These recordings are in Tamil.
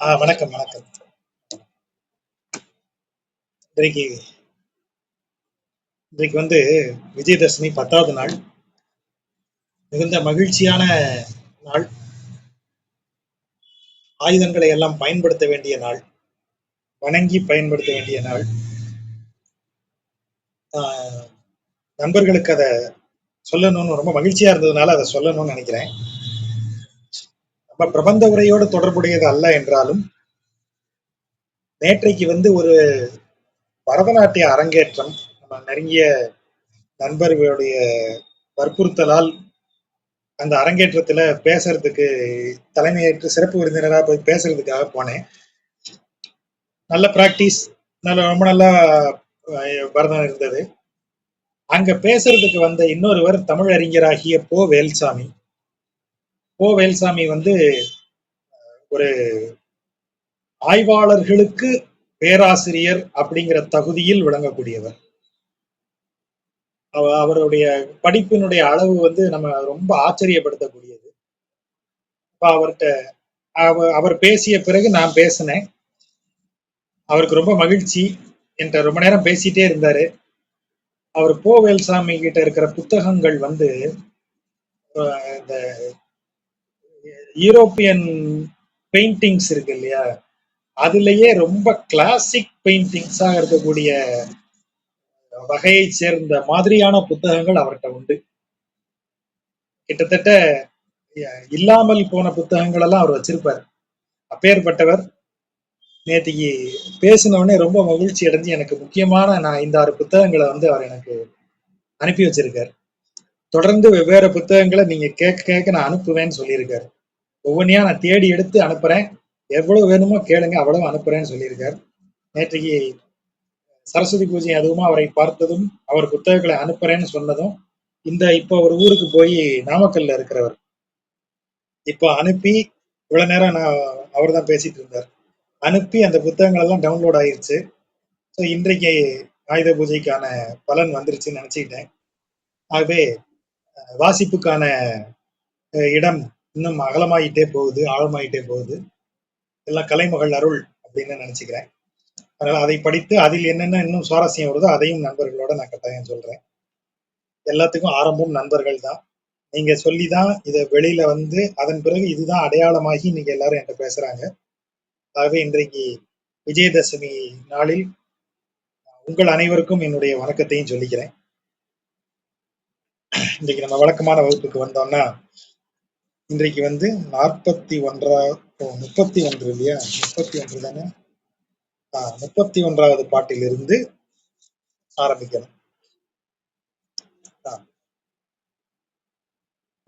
வணக்கம் வணக்கம். இன்றைக்கு இன்றைக்கு வந்து விஜயதசமி 10வது நாள். மிகுந்த மகிழ்ச்சியான நாள். ஆயுதங்களை எல்லாம் பயன்படுத்த வேண்டிய நாள். வணங்கி பயன்படுத்த வேண்டிய நாள். ஆஹ் நண்பர்களுக்கு அதை சொல்லணும்னு ரொம்ப மகிழ்ச்சியா இருந்ததுனால அதை சொல்லணும்னு நினைக்கிறேன். நம்ம பிரபந்த உரையோடு தொடர்புடையது அல்ல என்றாலும் நேற்றைக்கு ஒரு பரதநாட்டிய அரங்கேற்றம் நம்ம நெருங்கிய நண்பர்களுடைய வற்புறுத்தலால் அந்த அரங்கேற்றத்துல பேசுறதுக்கு தலைமையேற்று சிறப்பு விருந்தினராக போய் பேசுறதுக்காக போனேன். நல்ல பிராக்டிஸ், ரொம்ப நல்லா பரதம் இருந்தது. அங்க பேசுறதுக்கு வந்த இன்னொருவர் தமிழ் அறிஞராகிய வேல்சாமி. வேல்சாமி ஒரு ஆய்வாளர்களுக்கு பேராசிரியர் அப்படிங்கிற தகுதியில் விளங்கக்கூடியவர். அவருடைய படிப்பினுடைய அளவு நம்ம ரொம்ப ஆச்சரியப்படுத்தக்கூடியது. அவர் பேசிய பிறகு நான் பேசினேன். அவருக்கு ரொம்ப மகிழ்ச்சி. என்கிட்ட ரொம்ப நேரம் பேசிட்டே இருந்தாரு. அவர் வேல்சாமி கிட்ட இருக்கிற புத்தகங்கள் இந்த யூரோப்பியன் பெயிண்டிங்ஸ் இருக்கு இல்லையா, அதுலயே ரொம்ப கிளாசிக் பெயிண்டிங்ஸா இருக்கக்கூடிய வகையை சேர்ந்த மாதிரியான புத்தகங்கள் அவர்கிட்ட உண்டு. கிட்டத்தட்ட இல்லாமல் போன புத்தகங்கள் எல்லாம் அவர் வச்சிருப்பார். அப்பேற்பட்டவர் நேற்றுக்கு பேசினோடனே ரொம்ப மகிழ்ச்சி அடைஞ்சு எனக்கு முக்கியமான நான் 5-6 புத்தகங்களை அவர் எனக்கு அனுப்பி வச்சிருக்காரு. தொடர்ந்து வெவ்வேறு புத்தகங்களை நீங்க கேட்க கேட்க நான் அனுப்புவேன்னு சொல்லியிருக்காரு. ஒவ்வொன்றையா நான் தேடி எடுத்து அனுப்புறேன், எவ்வளவு வேணுமோ கேளுங்க அவ்வளவு அனுப்புறேன்னு சொல்லியிருக்காரு. நேற்றைக்கு சரஸ்வதி பூஜை அதுவுமா அவரை பார்த்ததும் அவர் புத்தகங்களை அனுப்புறேன்னு சொன்னதும் இப்போ ஒரு ஊருக்கு போய் நாமக்கல்ல இருக்கிறவர் இப்போ அனுப்பி இவ்வளவு நேரம் நான் அவர் தான் பேசிட்டு இருந்தார். அனுப்பி அந்த புத்தகங்கள் எல்லாம் டவுன்லோட் ஆயிருச்சு. ஸோ இன்றைக்கு ஆயுத பூஜைக்கான பலன் வந்துருச்சுன்னு நினைச்சுக்கிட்டேன். ஆகவே வாசிப்புக்கான இடம் இன்னும் அகலமாயிட்டே போகுது, ஆழமாயிட்டே போகுது. எல்லாம் கலைமகள் அருள் அப்படின்னு நினைச்சுக்கிறேன். அதனால அதை படித்து அதில் என்னென்ன இன்னும் சுவாரஸ்யம் வருதோ அதையும் நண்பர்களோட நான் கட்டாயம் சொல்றேன். எல்லாத்துக்கும் ஆரம்பம் நண்பர்கள் தான். நீங்க சொல்லிதான் இதை வெளியில அதன் பிறகு இதுதான் அடையாளமாகி நீங்க எல்லாரும் என்கிட்ட பேசுறாங்க. ஆகவே இன்றைக்கு விஜயதசமி நாளில் உங்கள் அனைவருக்கும் என்னுடைய வணக்கத்தையும் சொல்லிக்கிறேன். இன்றைக்கு நம்ம வழக்கமான வகுப்புக்கு வந்தோம்னா இன்றைக்கு 31 இல்லையா, 31 தானே, 31வது பாட்டிலிருந்து ஆரம்பிக்கணும்.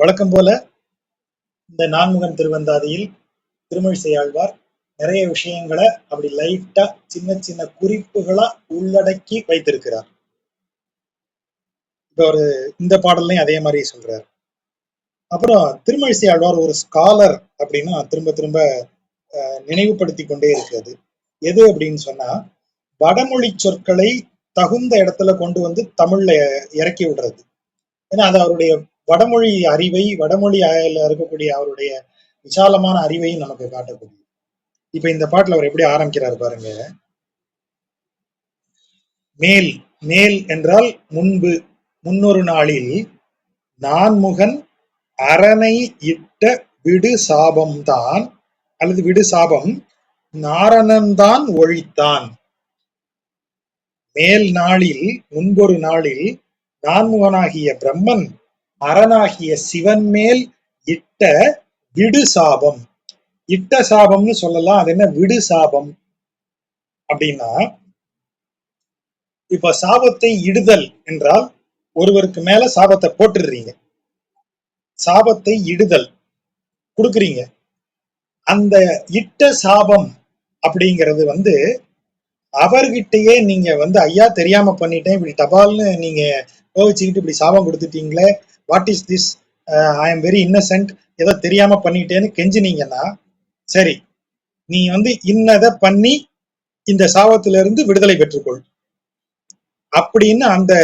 வழக்கம் போல இந்த நான்முகன் திருவந்தாதியில் திருமழிசை ஆழ்வார் நிறைய விஷயங்களை அப்படி லைட்டா சின்ன சின்ன குறிப்புகளா உள்ளடக்கி வைத்திருக்கிறார். இப்ப இந்த பாடல்லையும் அதே மாதிரி சொல்றாரு. அப்புறம் திருமழிசை ஆழ்வார் ஒரு ஸ்காலர் அப்படின்னு திரும்ப திரும்ப நினைவுபடுத்தி கொண்டே இருக்கிறது. எது அப்படின்னு சொன்னா, வடமொழி சொற்களை தகுந்த இடத்துல கொண்டு தமிழ்ல இறக்கி விடுறது. ஏன்னா அது அவருடைய வடமொழி அறிவை, வடமொழி இருக்கக்கூடிய அவருடைய விசாலமான அறிவையும் நமக்கு காட்டக்கூடிய. இப்ப இந்த பாட்டுல அவர் எப்படி ஆரம்பிக்கிறார் பாருங்க. மேல், மேல் என்றால் முன்பு, முன்னொரு நாளில் நான்முகன் அரணை இட்ட விடு சாபம்தான், அல்லது விடு சாபம் நாரணன்தான் ஒழித்தான். மேல் நாளில், முன்பொரு நாளில் நான்முகனாகிய பிரம்மன் அரணாகிய சிவன் மேல் இட்ட விடு சாபம். இட்ட சாபம்னு சொல்லலாம். அது என்ன விடு சாபம் அப்படின்னா, இப்ப சாபத்தை இடுதல் என்றால் ஒருவருக்கு மேல சாபத்தை போட்டுடுறீங்க. சாபத்தை இடுதல் கொடுக்குறீங்க. அந்த இட்ட சாபம் அப்படிங்கிறது அவர்கிட்டயே நீங்க ஐயா தெரியாம பண்ணிட்டேன், இப்படி டபால்னு நீங்க கோவிச்சுக்கிட்டு இப்படி சாபம் கொடுத்துட்டீங்களே, what is this, I am very innocent, ஏதோ தெரியாம பண்ணிட்டேன்னு கெஞ்சினீங்கன்னா, சரி நீ இன்னத பண்ணி இந்த சாபத்திலிருந்து இருந்து விடுதலை பெற்றுக்கொள் அப்படின்னு அந்த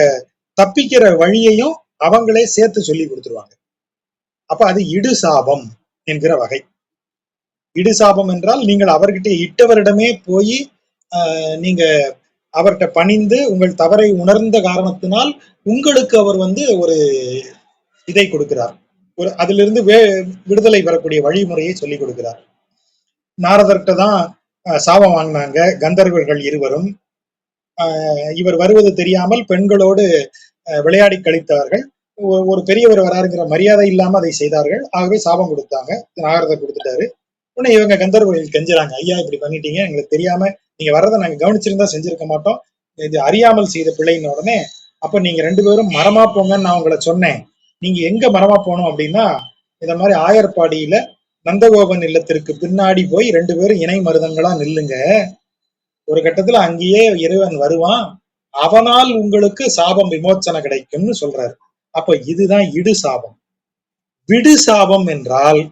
தப்பிக்கிற வழியையும் அவங்களே சேர்த்து சொல்லி கொடுத்துருவாங்க. அப்ப அது இடு சாபம் என்கிற வகை. இடுசாபம் என்றால் நீங்கள் அவர்கிட்ட இட்டவரிடமே போய் நீங்க அவர்கிட்ட பணிந்து உங்கள் தவறை உணர்ந்த காரணத்தினால் உங்களுக்கு அவர் வந்து ஒரு இதை கொடுக்கிறார், ஒரு அதிலிருந்து விடுதலை பெறக்கூடிய வழிமுறையை சொல்லிக் கொடுக்கிறார். நாரதர்கிட்ட தான் சாபம் வாங்கினாங்க கந்தர்வர்கள் இருவரும். இவர் வருவது தெரியாமல் பெண்களோடு விளையாடி கழித்தார்கள். ஒரு பெரியவர் வராருங்கிற மரியாதை இல்லாம அதை செய்தார்கள். ஆகவே சாபம் கொடுத்தாங்க. நாரதர் கொடுத்துட்டாரு. உடனே இவங்க கந்தர்வர்கள் கெஞ்சுறாங்க, ஐயா இப்படி பண்ணிட்டீங்க, எங்களுக்கு தெரியாம நீங்க வர்றதை நாங்க கவனிச்சிருந்தா செஞ்சிருக்க மாட்டோம், இது அறியாமல் செய்த பிள்ளைன்னு. உடனே அப்ப நீங்க 2 பேரும் மரமா போங்கன்னு நான் உங்களை சொன்னேன், நீங்க எங்க மரமா போனோம் அப்படின்னா இந்த மாதிரி ஆயர்பாடியில நந்தகோபன் இல்லத்திற்கு பின்னாடி போய் 2 பேரும் இணை மருதங்களா நில்லுங்க, ஒரு கட்டத்துல அங்கேயே இறைவன் வருவான், அவனால் உங்களுக்கு சாபம் விமோச்சனை கிடைக்கும்னு சொல்றாரு. அப்ப இதுதான் இடு சாபம். விடு சாபம் என்றால்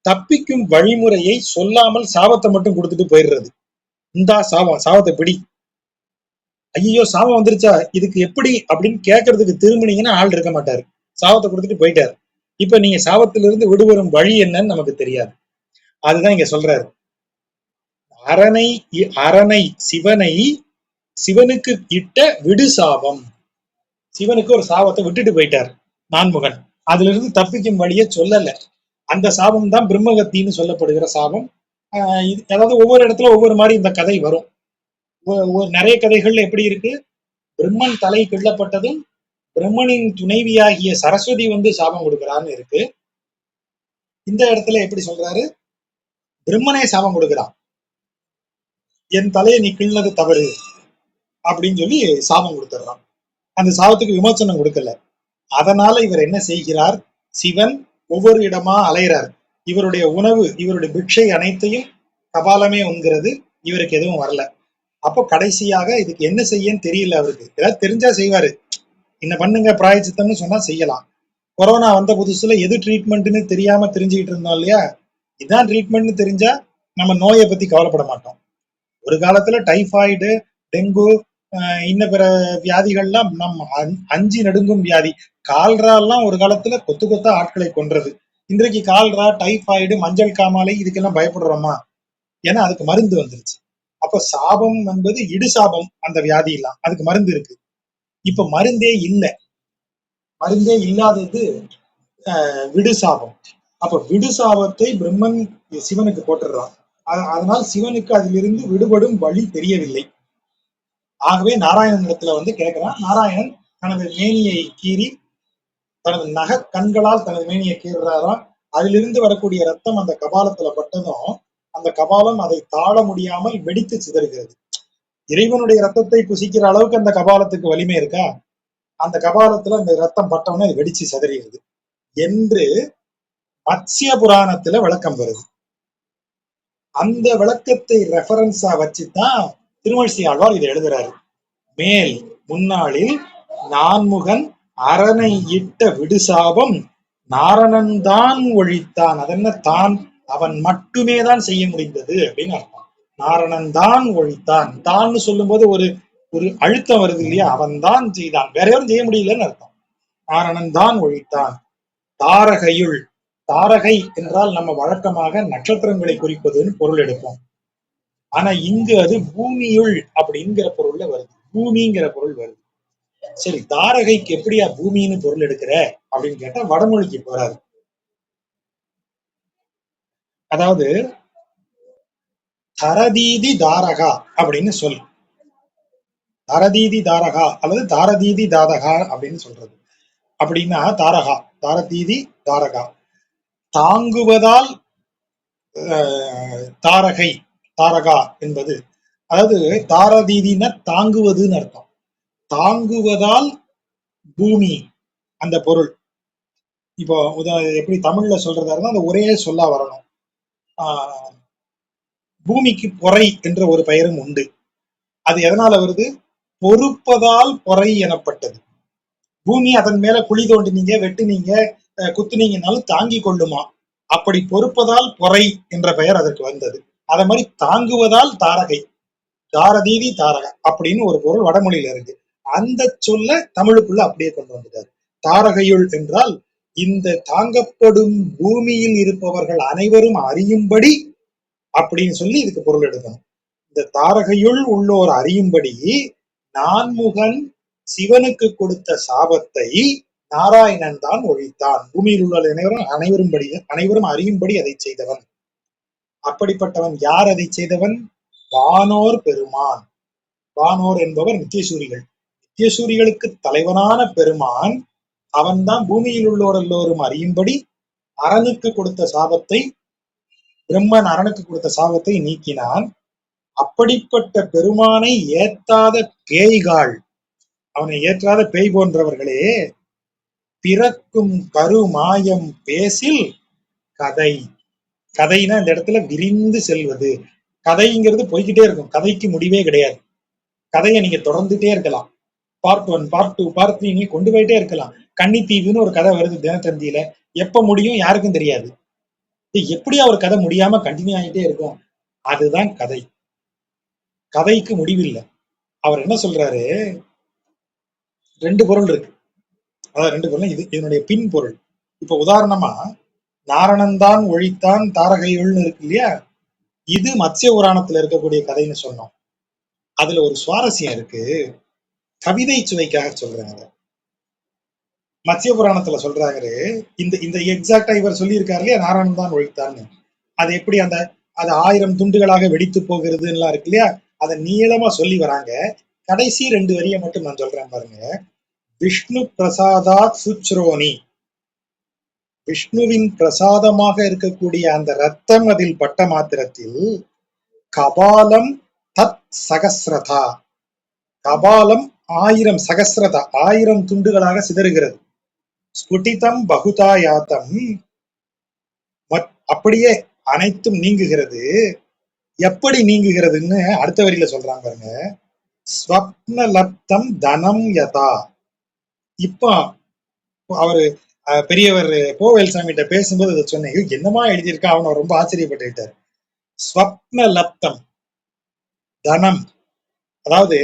தப்பிக்கும் வழிமுறையை சொல்லாமல் சாபத்தை மட்டும் கொடுத்துட்டு போயிடுறது. இந்தா சாபம், சாபத்தை பிடி, ஐயோ சாபம் வந்துருச்சா இதுக்கு எப்படி அப்படின்னு கேட்கறதுக்கு திரும்பினீங்கன்னா ஆள் இருக்க மாட்டாரு, சாபத்தை கொடுத்துட்டு போயிட்டாரு. இப்ப நீங்க சாபத்திலிருந்து விடுபெறும் வழி என்னன்னு நமக்கு தெரியாது. அதுதான் இங்க சொல்றாரு. அரணை அரணை சிவனை சிவனுக்கு இட்ட விடு சாபம். சிவனுக்கு ஒரு சாபத்தை விட்டுட்டு போயிட்டார் நான்முகன், அதுல இருந்து தப்பிக்கும் வழியை சொல்லல. அந்த சாபம் தான் பிரம்மகத்தின்னு சொல்லப்படுகிற சாபம். அதாவது ஒவ்வொரு இடத்துல ஒவ்வொரு மாதிரி இந்த கதை வரும். நிறைய கதைகள்ல எப்படி இருக்கு, பிரம்மன் தலை கிள்ளப்பட்டதும் பிரம்மனின் துணைவியாகிய சரஸ்வதி வந்து சாபம் கொடுக்கிறான்னு இருக்கு. இந்த இடத்துல எப்படி சொல்றாரு, பிரம்மனே சாபம் கொடுக்கிறான், என் தலையை நீ கிள்ளது தவறு அப்படின்னு சொல்லி சாபம் கொடுத்துடுறான். அந்த சாபத்துக்கு விமோசனம் கொடுக்கல. அதனால இவர் என்ன செய்கிறார், சிவன் ஒவ்வொரு இடமா அலைகிறார். இவருடைய உணவு, இவருடைய பிக்ஷை அனைத்தையும் கபாலமே உண்கிறது, இவருக்கு எதுவும் வரல. அப்போ கடைசியாக இதுக்கு என்ன செய்யன்னு தெரியல அவருக்கு. ஏதாவது தெரிஞ்சா செய்வாரு, என்ன பண்ணுங்க பிராயச்சித்தம்னு சொன்னா செய்யலாம். கொரோனா வந்த புதுசுல எது ட்ரீட்மெண்ட்னு தெரியாம தெரிஞ்சுக்கிட்டு இருந்தோம் இல்லையா, இதான் ட்ரீட்மெண்ட்னு தெரிஞ்சா நம்ம நோயை பத்தி கவலைப்பட மாட்டோம். ஒரு காலத்துல டைபாய்டு, டெங்கு, இன்ன பிற வியாதிகள்லாம் நம்ம அஞ்சி நடுங்கும் வியாதி. கால்ரா எல்லாம் ஒரு காலத்துல கொத்து கொத்தா ஆட்களை கொன்றது. இன்றைக்கு கால்ரா, டைபாய்டு, மஞ்சள் காமாலை இதுக்கெல்லாம் பயப்படுறோமா? ஏன்னா அதுக்கு மருந்து வந்துருச்சு. அப்ப சாபம் என்பது இடு சாபம், அந்த வியாதி எல்லாம் அதுக்கு மருந்து இருக்கு. இப்ப மருந்தே இல்லை, மருந்தே இல்லாதது விடு சாபம். அப்ப விடு சாபத்தை பிரம்மன் சிவனுக்கு போட்டுடுறான். அதனால் சிவனுக்கு அதிலிருந்து விடுபடும் வழி தெரியவில்லை. ஆகவே நாராயணன் இடத்துல வந்து கேட்கிறான். நாராயணன் தனது மேனியை கீறி, தனது நக கண்களால் தனது மேனியை கீறுறாராம். அதிலிருந்து வரக்கூடிய ரத்தம் அந்த கபாலத்துல பட்டதும் அந்த கபாலம் அதை தாழ முடியாமல் வெடித்து சிதறுகிறது. இறைவனுடைய ரத்தத்தை புசிக்கிற அளவுக்கு அந்த கபாலத்துக்கு வலிமை இருக்கா? அந்த கபாலத்துல அந்த ரத்தம் பட்டவனே அது வெடிச்சு சிதறுகிறது என்று மத்ஸ்ய புராணத்துல விளக்கம் வருது. அந்த விளக்கத்தை ரெஃபரன்ஸா வச்சுதான் திருமழிசை ஆழ்வார் இதை எழுதுறாரு. மேல் முன்னாளில் நான்முகன் அரணை இட்ட விடுசாபம் நாரணன் தான் ஒழித்தான். அதென்ன தான், அவன் மட்டுமே தான் செய்ய முடிந்தது அப்படின்னு அர்த்தம். நாரணன் தான் ஒழித்தான், தான் சொல்லும் போது ஒரு ஒரு அழுத்தம் வருது இல்லையா, அவன் தான் செய்தான், வேற யாரும் செய்ய முடியலன்னு அர்த்தம். நாரணன் தான் ஒழித்தான். தாரகையுள், தாரகை என்றால் நம்ம வழக்கமாக நட்சத்திரங்களை குறிப்பதுன்னு பொருள் எடுப்போம். ஆனா இங்கு அது பூமியுள் அப்படிங்கிற பொருள்ல வருது, பூமிங்கிற பொருள் வருது. சரி, தாரகைக்கு எப்படியா பூமின்னு பொருள் எடுக்கிற அப்படின்னு கேட்டா வடமொழிக்கு போறாரு. அதாவது தரதீதி தாரகா அப்படின்னு சொல், தரதீதி தாரகா அல்லது தாரதீதி தாரகா அப்படின்னு சொல்றது. அப்படின்னா தாரகா, தாரதீதி தாரகா, தாங்குவதால் தாரகை, தாரகா என்பது, அதாவது தாரதீதினா தாங்குவதுன்னு அர்த்தம். தாங்குவதால் பூமி அந்த பொருள். இப்போ எப்படி தமிழ்ல சொல்றதா இருந்தா அந்த ஒரே சொல்லா வரணும். பூமிக்கு பொறை என்ற ஒரு பெயரும் உண்டு. அது எதனால வருது, பொறுப்பதால் பொறை எனப்பட்டது. பூமி அதன் மேல குழி தோண்டினீங்க, வெட்டுனீங்க, குத்துனீங்கனாலும் தாங்கி கொள்ளுமா, அப்படி பொறுப்பதால் பொறை என்ற பெயர் அதற்கு வந்தது. அத மாதிரி தாங்குவதால் தாரகை, தாரதீதி தாரகா அப்படின்னு ஒரு பொருள் வடமொழியில இருக்கு. அந்த சொல்ல தமிழுக்குள்ள அப்படியே கொண்டு வந்துட்டாரு. தாரகையுள் என்றால் இந்த தாங்கப்படும் பூமியில் இருப்பவர்கள் அனைவரும் அறியும்படி அப்படின்னு சொல்லி இதுக்கு பொருள் எடுக்கணும். இந்த தாரகையுள் உள்ளோர் அறியும்படி நான்முகன் சிவனுக்கு கொடுத்த சாபத்தை நாராயணன் தான் ஒழித்தான். பூமியில் உள்ள அனைவரும் அறியும்படி அதை செய்தவன். அப்படிப்பட்டவன் யார் அதை செய்தவன்? வானோர் பெருமான். வானோர் என்பவர் நித்தியசூரிகள். நித்தியசூரிகளுக்கு தலைவனான பெருமான் அவன்தான் பூமியில் உள்ளோர் எல்லோரும் அறியும்படி அரணுக்கு கொடுத்த சாபத்தை, பிரம்மன் அரணுக்கு கொடுத்த சாபத்தை நீக்கினான். அப்படிப்பட்ட பெருமானை ஏத்தாத பேய்காள், அவனை ஏற்றாத பேய் போன்றவர்களே, பிறக்கும் கருமாயம் பேசில் கதை. கதைனா இந்த இடத்துல விரிந்து செல்வது. கதைங்கிறது போய்கிட்டே இருக்கும், கதைக்கு முடிவே கிடையாது. கதையை நீங்க தொடர்ந்துட்டே இருக்கலாம். பார்ட் 1, பார்ட் 2, பார்ட் 3 கொண்டு போயிட்டே இருக்கலாம். கன்னித்தீவுன்னு ஒரு கதை வருது தினத்தந்தியில, எப்ப முடியும் யாருக்கும் தெரியாது. எப்படி அவர் கதை முடியாம கண்டினியூ ஆகிட்டே இருக்கும்? அதுதான் கதை. கதைக்கு முடிவில்லை. அவர் என்ன சொல்றாரு, 2 பொருள் இருக்கு. அதாவது 2 பொருள், இது இதனுடைய பின் பொருள். இப்ப உதாரணமா நாரணன்தான் ஒழித்தான் தாரகையுள்னு இருக்கு இல்லையா, இது மத்ஸ்ய புராணத்துல இருக்கக்கூடிய கதைன்னு சொன்னோம். அதுல ஒரு சுவாரஸ்யம் இருக்கு, கவிதை சுவைக்காக சொல்றாங்க. மத்ஸ்ய புராணத்துல சொல்றாரு, இந்த இந்த எக்ஸாக்டா இவர் சொல்லியிருக்காரு இல்லையா, நாராயணன் தான் ஒழித்தான்னு. அது எப்படி அந்த அது 1000 துண்டுகளாக வெடித்து போகிறதுலாம் இருக்கு இல்லையா, அதை நீளமா சொல்லி வராங்க. கடைசி 2 வரியை மட்டும் நான் சொல்றேன் பாருங்க. விஷ்ணு பிரசாதாத் சுச்ரோனி, விஷ்ணுவின் பிரசாதமாக இருக்கக்கூடிய அந்த ரத்தம் அதில் பட்ட மாத்திரத்தில் கபாலம் தத் சகஸ்ரதா, கபாலம் 1000 சகஸ்ரதா 1000 துண்டுகளாக சிதறுகிறது. ஸ்புடிதம் பகுதாயாத்தம், அப்படியே அனைத்தும் நீங்குகிறது. எப்படி நீங்குகிறதுன்னு அடுத்த வரியில சொல்றாங்க பாருங்க. ஸ்வப்னலப்தம் தனம் யதா. இப்போ அவரு பெரியவர் கோவேல்சாமி கிட்ட பேசும்போது அதை சொன்னேன், என்னமா எழுதியிருக்கா, அவனை ரொம்ப ஆச்சரியப்பட்டுட்டார். ஸ்வப்னலப்தம் தனம், அதாவது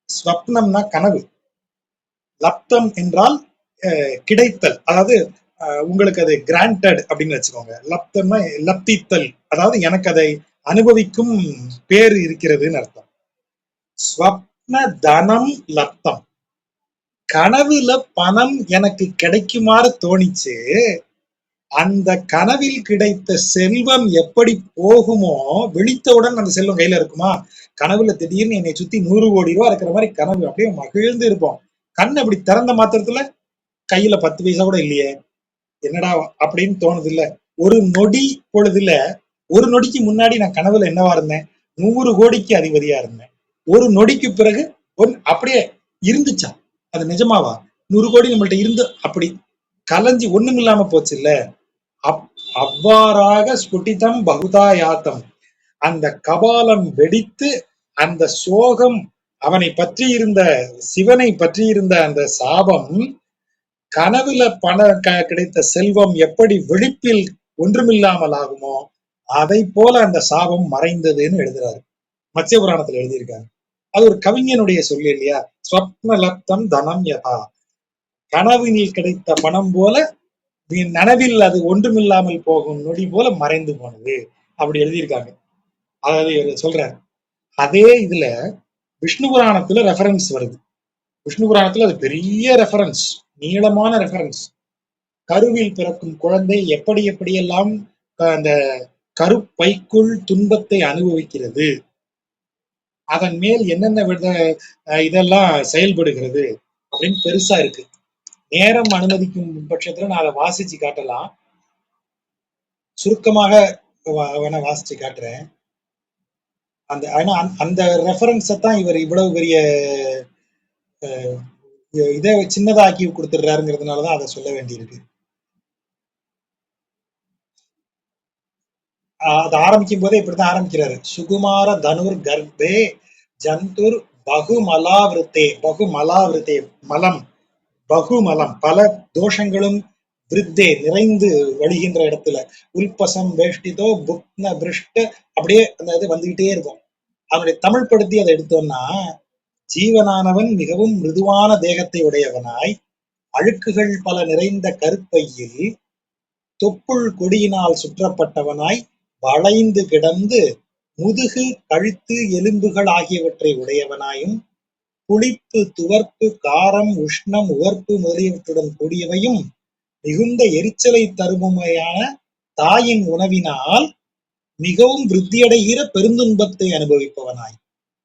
ஸ்வப்னம்னா கனவு, லப்தம் என்றால் கிடைத்தல், அதாவது உங்களுக்கு அது கிராண்டட் அப்படின்னு வச்சுக்கோங்க. லப்தம்னா லப்தித்தல், அதாவது எனக்கு அதை அனுபவிக்கும் பேர் இருக்கிறதுன்னு அர்த்தம். ஸ்வப்ன தனம் லப்தம், கனவுல பணம் எனக்கு கிடைக்குமாறு தோணிச்சு. அந்த கனவில் கிடைத்த செல்வம் எப்படி போகுமோ, விழித்தவுடன் அந்த செல்வம் கையில இருக்குமா? கனவுல திடீர்னு என்னை சுத்தி 100 கோடி ரூபாய் இருக்கிற மாதிரி கனவு, அப்படியே மகிழ்ந்து இருப்போம். கண் அப்படி திறந்த மாத்திரத்துல கையில 10 பைசா கூட இல்லையே, என்னடா அப்படின்னு தோணுது இல்ல. ஒரு நொடி பொழுதுல, ஒரு நொடிக்கு முன்னாடி நான் கனவுல என்னவா இருந்தேன்? 100 கோடிக்கு அதிபதியா இருந்தேன். ஒரு நொடிக்கு பிறகு அப்படியே இருந்துச்சா? அது நிஜமாவா? 100 கோடி நம்மள்ட்ட இருந்து அப்படி கலைஞ்சி ஒண்ணும் இல்லாம போச்சு இல்ல. அவ்வாறாக ஸ்புடிதம் பகுதாயாத்தம், அந்த கபாலம் வெடித்து அந்த சோகம், அவனை பற்றி இருந்த சிவனை பற்றி இருந்த அந்த சாபம், கனவுல கிடைத்த செல்வம் எப்படி விழிப்பில் ஒன்றுமில்லாமல் ஆகுமோ அதை போல அந்த சாபம் மறைந்ததுன்னு எழுதுறாரு. மத்ஸ்ய புராணத்துல எழுதியிருக்காங்க. அது ஒரு கவிஞனுடைய சொல்லு இல்லையா, ஸ்வப்ன லப்தம் தனம் யதா, கனவினில் கிடைத்த பணம் போல நனவில் அது ஒன்றுமில்லாமல் போகும் நொடி போல மறைந்து போனது, அப்படி எழுதியிருக்காங்க. அதாவது இவர் சொல்றாரு. அதே இதுல விஷ்ணு புராணத்துல ரெஃபரன்ஸ் வருது. விஷ்ணு புராணத்துல அது பெரிய ரெஃபரன்ஸ், நீளமான ரெஃபரன்ஸ். கருவில் பிறக்கும் குழந்தை எப்படி எப்படியெல்லாம் அந்த கருப்பைக்குள் துன்பத்தை அனுபவிக்கிறது, அதன் மேல் என்னென்ன இதெல்லாம் செயல்படுகிறது அப்படின்னு பெருசா இருக்கு. நேரம் அனுமதிக்கும் பட்சத்துல நான் அதை வாசிச்சு காட்டலாம். சுருக்கமாக வேணா வாசிச்சு காட்டுறேன். அந்த அந்த ரெஃபரன்ஸை தான் இவர் இவ்வளவு பெரிய இதை சின்னதாக்கி கொடுத்துடுறாருங்கிறதுனாலதான் அதை சொல்ல வேண்டியிருக்கு. அது ஆரம்பிக்கும் போதே இப்படித்தான் ஆரம்பிக்கிறாரு. சுகுமார தனுர் கர்ப்பே ஜந்துர் பகுமலாவிருத்தே, பகுமலாவிருத்தே மலம், பகுமலம் பல தோஷங்களும், விருத்தே நிறைந்து வழிகின்ற இடத்துல, உல்பசம் வேஷ்டிதோ புக்ன பிருஷ்ட, அப்படியே அந்த இது வந்துகிட்டே இருக்கும். அவனுடைய தமிழ் படுத்தி அதை எடுத்தோம்னா, ஜீவனானவன் மிகவும் மிருதுவான தேகத்தை உடையவனாய், அழுக்குகள் பல நிறைந்த கருப்பையில் தொப்புள் கொடியினால் சுற்றப்பட்டவனாய், வளைந்து கிடந்து முதுகு, கழுத்து, எலும்புகள் ஆகியவற்றை உடையவனாயும், புளிப்பு, துவர்ப்பு, காரம், உஷ்ணம், உவர்ப்பு முதலியவற்றுடன் கூடியவையும் மிகுந்த எரிச்சலை தருபவையான தாயின் உணவினால் மிகவும் விருத்தியடைகிற பெருந்துன்பத்தை அனுபவிப்பவனாய்,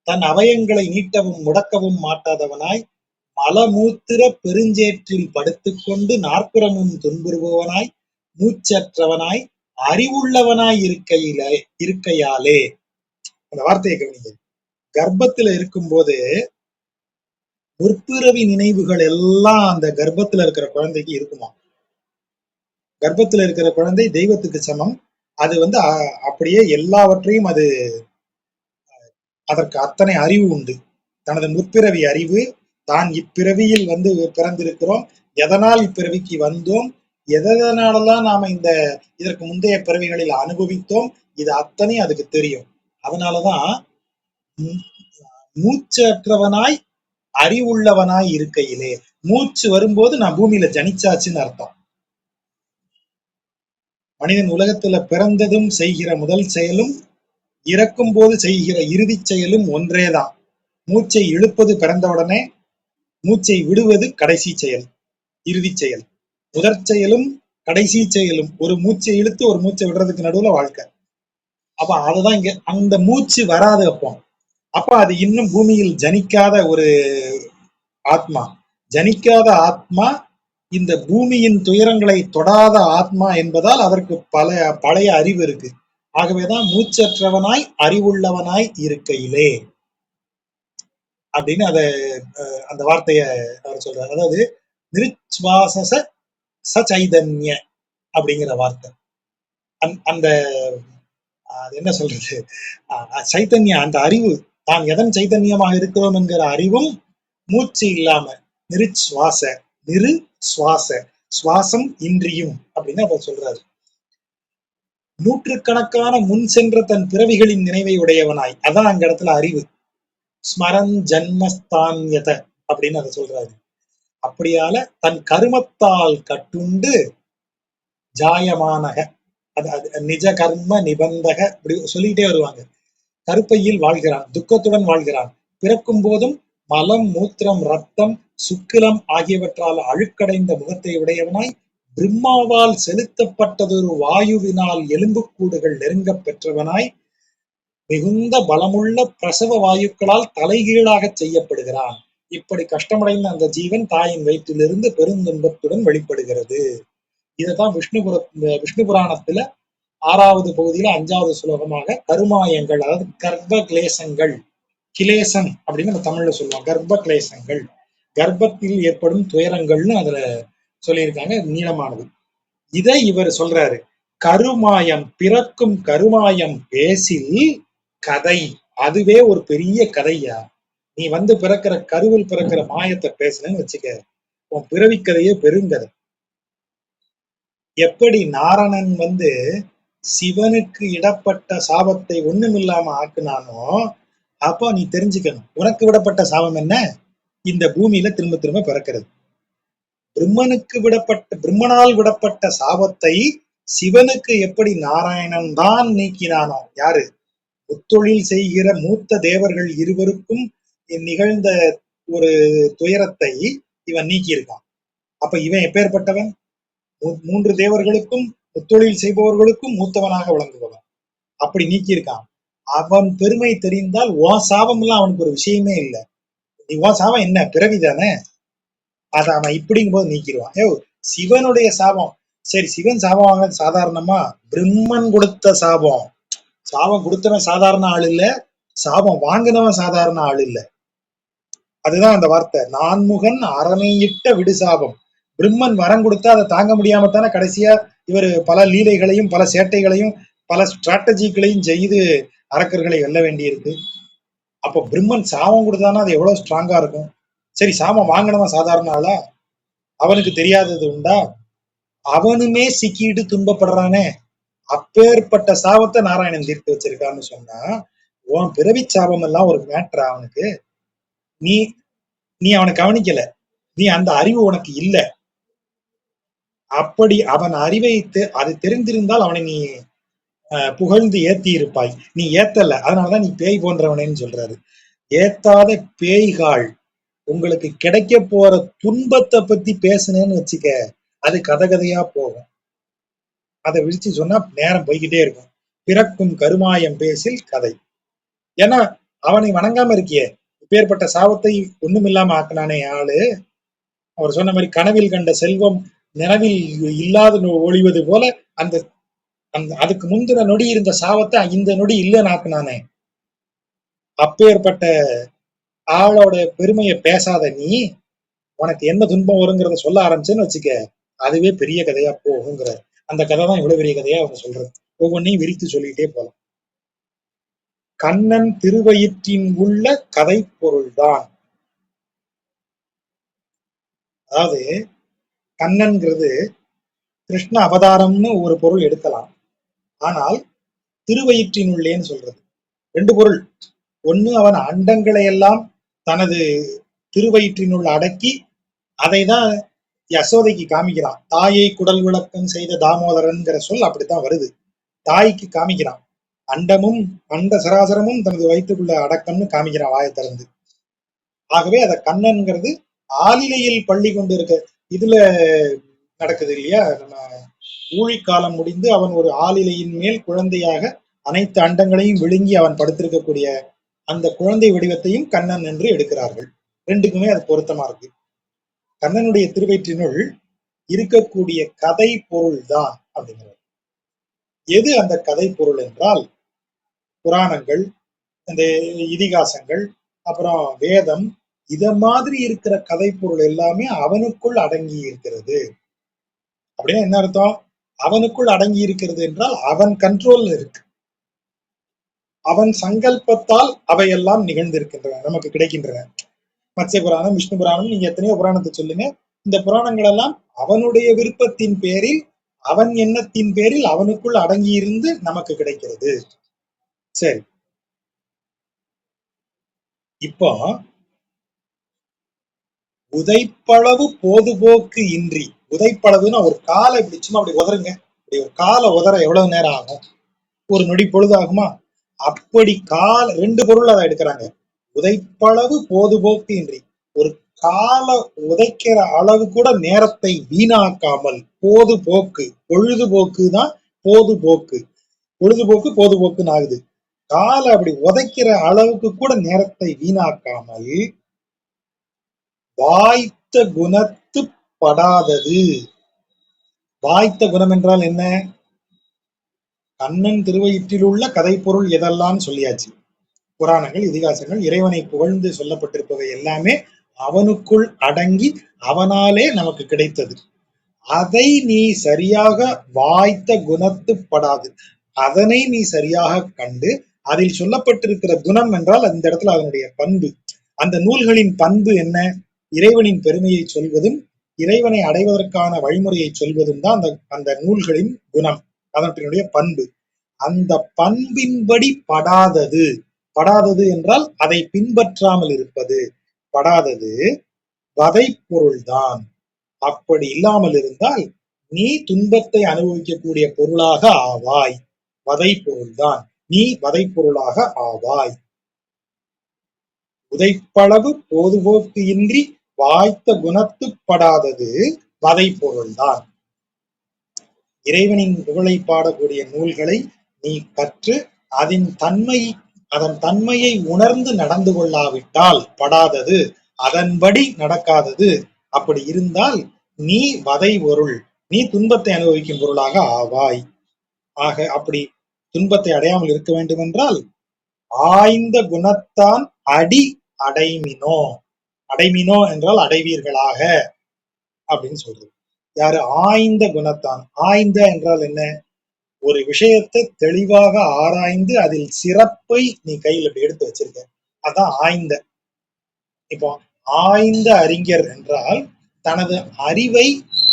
தன் அவயங்களை நீட்டவும் முடக்கவும் மாட்டாதவனாய், மலமூத்திர பெருஞ்சேற்றில் படுத்துக்கொண்டு நாற்புறமும் துன்புறுபவனாய், மூச்சற்றவனாய், அறிவுள்ளவனாய் இருக்கையாலே. அந்த வார்த்தையை கவனிங்க. கர்ப்பத்துல இருக்கும்போது முற்பிறவி நினைவுகள் எல்லாம் அந்த கர்ப்பத்துல இருக்கிற குழந்தைக்கு இருக்குமா? கர்ப்பத்துல இருக்கிற குழந்தை தெய்வத்துக்கு சமம். அது வந்து அப்படியே எல்லாவற்றையும் அது அதற்கு அத்தனை அறிவு உண்டு. தனது முற்பிறவி அறிவு, தான் இப்பிறவியில் வந்து பிறந்திருக்கிறோம், எதனால் இப்பிறவிக்கு வந்தோம், எதனாலதான் நாம இதற்கு முந்தைய பிறவிகளில் அனுபவித்தோம், இது அத்தனை அதுக்கு தெரியும். அதனாலதான் மூச்சற்றவனாய் அறிவுள்ளவனாய் இருக்கையிலே, மூச்சு வரும்போது நான் பூமியில ஜனிச்சாச்சுன்னு அர்த்தம். மனிதன் உலகத்துல பிறந்ததும் செய்கிற முதல் செயலும் இறக்கும் போது செய்கிற இறுதி செயலும் ஒன்றேதான். மூச்சை இழுப்பது பிறந்தவுடனே, மூச்சை விடுவது கடைசி செயல், இறுதி செயல். முதற் செயலும் கடைசி செயலும் ஒரு மூச்சை இழுத்து ஒரு மூச்சை விடுறதுக்கு நடுவுல வாழ்க்கை. அப்ப அதுதான் இங்க அந்த மூச்சு வராது. அப்ப அது இன்னும் பூமியில் ஜனிக்காத ஒரு ஆத்மா. ஜனிக்காத ஆத்மா இந்த பூமியின் துயரங்களை தொடாத ஆத்மா என்பதால் அதற்கு பழைய அறிவு இருக்கு. ஆகவேதான் மூச்சற்றவனாய் அறிவுள்ளவனாய் இருக்கையிலே அப்படின்னு அந்த வார்த்தைய அவர் சொல்றாரு. அதாவது நிருச்வாச சைதன்ய அப்படிங்கிற வார்த்தை. அந்த என்ன சொல்றது, சைத்தன்யம், அந்த அறிவு, தான் எதன் சைத்தன்யமாக இருக்கிறோம் என்கிற அறிவும் மூச்சு இல்லாம நிருச்வாச, நிரு சுவாச, சுவாசம் இன்றியும் அப்படின்னு அவர் சொல்றாரு. நூற்றுக்கணக்கான முன் சென்ற தன் பிறவிகளின் நினைவை உடையவனாய், அதான் அங்க இடத்துல அறிவு. ஸ்மரன் ஜன்மஸ்தான்யத அப்படின்னு அதை சொல்றாரு. அப்படியால தன் கருமத்தால் கட்டுண்டு ஜாயமானக, நிஜ கர்ம நிபந்தக இப்படி சொல்லிட்டே வருவாங்க. கருப்பையில் வாழ்கிறான், துக்கத்துடன் வாழ்கிறான். பிறக்கும் போதும் மலம், மூத்திரம், ரத்தம், சுக்கிலம் ஆகியவற்றால் அழுக்கடைந்த முகத்தை உடையவனாய், பிரம்மாவால் செலுத்தப்பட்டதொரு வாயுவினால் எலும்புக்கூடுகள் நெருங்கப் பெற்றவனாய், மிகுந்த பலமுள்ள பிரசவ வாயுக்களால் தலைகீழாக செய்யப்படுகிறான். இப்படி கஷ்டமடைந்த அந்த ஜீவன் தாயின் வயிற்றிலிருந்து பெருந்துன்பத்துடன் வெளிப்படுகிறது. இதைத்தான் விஷ்ணு புராணத்துல 6வது பகுதியில 5வது சுலோகமாக கருமாயங்கள், அதாவது கர்ப்ப கிளேசங்கள், கிளேசம் அப்படின்னு நம்ம தமிழ்ல சொல்லுவோம். கர்ப்ப கிளேசங்கள், கர்ப்பத்தில் ஏற்படும் துயரங்கள்னு அதுல சொல்லியிருக்காங்க, நீளமானது. இதை இவர் சொல்றாரு, கருமாயம், பிறக்கும் கருமாயம் பேசில் கதை, அதுவே ஒரு பெரிய கதையா. நீ வந்து பிறக்கிற கருவில் பிறக்கிற மாயத்தை பேசுனேன்னு வச்சுக்க, உன் பிறவி கதையே பெருங்கதை. எப்படி நாரணன் வந்து சிவனுக்கு இடப்பட்ட சாபத்தை ஒண்ணுமில்லாம ஆக்குனானோ, அப்போ நீ தெரிஞ்சுக்கணும், உனக்கு விடப்பட்ட சாபம் என்ன? இந்த பூமியில திரும்ப திரும்ப பிறக்கிறது. பிரம்மனால் விடப்பட்ட சாபத்தை சிவனுக்கு எப்படி நாராயணன் தான் நீக்கினானோ, யாரு? முத்தொழில் செய்கிற மூத்த தேவர்கள் இருவருக்கும் நிகழ்ந்த ஒரு துயரத்தை இவன் நீக்கியிருக்கான். அப்ப இவன் எப்பேற்பட்டவன்? 3 தேவர்களுக்கும் முத்தொழில் செய்பவர்களுக்கும் மூத்தவனாக விளங்குபவன். அப்படி நீக்கியிருக்கான். அவன் பெருமை தெரிந்தால் உன் சாபம் எல்லாம் அவனுக்கு ஒரு விஷயமே இல்லை. உன் சாபம் என்ன? பிறவிதானே. அதை அவன் இப்படிங்கும் போது நீக்கிடுவான். சிவனுடைய சாபம், சரி சிவன் சாபம் வாங்க சாதாரணமா? பிரம்மன் கொடுத்த சாபம். சாபம் கொடுத்தவன் சாதாரண ஆள் இல்ல, சாபம் வாங்கினவன் சாதாரண ஆள் இல்ல. அதுதான் அந்த வார்த்தை, நான்முகன் அரணையிட்ட விடுசாபம். பிரம்மன் வரம் கொடுத்தா அதை தாங்க முடியாமத்தானே கடைசியா இவர் பல லீலைகளையும் பல சேட்டைகளையும் பல ஸ்ட்ராட்டஜிகளையும் செய்து அரக்கர்களை வெல்ல வேண்டியிருக்கு. அப்போ பிரம்மன் சாபம் கொடுத்தானா அது எவ்வளவு ஸ்ட்ராங்கா இருக்கும். சரி சாபம் வாங்கினவன் சாதாரண ஆளா? அவனுக்கு தெரியாதது உண்டா? அவனுமே சிக்கிட்டு துன்பப்படுறானே. அப்பேற்பட்ட சாபத்தை நாராயணன் தீர்த்து வச்சிருக்கான்னு சொன்னா, உன் பிறவி சாபம் எல்லாம் ஒரு மேட்ரா அவனுக்கு? நீ நீ அவனை கவனிக்கல, நீ அந்த அறிவு உனக்கு இல்ல. அப்படி அவன் அறிவை அது தெரிந்திருந்தால் அவனை நீ புகழ்ந்து ஏத்தி இருப்பாய், நீ ஏத்தல, அதனாலதான் நீ பேய் போன்றவனேன்னு சொல்றாரு. ஏத்தாத பேய்காள் உங்களுக்கு கிடைக்க போற துன்பத்தை பத்தி பேசுனேன்னு வச்சுக்க, அது கதை கதையா போகும். அதை விழிச்சு சொன்னா நேரம் போய்கிட்டே இருக்கும். பிறக்கும் கருமாயம் பேசில் கதை. ஏன்னா அவனை வணங்காம இருக்கியே, இப்பேற்பட்ட சாபத்தை ஒண்ணுமில்லாம ஆக்கினானே ஆளு. அவர் சொன்ன மாதிரி கனவில் கண்ட செல்வம் நினைவில் இல்லாத ஒழிவது போல அந்த அந்த அதுக்கு முந்தின நொடி இருந்த சாபத்தை இந்த நொடி இல்லைன்னு ஆக்குனானே. அப்பேற்பட்ட ஆளோட பெருமையை பேசாத நீ, உனக்கு என்ன துன்பம் வருங்கிறத சொல்ல ஆரம்பிச்சேன்னு வச்சுக்க, அதுவே பெரிய கதையா போகுங்கிற. அந்த கதை தான் இவ்வளவு பெரிய கதையா அவங்க சொல்றது. ஒவ்வொன்னையும் விரித்து சொல்லிட்டே போலாம். கண்ணன் திருவயிற்றின் உள்ள கதை பொருள்தான். அதாவது கண்ணன்கிறது கிருஷ்ண அவதாரம்னு ஒரு பொருள் எடுக்கலாம். ஆனால் திருவயிற்றினுள்ளேன்னு சொல்றது ரெண்டு பொருள். ஒண்ணு, அவன் அண்டங்களை எல்லாம் தனது திருவயிற்றினுள் அடக்கி அதை தான் யசோதைக்கு காமிக்கிறான். தாயை குடல் விளக்கம் செய்த தாமோதரன்கிற சொல் அப்படித்தான் வருது. தாய்க்கு காமிக்கிறான், அண்டமும் அண்ட சராசரமும் தனது வயிற்றுக்குள்ள அடக்கம்னு காமிக்கிறான் வாயை திறந்து. ஆகவே அத கண்ணன்கிறது ஆலிலையில் பள்ளி கொண்டு இருக்க இதுல நடக்குது இல்லையா. நம்ம ஊழிக்காலம் முடிந்து அவன் ஒரு ஆலிலையின் மேல் குழந்தையாக அனைத்து அண்டங்களையும் விழுங்கி அவன் படுத்திருக்கக்கூடிய அந்த குழந்தை வடிவத்தையும் கண்ணன் என்று எடுக்கிறார்கள். ரெண்டுக்குமே அது பொருத்தமா இருக்கு. கண்ணனுடைய திருவயிற்றினுள் இருக்கக்கூடிய கதை பொருள் தான் அப்படிங்கிறது. எது அந்த கதை பொருள் என்றால், புராணங்கள், இந்த இதிகாசங்கள், அப்புறம் வேதம், இத மாதிரி இருக்கிற கதை பொருள் எல்லாமே அவனுக்குள் அடங்கி இருக்கிறது. அப்படின்னா என்ன அர்த்தம்? அவனுக்குள் அடங்கி இருக்கிறது என்றால் அவன் கண்ட்ரோல்ல இருக்கு. அவன் சங்கல்பத்தால் அவையெல்லாம் நிகழ்ந்திருக்கின்றன, நமக்கு கிடைக்கின்றன. மத்ய புராணம், விஷ்ணு புராணம், நீங்க எத்தனையோ புராணத்தை சொல்லுங்க. இந்த புராணங்கள் எல்லாம் அவனுடைய விருப்பத்தின் பேரில், அவன் எண்ணத்தின் பேரில் அவனுக்குள் அடங்கி இருந்து நமக்கு கிடைக்கிறது. சரி, இப்போ உதைப்பளவு போதுபோக்கு இன்றி, உதைப்பளவுன்னா ஒரு காலை இப்படி சும்மா அப்படி உதறுங்க, இப்படி ஒரு காலை உதற எவ்வளவு நேரம் ஆகும்? ஒரு நொடி பொழுது ஆகுமா? அப்படி கால ரெண்டு பொருள் அதை எடுக்கிறாங்க. உதைப்பளவு போதுபோக்கு இன்றி, ஒரு கால உதைக்கிற அளவு கூட நேரத்தை வீணாக்காமல், போதுபோக்கு, பொழுதுபோக்கு தான் போதுபோக்கு, பொழுதுபோக்கு போதுபோக்குன்னு ஆகுது. கால அப்படி உதைக்கிற அளவுக்கு கூட நேரத்தை வீணாக்காமல் வாய்த்த குணத்து படாதது. வாய்த்த குணம் என்றால் என்ன? கண்ணன் திருவயிற்றில் உள்ள கதை பொருள் எதெல்லாம் சொல்லியாச்சு. புராணங்கள், இதிகாசங்கள், இறைவனை புகழ்ந்து சொல்லப்பட்டிருப்பவை எல்லாமே அவனுக்குள் அடங்கி அவனாலே நமக்கு கிடைத்தது. அதை நீ சரியாக வாய்த்த குணத்து படாது, அதனை நீ சரியாக கண்டு, அதில் சொல்லப்பட்டிருக்கிற குணம் என்றால் அந்த இடத்துல அதனுடைய பண்பு. அந்த நூல்களின் பண்பு என்ன? இறைவனின் பெருமையை சொல்வதும் இறைவனை அடைவதற்கான வழிமுறையை சொல்வதும் தான் அந்த அந்த நூல்களின் குணம், அதனுடைய பண்பு. அந்த பண்பின்படி படாதது, படாதது என்றால் அதை பின்பற்றாமல் இருப்பது, படாதது வதை பொருள்தான். அப்படி இல்லாமல் இருந்தால் நீ துன்பத்தை அனுபவிக்கக்கூடிய பொருளாக ஆவாய். வதை பொருள்தான், நீ வதை பொருளாக ஆவாய். உதைப்பளவு போதுபோக்கு இன்றி வாய்த்த குணத்து படாதது வதை பொருள்தான். இறைவனின் புகழை பாடக்கூடிய நூல்களை நீ கற்று அதன் தன்மையை உணர்ந்து நடந்து கொள்ளாவிட்டால் படாதது, அதன்படி நடக்காதது. அப்படி இருந்தால் நீ வதை பொருள், நீ துன்பத்தை அனுபவிக்கும் பொருளாக ஆவாய். ஆக அப்படி துன்பத்தை அடையாமல் இருக்க வேண்டும் என்றால் ஆய்ந்த குணத்தான் அடி அடைமினோ. அடைமினோ என்றால் அடைவீர்களாக அப்படின்னு சொல்றது. யாரு? ஆய்ந்த குணத்தான். ஆய்ந்த என்றால் என்ன? ஒரு விஷயத்தை தெளிவாக ஆராய்ந்து அதில் சிறப்பை நீ கையில் இப்படி எடுத்து வச்சிருக்க, அதான் ஆய்ந்த. இப்போ ஆய்ந்த அறிஞர் என்றால் தனது அறிவை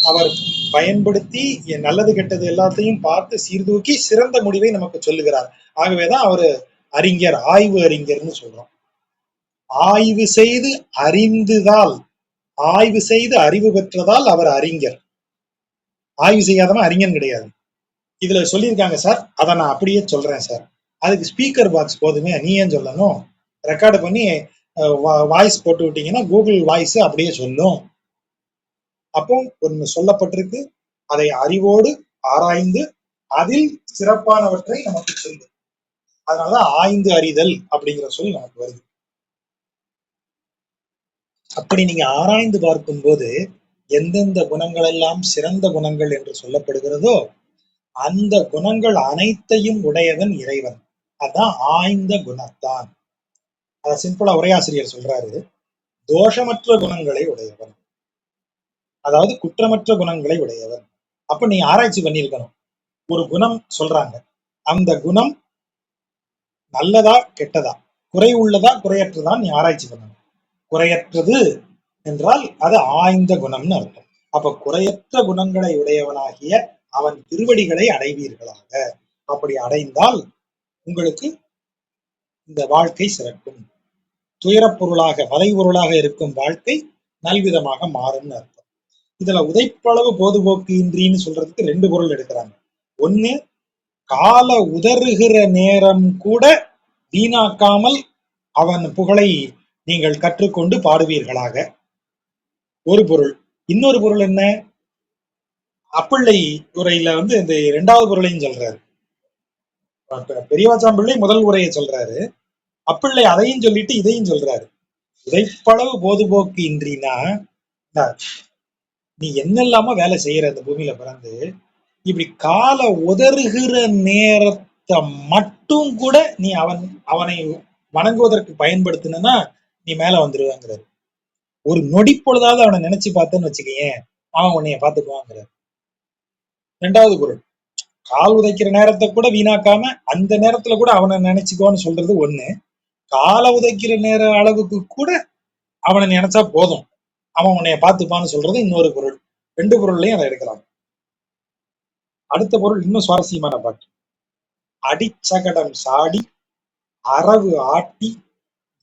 அவர் பயன்படுத்தி நல்லது கெட்டது எல்லாத்தையும் பார்த்து சீர்தூக்கி சிறந்த முடிவை நமக்கு சொல்லுகிறார். ஆகவேதான் அவரு அறிஞர், ஆய்வு அறிஞர்னு சொல்றோம். ஆய்வு செய்து அறிந்துதால், ஆய்வு செய்து அறிவு பெற்றதால் அவர் அறிஞர். ஆய்வு செய்யாதவன் அறிஞன் கிடையாது. இதுல சொல்லியிருக்காங்க சார், அதை நான் அப்படியே சொல்றேன் சார். அதுக்கு ஸ்பீக்கர் பாக்ஸ் போதுமே, நீ ஏன் சொல்லணும்? ரெக்கார்டு பண்ணி வாய்ஸ் போட்டு விட்டீங்கன்னா கூகுள் வாய்ஸ் அப்படியே சொல்லும். அப்போ ஒன்று சொல்லப்பட்டிருக்கு, அதை அறிவோடு ஆராய்ந்து அதில் சிறப்பானவற்றை நமக்கு சொல்லும். அதனாலதான் ஆய்ந்து அறிதல் அப்படிங்கிற சொல் நமக்கு வருது. அப்படி நீங்க ஆராய்ந்து பார்க்கும் போது எந்தெந்த குணங்கள் எல்லாம் சிறந்த குணங்கள் என்று சொல்லப்படுகிறதோ அந்த குணங்கள் அனைத்தையும் உடையவன் இறைவன். அதான் ஆய்ந்த குணத்தான். அத சிம்பிளா உரையாசிரியர் சொல்றாரு, தோஷமற்ற குணங்களை உடையவன், அதாவது குற்றமற்ற குணங்களை உடையவன். அப்ப நீ ஆராய்ச்சி பண்ணியிருக்கணும். ஒரு குணம் சொல்றாங்க, அந்த குணம் நல்லதா கெட்டதா, குறை உள்ளதா குறையற்றதா நீ ஆராய்ச்சி பண்ணணும். குறையற்றது என்றால் அது ஆய்ந்த குணம்னு அர்த்தம். அப்ப குறையற்ற குணங்களை உடையவனாகிய அவன் திருவடிகளை அடைவீர்களாக. அப்படி அடைந்தால் உங்களுக்கு இந்த வாழ்க்கை சிறக்கும். துயரப்பொருளாக வலைபொருளாக இருக்கும் வாழ்க்கை நல்விதமாக மாறும்னு அர்த்தம். இதுல உதைப்பளவு பொதுபோக்கு இன்றின்னு சொல்றதுக்கு ரெண்டு பொருள் எடுக்கிறாங்க. ஒண்ணு, கால உதறுகிற நேரம் கூட வீணாக்காமல் அவன் புகழை நீங்கள் கற்றுக்கொண்டு பாடுவீர்களாக, ஒரு பொருள். இன்னொரு பொருள் என்ன, அப்பிள்ளை உரையில இந்த இரண்டாவது பொருளையும் சொல்றாரு. பெரியவாச்சாம்பிள்ளை முதல் உரையை சொல்றாரு, அப்பிள்ளை அதையும் சொல்லிட்டு இதையும் சொல்றாரு. உதைப்பளவு பொதுபோக்கு இன்றினா நீ என்னெல்லாம வேலை செய்யற அந்த பூமியில பிறந்து, இப்படி கால உதறுகிற நேரத்தை மட்டும் கூட நீ அவனை வணங்குவதற்கு பயன்படுத்தினா நீ மேல வந்துருவாங்கிறாரு. ஒரு நொடி பொழுதாவது அவனை நினைச்சு பார்த்தேன்னு வச்சுக்கேன், அவன் உன்னைய பார்த்துக்குவாங்கிறாரு. ரெண்டாவது பொருள், கால் உதைக்கிற நேரத்தை கூட வீணாக்காம அந்த நேரத்துல கூட அவனை நினைச்சுக்கோன்னு சொல்றது ஒண்ணு. கால உதைக்கிற நேர அளவுக்கு கூட அவனை நினைச்சா போதும், அவன் உன்னைய பார்த்துப்பான்னு சொல்றது இன்னொரு பொருள். ரெண்டு பொருள்லையும் அதை எடுக்கலாம். அடுத்த பொருள் இன்னும் சுவாரஸ்யமான பாட்டு. அடிச்சகடம் சாடி அரவு ஆட்டி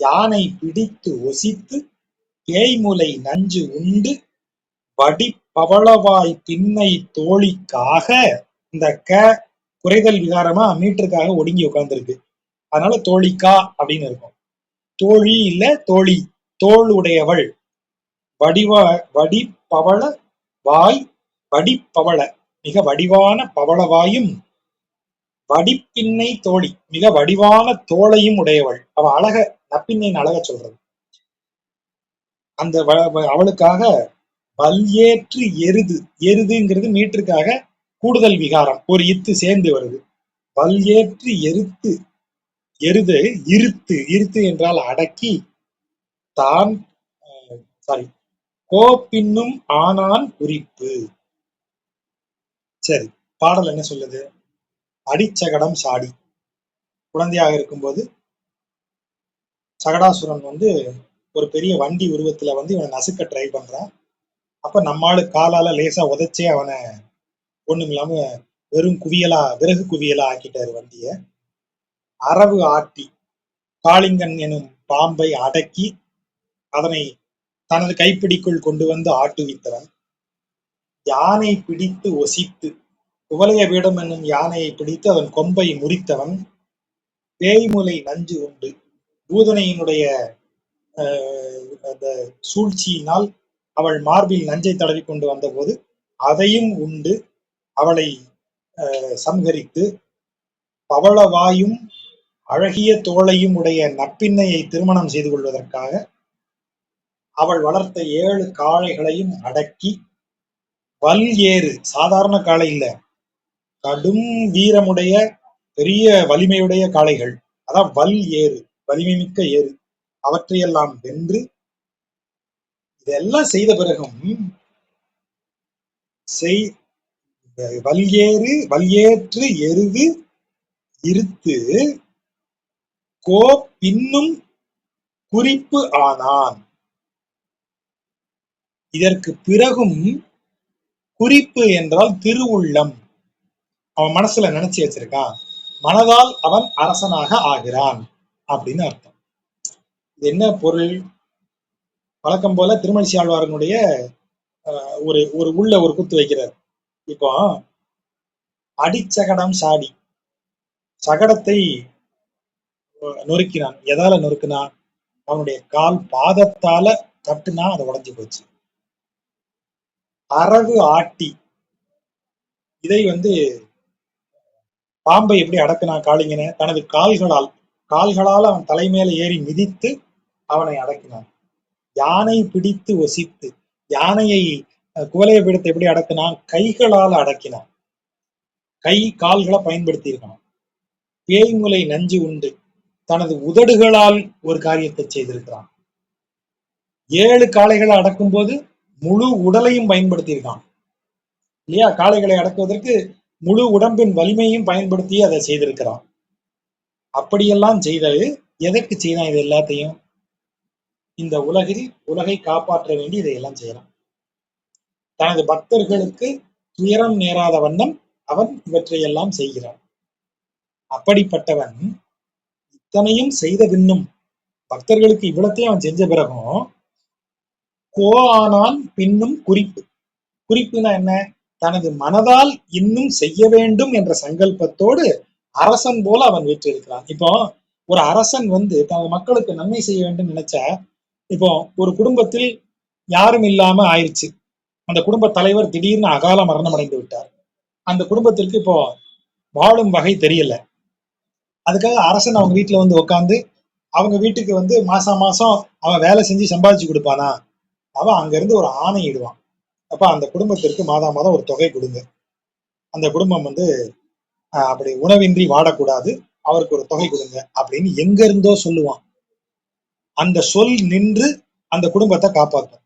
யானை பிடித்து ஒசித்து தேய்முலை நஞ்சு உண்டு வடி பவளவாய் பின்னை தோழிக்காக, இந்த குறைதல் விகாரமா மீட்டருக்காக ஒடுங்கி உட்கார்ந்துருக்கு, அதனால தோழிக்கா அப்படின்னு இருக்கும். தோழி இல்ல தோழி, தோல் உடையவள், வடி பவள வாய், வடிப்பவள மிக வடிவான பவளவாயும், வடிப்பின்னை தோழி மிக வடிவான தோளையும் உடையவள். அவ அழக நப்பின்னையின் அழக சொல்றது. அந்த அவளுக்காக வல்ஏற்று எருது, எருதுங்கிறது மீட்டருக்காக கூடுதல் விகாரம், ஒரு இத்து சேர்ந்து வருது. வல்ஏற்று எருத்து, எருது இருத்து, இருத்து என்றால் அடக்கி, தான் சாரி கோப்பின்னும் ஆனான் குறிப்பு. சரி, பாடல் என்ன சொல்லுது? அடிச்சகடம் சாடி, குழந்தையாக இருக்கும்போது சகடாசுரன் ஒரு பெரிய வண்டி உருவத்துல இவனை நசுக்க ட்ரை பண்றான். அப்ப நம்மாளு காலால லேசா உதைச்சே அவனை ஒண்ணும் இல்லாம வெறும் குவியலா, விறகு குவியலா ஆக்கிட்டாரு வண்டிய. அரவு ஆட்டி, காளிங்கன் எனும் பாம்பை அடக்கி அதனை தனது கைப்பிடிக்குள் கொண்டு வந்து ஆட்டுவித்தவன். யானை பிடித்து ஒசித்து, குவலய வீடம் என்னும் யானையை பிடித்து அதன் கொம்பை முறித்தவன். தேய்முலை நஞ்சு உண்டு, பூதனையினுடைய அந்த சூழ்ச்சியினால் அவள் மார்பில் நஞ்சை தடவி கொண்டு வந்த போது அதையும் உண்டு அவளை சம்ஹரித்து, பவளவாயும் அழகிய தோளையும் உடைய நப்பின்னையை திருமணம் செய்து கொள்வதற்காக அவள் வளர்த்த 7 காளைகளையும் அடக்கி, வல் ஏறு, சாதாரண காளை இல்ல, கடும் வீரமுடைய பெரிய வலிமையுடைய காளைகள், அதான் வல் ஏறு, வலிமை மிக்க ஏறு, அவற்றையெல்லாம் வென்று, இதெல்லாம் செய்த பிறகும் வல்ஏற்று எருது இருத்து பின்னும் குறிப்பு ஆனான். இதற்கு பிறகும் குறிப்பு என்றால் திருவுள்ளம், அவன் மனசுல நினைச்சு வச்சிருக்கான், மனதால் அவன் அரசனாக ஆகிறான் அப்படின்னு அர்த்தம். இது என்ன பொருள்? வழக்கம் போல திருமழிசை ஆழ்வாரனுடைய ஒரு ஒரு உள்ள ஒரு குத்து வைக்கிறார். இப்போ அடிச்சகடம் சாடி, சகடத்தை நொறுக்கினான். எதால நொறுக்கினான்? அவனுடைய கால் பாதத்தால தட்டுனா அது உடைஞ்சு போச்சு. அரவு ஆட்டி, இதை பாம்பை எப்படி அடக்கினான் காளிங்கனை? தனது கால்களால் அவன் தலைமையில ஏறி மிதித்து அவனை அடக்கினான். யானை பிடித்து ஒசித்து, யானையை குவலையை பிடித்து எப்படி அடக்கினான்? கைகளால் அடக்கினான். கை கால்களை பயன்படுத்தி இருக்கான். பேய்முலை நஞ்சு உண்டு தனது உதடுகளால் ஒரு காரியத்தை செய்திருக்கிறான். 7 காளைகளை அடக்கும் போது முழு உடலையும் பயன்படுத்தியிருக்கான் இல்லையா? காளைகளை அடக்குவதற்கு முழு உடம்பின் வலிமையும் பயன்படுத்தி அதை செய்திருக்கிறான். அப்படியெல்லாம் செய்தது எதற்கு செய்தான்? இது எல்லாத்தையும் இந்த உலகை காப்பாற்ற வேண்டி இதையெல்லாம் செய்யறான். தனது பக்தர்களுக்கு துயரம் நேராத வண்ணம் அவன் இவற்றையெல்லாம் செய்கிறான். அப்படிப்பட்டவன் இத்தனையும் செய்த பின்னும், பக்தர்களுக்கு இவ்வளத்தையும் அவன் செஞ்ச பிறகும் ஆனான் பின்னும் குறிப்புனா என்ன? தனது மனதால் இன்னும் செய்ய வேண்டும் என்ற சங்கல்பத்தோடு அரசன் போல அவன் வீற்றிருக்கிறான். இப்போ ஒரு அரசன் தனது மக்களுக்கு நன்மை செய்ய வேண்டும் நினைச்சா, இப்போ ஒரு குடும்பத்தில் யாரும் இல்லாம ஆயிடுச்சு. அந்த குடும்ப தலைவர் திடீர்னு அகால மரணம் அடைந்து விட்டார். அந்த குடும்பத்திற்கு இப்போ வாழும் வகை தெரியல. அதுக்காக அரசன் அவங்க வீட்டுல உட்காந்து அவங்க வீட்டுக்கு மாசம் மாசம் அவன் வேலை செஞ்சு சம்பாதிச்சு கொடுப்பானா? அவன் அங்க இருந்து ஒரு ஆணை இடுவான். அப்ப அந்த குடும்பத்திற்கு மாதம் மாதம் ஒரு தொகை கொடுங்க, அந்த குடும்பம் அப்படி உணவின்றி வாடக்கூடாது, அவருக்கு ஒரு தொகை கொடுங்க அப்படின்னு எங்க இருந்தோ சொல்லுவான். அந்த சொல் நின்று அந்த குடும்பத்தை காப்பாற்றும்.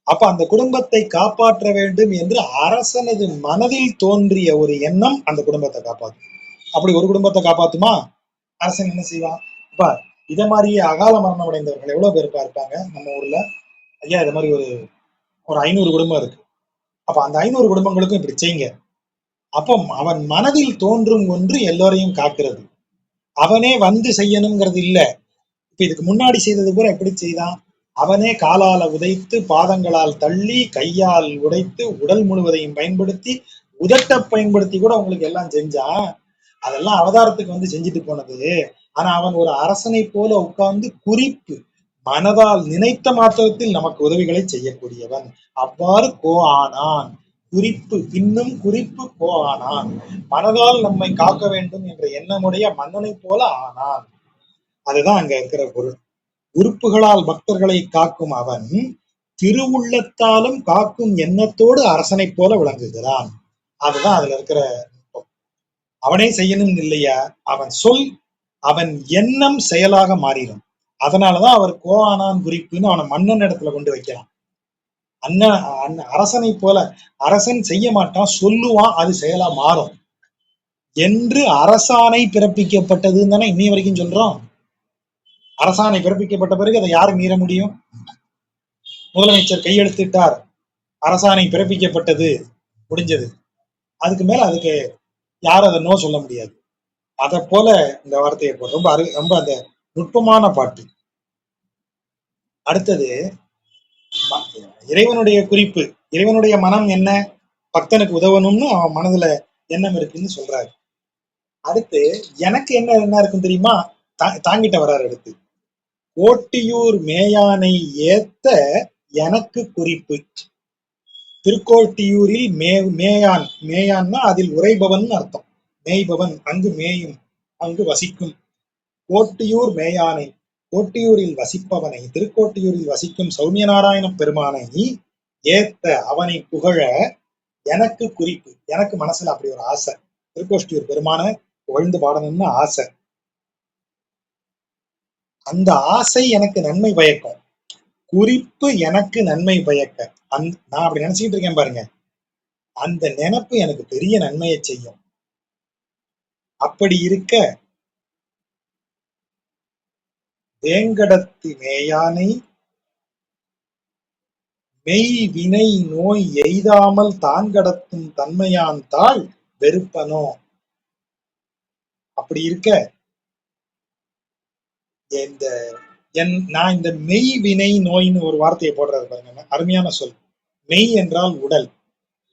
அப்ப அந்த குடும்பத்தை காப்பாற்ற வேண்டும் என்று அரசனது மனதில் தோன்றிய ஒரு எண்ணம் அந்த குடும்பத்தை காப்பாற்றும். அப்படி ஒரு குடும்பத்தை காப்பாத்துமா? அரசன் என்ன செய்வான்? இப்ப இத மாதிரியே அகால மரணம் அடைந்தவர்கள் எவ்வளவு பேருப்பா இருப்பாங்க நம்ம ஊர்ல? ஐயா, இது மாதிரி ஒரு 500 குடும்பம் இருக்கு. அப்ப அந்த 500 குடும்பங்களுக்கும் இப்படி செய்யுங்க. அப்போ அவன் மனதில் தோன்றும் ஒன்று எல்லோரையும் காக்கிறது. அவனே செய்யணுங்கிறது இல்ல. இப்ப இதுக்கு முன்னாடி செய்தது கூட எப்படி செய்தான்? அவனே காலால உதைத்து, பாதங்களால் தள்ளி, கையால் உடைத்து, உடல் முழுவதையும் பயன்படுத்தி, உதட்ட பயன்படுத்தி கூட உங்களுக்கு எல்லாம் செஞ்சான். அதெல்லாம் அவதாரத்துக்கு செஞ்சுட்டு போனது. ஆனா அவன் ஒரு அரசனை போல உட்கார்ந்து மனதால் நினைத்த மாத்திரத்தில் நமக்கு உதவிகளை செய்யக்கூடியவன். அவ்வாறு ஆனான். இன்னும் ஆனான். மனதால் நம்மை காக்க வேண்டும் என்ற எண்ணமுடைய மன்னனை போல ஆனான். அதுதான் அங்க இருக்கிற பொருள். உறுப்புகளால் பக்தர்களை காக்கும் அவன் திருவுள்ளத்தாலும் காக்கும் எண்ணத்தோடு அரசனை போல விளங்குகிறான். அதுதான் அதுல இருக்கிற அவனே செய்யணும் இல்லையா? அவன் எண்ணம் செயலாக மாறிடும். அதனாலதான் அவர் ஆனான் குறிப்புன்னு அவனை மன்னன் இடத்துல கொண்டு வைக்கிறான். அரசனை போல அரசன் செய்ய மாட்டான், சொல்லுவான், அது செயலா மாறும் என்று அரசாணை பிறப்பிக்கப்பட்டதுன்னு தானே இன்னி வரைக்கும் சொல்றோம். அரசாணை பிறப்பிக்கப்பட்ட பிறகு அதை யாரு மீற முடியும்? முதலமைச்சர் கையெழுத்திட்டார், அரசாணை பிறப்பிக்கப்பட்டது, முடிஞ்சது. அதுக்கு மேல அதுக்கு யாரும் அதை நோ சொல்ல முடியாது. அதை போல இந்த வார்த்தையை ரொம்ப ரொம்ப அந்த நுட்பமான பாட்டு. அடுத்தது இறைவனுடைய குறிப்பு. இறைவனுடைய மனம் என்ன? பக்தனுக்கு உதவணும்னு அவன் மனதுல எண்ணம் இருக்குன்னு சொல்றாரு. அடுத்து எனக்கு என்ன இருக்கும் தெரியுமா? தாங்கிட்ட வர்றாரு. அடுத்து கோட்டியூர் மேயானை ஏத்த எனக்கு குறிப்பு. திருக்கோட்டியூரில் மேயான்னா அதில் உரைபவன் அர்த்தம். மேய்பவன், அங்கு மேயும், அங்கு வசிக்கும். கோட்டியூர் மேயானை, கோட்டியூரில் வசிப்பவனை, திருக்கோட்டியூரில் வசிக்கும் சௌமிய நாராயண பெருமானை ஏத்த, அவனை புகழ எனக்கு குறிப்பு. எனக்கு மனசுல அப்படி ஒரு ஆசை, திருக்கோஷ்டியூர் பெருமான புகழ்ந்து பாடணும்னு ஆசை. அந்த ஆசை எனக்கு நன்மை பயக்கும், குறிப்பு எனக்கு நன்மை பயக்க. நான் அப்படி நினைச்சுக்கிட்டு இருக்கேன் பாருங்க, அந்த நினைப்பு எனக்கு பெரிய நன்மையை செய்யும். அப்படி இருக்க வேங்கடத்து மேயானை மெய் வினை நோய் எய்தாமல் தான்கடத்தும் தன்மையான் தாள் வெறுப்பனோ. அப்படி இருக்க நான் இந்த மெய் வினை நோய்னு ஒரு வார்த்தையை போடுறது பாருங்க, அருமையான சொல். மெய் என்றால் உடல்.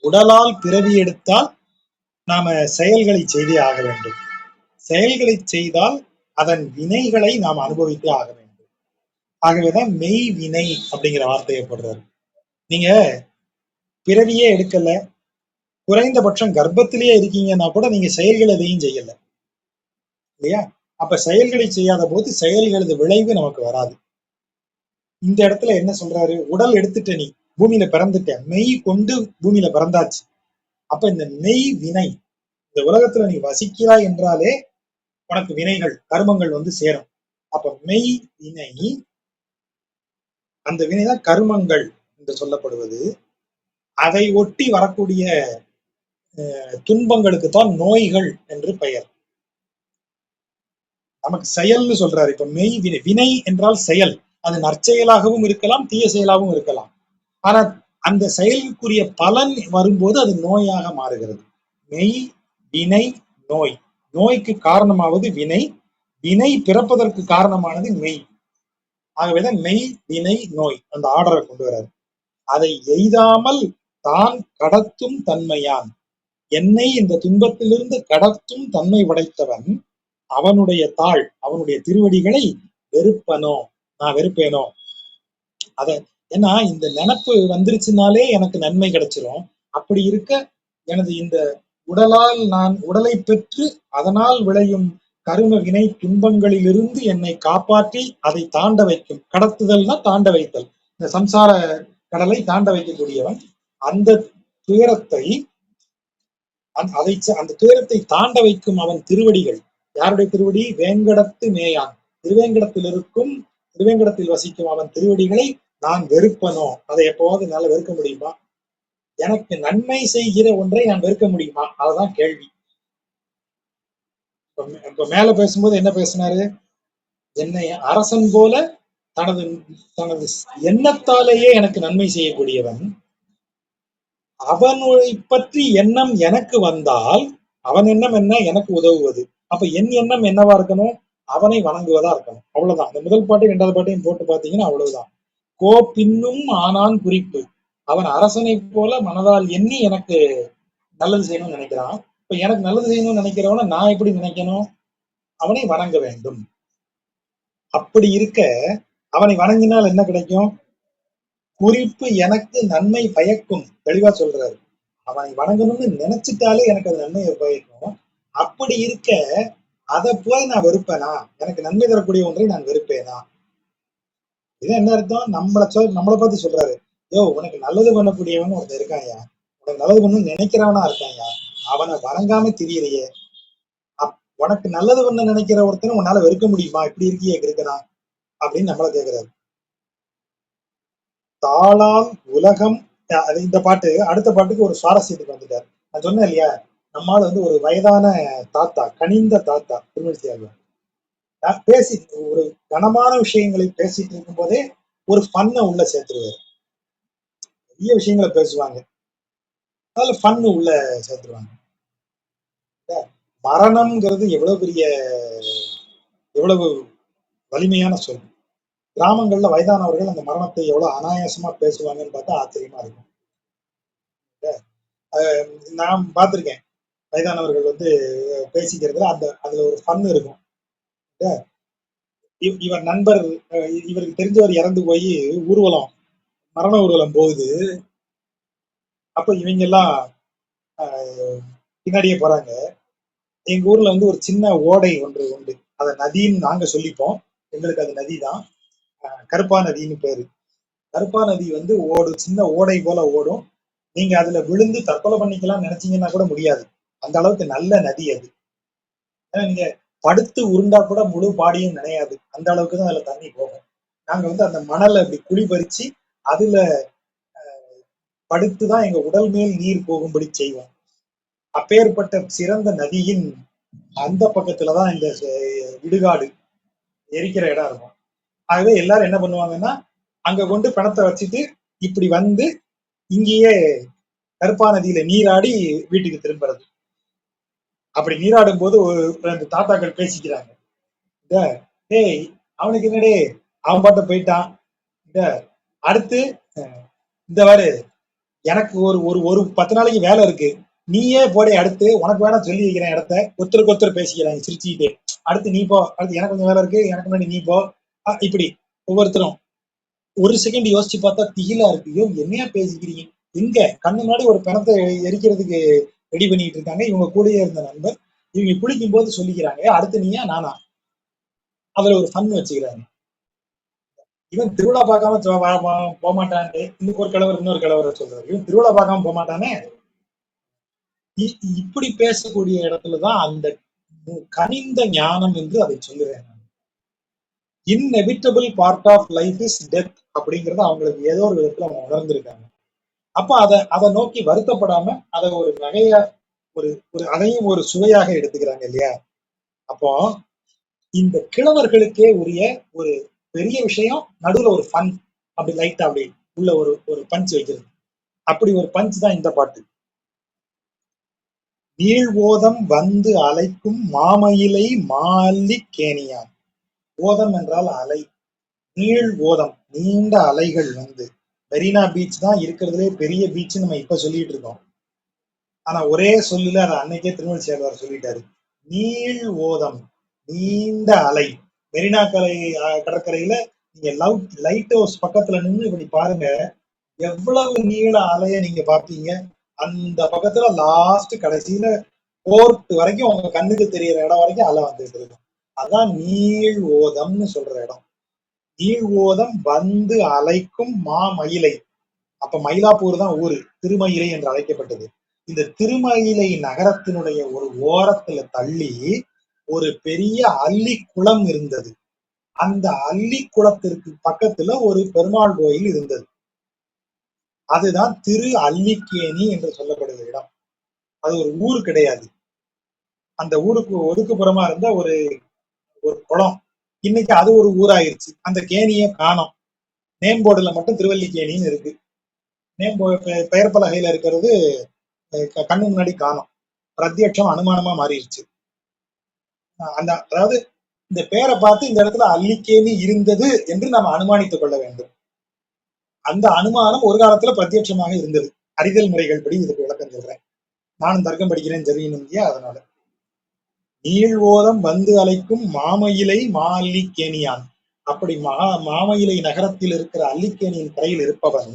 உடலால் பிறவி எடுத்தால் நாம செயல்களை செய்தே ஆக வேண்டும். செயல்களை செய்தால் அதன் வினைகளை நாம் அனுபவித்தே ஆக வேண்டும். ஆகவேதான் மெய் வினை அப்படிங்கிற வார்த்தையை போடுறாரு. நீங்க பிறவியே எடுக்கல, குறைந்தபட்சம் கர்ப்பத்திலேயே இருக்கீங்கன்னா கூட நீங்க செயல்கள் எதையும் செய்யல இல்லையா? அப்ப செயல்களை செய்யாத போது செயல்களது விளைவு நமக்கு வராது. இந்த இடத்துல என்ன சொல்றாரு? உடல் எடுத்துட்ட, நீ பூமியில பிறந்துட்ட, மெய் கொண்டு பூமியில பிறந்தாச்சு. அப்ப இந்த மெய் வினை, இந்த உலகத்துல நீ வசிக்கிறாய் என்றாலே உனக்கு வினைகள் கர்மங்கள் வந்து சேரும். அப்ப மெய் வினை, அந்த வினைதான் கர்மங்கள் என்று சொல்லப்படுவது. அதை ஒட்டி வரக்கூடிய துன்பங்களுக்கு தான் நோய்கள் என்று பெயர். நமக்கு செயல்னு சொல்றாரு. இப்ப மெய் வினை, வினை என்றால் செயல். அது நற்செயலாகவும் இருக்கலாம், தீய செயலாகவும் இருக்கலாம். ஆனா அந்த செயலுக்குரிய பலன் வரும்போது அது நோயாக மாறுகிறது. மெய் வினை நோய். நோய்க்கு காரணமாவது வினை, வினை பிறப்பதற்கு காரணமானது மெய். ஆகவேதான் மெய் வினை நோய் அந்த ஆர்டரை கொண்டு வராது. அதை எய்தாமல் தான் கடத்தும் தன்மையான், என்னை இந்த துன்பத்திலிருந்து கடத்தும் தன்மை படைத்தவன், அவனுடைய தாள், அவனுடைய திருவடிகளை வெறுப்பனோ, நான் வெறுப்பேனோ. அத ஏன்னா இந்த நினப்பு வந்துருச்சுனாலே எனக்கு நன்மை கிடைச்சிரும். அப்படி இருக்க எனது இந்த உடலால் நான் உடலை பெற்று அதனால் விளையும் கரும வினை துன்பங்களிலிருந்து என்னை காப்பாற்றி அதை தாண்ட வைக்கும். கடத்துதல்னா தாண்ட வைத்தல். இந்த சம்சார கடலை தாண்ட வைக்கக்கூடியவன். அந்த துயரத்தை அந்த துயரத்தை தாண்ட வைக்கும் அவன் திருவடிகள். யாருடைய திருவடி? வேங்கடத்து மேயான். திருவேங்கடத்தில் இருக்கும், திருவேங்கடத்தில் வசிக்கும் அவன் திருவடிகளை நான் வெறுப்பனோ. அதை எப்போவாவது என்னால வெறுக்க முடியுமா? எனக்கு நன்மை செய்கிற ஒன்றை நான் வெறுக்க முடியுமா? அதுதான் கேள்வி. இப்ப மேல பேசும்போது என்ன பேசினாரு? என்னை அரசன் போல தனது தனது எண்ணத்தாலேயே எனக்கு நன்மை செய்யக்கூடியவன், அவனை பற்றி எண்ணம் எனக்கு வந்தால் அவன் எண்ணம் என்ன? எனக்கு உதவுவது. அப்ப என் எண்ணம் என்னவா இருக்கணும்? அவனை வணங்குவதா இருக்கணும். அவ்வளவுதான். இந்த முதல் பாட்டையும் இரண்டாவது பாட்டையும் போட்டு பாத்தீங்கன்னா அவ்வளவுதான். கோ பின்னும் ஆனான் குறிப்பு. அவன் அரசனை போல மனதால் எண்ணி எனக்கு நல்லது செய்யணும்னு நினைக்கிறான். இப்ப எனக்கு நல்லது செய்யணும்னு நினைக்கிறவன நான் எப்படி நினைக்கணும்? அவனை வணங்க வேண்டும். அப்படி இருக்க அவனை வணங்கினால் என்ன கிடைக்கும்? குறிப்பு எனக்கு நன்மை பயக்கும். தெளிவா சொல்றாரு. அவனை வணங்கணும்னு நினைச்சிட்டாலே எனக்கு அது நன்மையை பயக்கும். அப்படி இருக்க அதை போய் நான் வெறுப்பேனா? எனக்கு நன்மை தரக்கூடிய ஒன்றை நான் வெறுப்பேனா? இது என்ன அர்த்தம்? நம்மளை பார்த்து சொல்றாரு, யோ உனக்கு நல்லது பண்ணக்கூடியவன் ஒருத்தன் இருக்காயா, உனக்கு நல்லது பண்ணணும்னு நினைக்கிறவனா இருக்காயா, அவனை வணங்காம திரியலையே, உனக்கு நல்லது பண்ண நினைக்கிற ஒருத்தனை உன்னால வெறுக்க முடியுமா? இப்படி இருக்கியே இருக்கிறான் அப்படின்னு நம்மள கேட்கிறாரு. தாளால் உலகம். இந்த பாட்டு அடுத்த பாட்டுக்கு ஒரு சுவாரஸ்யத்துக்கு வந்துட்டார். நான் சொன்னேன் இல்லையா, நம்மால் வந்து ஒரு வயதான தாத்தா, கனிந்த தாத்தா திருமணிசியார் பேசி ஒரு கனமான விஷயங்களை பேசிட்டு இருக்கும் போதே ஒரு ஃபன்னை உள்ள சேர்த்துருவாரு. பெரிய விஷயங்களை பேசுவாங்க, அதுல ஃபன்னு உள்ள சேர்த்துருவாங்க. மரணம்ங்கிறது எவ்வளவு பெரிய, எவ்வளவு வலிமையான சொல். கிராமங்கள்ல வயதானவர்கள் அந்த மரணத்தை எவ்வளவு அனாயாசமா பேசுவாங்கன்னு பார்த்தா ஆச்சரியமா இருக்கும். நான் பார்த்திருக்கேன் வயதானவர்கள் வந்து பேசிக்கிறதுல அதுல ஒரு ஃபன் இருக்கும். இவர் நண்பர், இவருக்கு தெரிஞ்சவர் இறந்து போய் ஊர்வலம், மரண ஊர்வலம் போகுது. அப்ப இவங்க எல்லாம் பின்னாடியே போறாங்க. எங்க ஊர்ல வந்து ஒரு சின்ன ஓடை ஒன்று உண்டு. அதை நதின்னு நாங்க சொல்லிப்போம். எங்களுக்கு அது நதி தான். கருப்பா நதின்னு பேரு. கருப்பா நதி வந்து சின்ன ஓடை போல ஓடும். நீங்க அதுல விழுந்து தற்கொலை பண்ணிக்கலாம் நினைச்சீங்கன்னா கூட முடியாது. அந்த அளவுக்கு நல்ல நதி அது. ஏன்னா நீங்க படுத்து உருண்டா கூட முழு பாடியும் நினையாது. அந்த அளவுக்கு தான் அதுல தண்ணி போகும். நாங்க வந்து அந்த மணலை அப்படி குழி பறிச்சு அதுல படுத்துதான் எங்க உடல் மேல் நீர் போகும்படி செய்வோம். அப்பேற்பட்ட சிறந்த நதியின் அந்த பக்கத்துலதான் இந்த இடுகாடு எரிக்கிற இடம் இருக்கும். ஆகவே எல்லாரும் என்ன பண்ணுவாங்கன்னா, அங்க கொண்டு பணத்தை வச்சுட்டு இப்படி வந்து இங்கேயே கருப்பா நதியில நீராடி வீட்டுக்கு திரும்புறது. அப்படி நீராடும் போது ஒரு 2 தாத்தாக்கள் பேசிக்கிறாங்க. டேய் அவனுக்கு என்னடே, அவன் பாட்ட போயிட்டான். அடுத்து இந்த வாரு எனக்கு ஒரு ஒரு ஒரு 10 நாளைக்கு வேலை இருக்கு, நீயே போடே அடுத்து, உனக்கு வேணா சொல்லி வைக்கிறேன் இடத்த, ஒருத்தருக்கு ஒருத்தர் பேசிக்கிறாங்க சிரிச்சுக்கிட்டே. அடுத்து நீ போ, அடுத்து எனக்கு கொஞ்சம் வேலை இருக்கு, எனக்கு முன்னாடி நீ போ. இப்படி ஒவ்வொருத்தரும் ஒரு செகண்ட் யோசிச்சு பார்த்தா திகிலா இருக்கு. ஐயோ என்னையா பேசிக்கிறீங்க? எங்க கண்ணு முன்னாடி ஒரு பிணத்தை எரிக்கிறதுக்கு ரெடி பண்ணிட்டு இருக்காங்க. இவங்க கூடயே இருந்த நண்பர் இவங்க குளிக்கும் போது சொல்லிக்கிறாங்க, அடுத்து நீயா நானா? அதுல ஒரு ஃபன் வச்சுக்கிறாங்க. இவன் திருவிழா பார்க்காம போமாட்டான். இன்னும் ஒரு கலவர் இன்னொரு கலவரை சொல்றாரு, இவன் திருவிழா பார்க்காம போமாட்டானே. இப்படி பேசக்கூடிய இடத்துலதான் அந்த கனிந்த ஞானம் என்று அதை சொல்லுவேன். Inevitable part of life is death அப்படிங்கறத அவங்களுக்கு ஏதோ ஒரு விதத்துல அவங்க உணர்ந்திருக்காங்க. அப்ப அதை நோக்கி வருத்தப்படாம அதை ஒரு நகையா ஒரு ஒரு அதையும் ஒரு சுவையாக எடுத்துக்கிறாங்க இல்லையா? அப்போ இந்த கிழவர்களுக்கே உரிய ஒரு பெரிய விஷயம் நடுவுல ஒரு ஃபன், அப்படி லைட்டா அப்படி உள்ள ஒரு ஒரு பஞ்ச் வைக்கிறது. அப்படி ஒரு பஞ்ச் தான் இந்த பாட்டு. நீள் ஓதம் வந்து அலைக்கும் மாமயிலை மால்லி கேணியான். ஓதம் என்றால் அலை, நீள் ஓதம் நீண்ட அலைகள் வந்து மெரினா பீச் தான் இருக்கிறதுலே பெரிய பீச் நம்ம இப்ப சொல்லிட்டு இருக்கோம். ஆனா ஒரே சொல்லுல அதை அன்னைக்கே திருமல் சேர்வார் சொல்லிட்டாரு. நீள் ஓதம் நீண்ட அலை. மெரினா கடற்கரையில நீங்க லைட் ஹவுஸ் பக்கத்துல நின்று இப்படி பாருங்க, எவ்வளவு நீள அலைய நீங்க பாப்பீங்க. அந்த பக்கத்துல லாஸ்ட் கடைசியில போர்ட் வரைக்கும் உங்க கண்ணுக்கு தெரியற இடம் வரைக்கும் அலை வந்துட்டு இருக்கும். அதான் நீள் ஓதம்னு சொல்ற இடம். நீள் ஓதம் வந்து அலைக்கும் மாமயிலை. அப்ப மயிலாப்பூர் தான் ஊரு, திருமயிலை என்று அழைக்கப்பட்டது. இந்த திருமயிலை நகரத்தினுடைய ஒரு ஓரத்துல தள்ளி ஒரு பெரிய அள்ளி குளம் இருந்தது. அந்த அள்ளி குளத்திற்கு பக்கத்துல ஒரு பெருமாள் கோயில் இருந்தது. அதுதான் திரு அல்லிக்கேணி என்று சொல்லப்படுகிற இடம். அது ஒரு ஊர் கிடையாது. அந்த ஊருக்கு ஒதுக்குப்புறமா இருந்த ஒரு ஒரு குளம். இன்னைக்கு அது ஒரு ஊராயிருச்சு. அந்த கேணியை காணோம். நேம் போர்டுல மட்டும் திருவல்லிக்கேணின்னு இருக்கு. நேம் பெயர் பலகையில இருக்கிறது கண்ணு முன்னாடி காணோம். பிரத்யட்சம் அனுமானமா மாறிடுச்சு. அந்த அதாவது இந்த பேரை பார்த்து இந்த இடத்துல அல்லிக்கேணி இருந்தது என்று நாம் அனுமானித்துக் கொள்ள வேண்டும். அந்த அனுமானம் ஒரு காலத்துல பிரத்யட்சமாக இருந்தது. அறிதல் முறைகள் படி இதுக்கு விளக்கம் சொல்றேன். நானும் தர்க்கம் படிக்கிறேன் தெரியும் இல்லையா? அதனால நீள் ஓதம் வந்து அலைக்கும் மாமயிலை மால்லிக்கேணியான். அப்படி மாமயிலை நகரத்தில் இருக்கிற அல்லிக்கேணியின் கரையில் இருப்பவன்